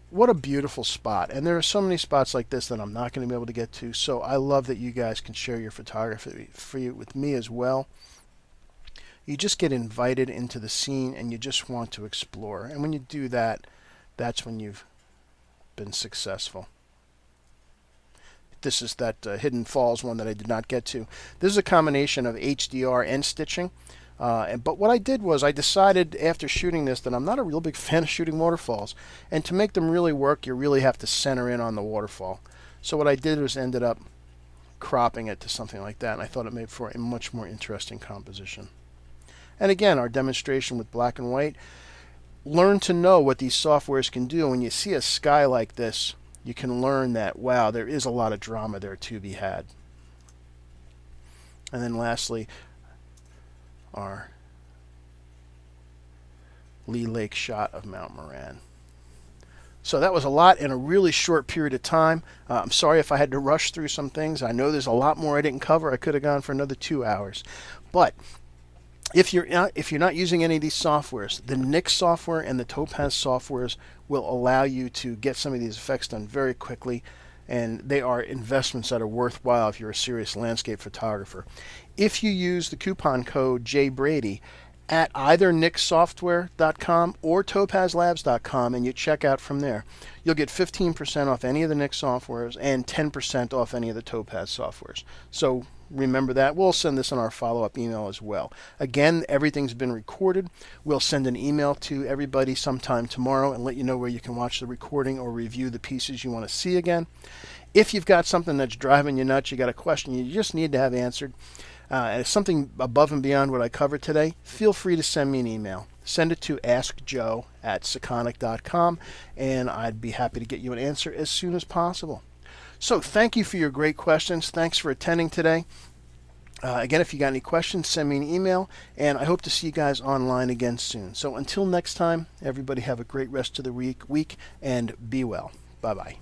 What a beautiful spot. And there are so many spots like this that I'm not going to be able to get to. So I love that you guys can share your photography with me as well. You just get invited into the scene and you just want to explore. And when you do that, that's when you've been successful. This is that Hidden Falls one that I did not get to. This is a combination of HDR and stitching. But what I did was I decided after shooting this that I'm not a real big fan of shooting waterfalls. And to make them really work, you really have to center in on the waterfall. So what I did was ended up cropping it to something like that. And I thought it made for a much more interesting composition. And again, our demonstration with black and white. Learn to know what these softwares can do. When you see a sky like this, you can learn that, wow, there is a lot of drama there to be had. And then lastly, our Lee Lake shot of Mount Moran. So that was a lot in a really short period of time. I'm sorry if I had to rush through some things. I know there's a lot more I didn't cover. I could have gone for another 2 hours. But if you're not using any of these softwares, the Nix software and the Topaz softwares will allow you to get some of these effects done very quickly, and they are investments that are worthwhile if you're a serious landscape photographer. If you use the coupon code JBrady at either nixsoftware.com or topazlabs.com and you check out from there, you'll get 15% off any of the Nix softwares and 10% off any of the Topaz softwares. So remember that. We'll send this in our follow-up email as well. Again, everything's been recorded. We'll send an email to everybody sometime tomorrow and let you know where you can watch the recording or review the pieces you want to see again. If you've got something that's driving you nuts, you got a question you just need to have answered, and it's something above and beyond what I covered today, feel free to send me an email. Send it to askjoe@sekonic.com, and I'd be happy to get you an answer as soon as possible. So thank you for your great questions. Thanks for attending today. Again, if you got any questions, send me an email, and I hope to see you guys online again soon. So until next time, everybody have a great rest of the week, and be well. Bye-bye.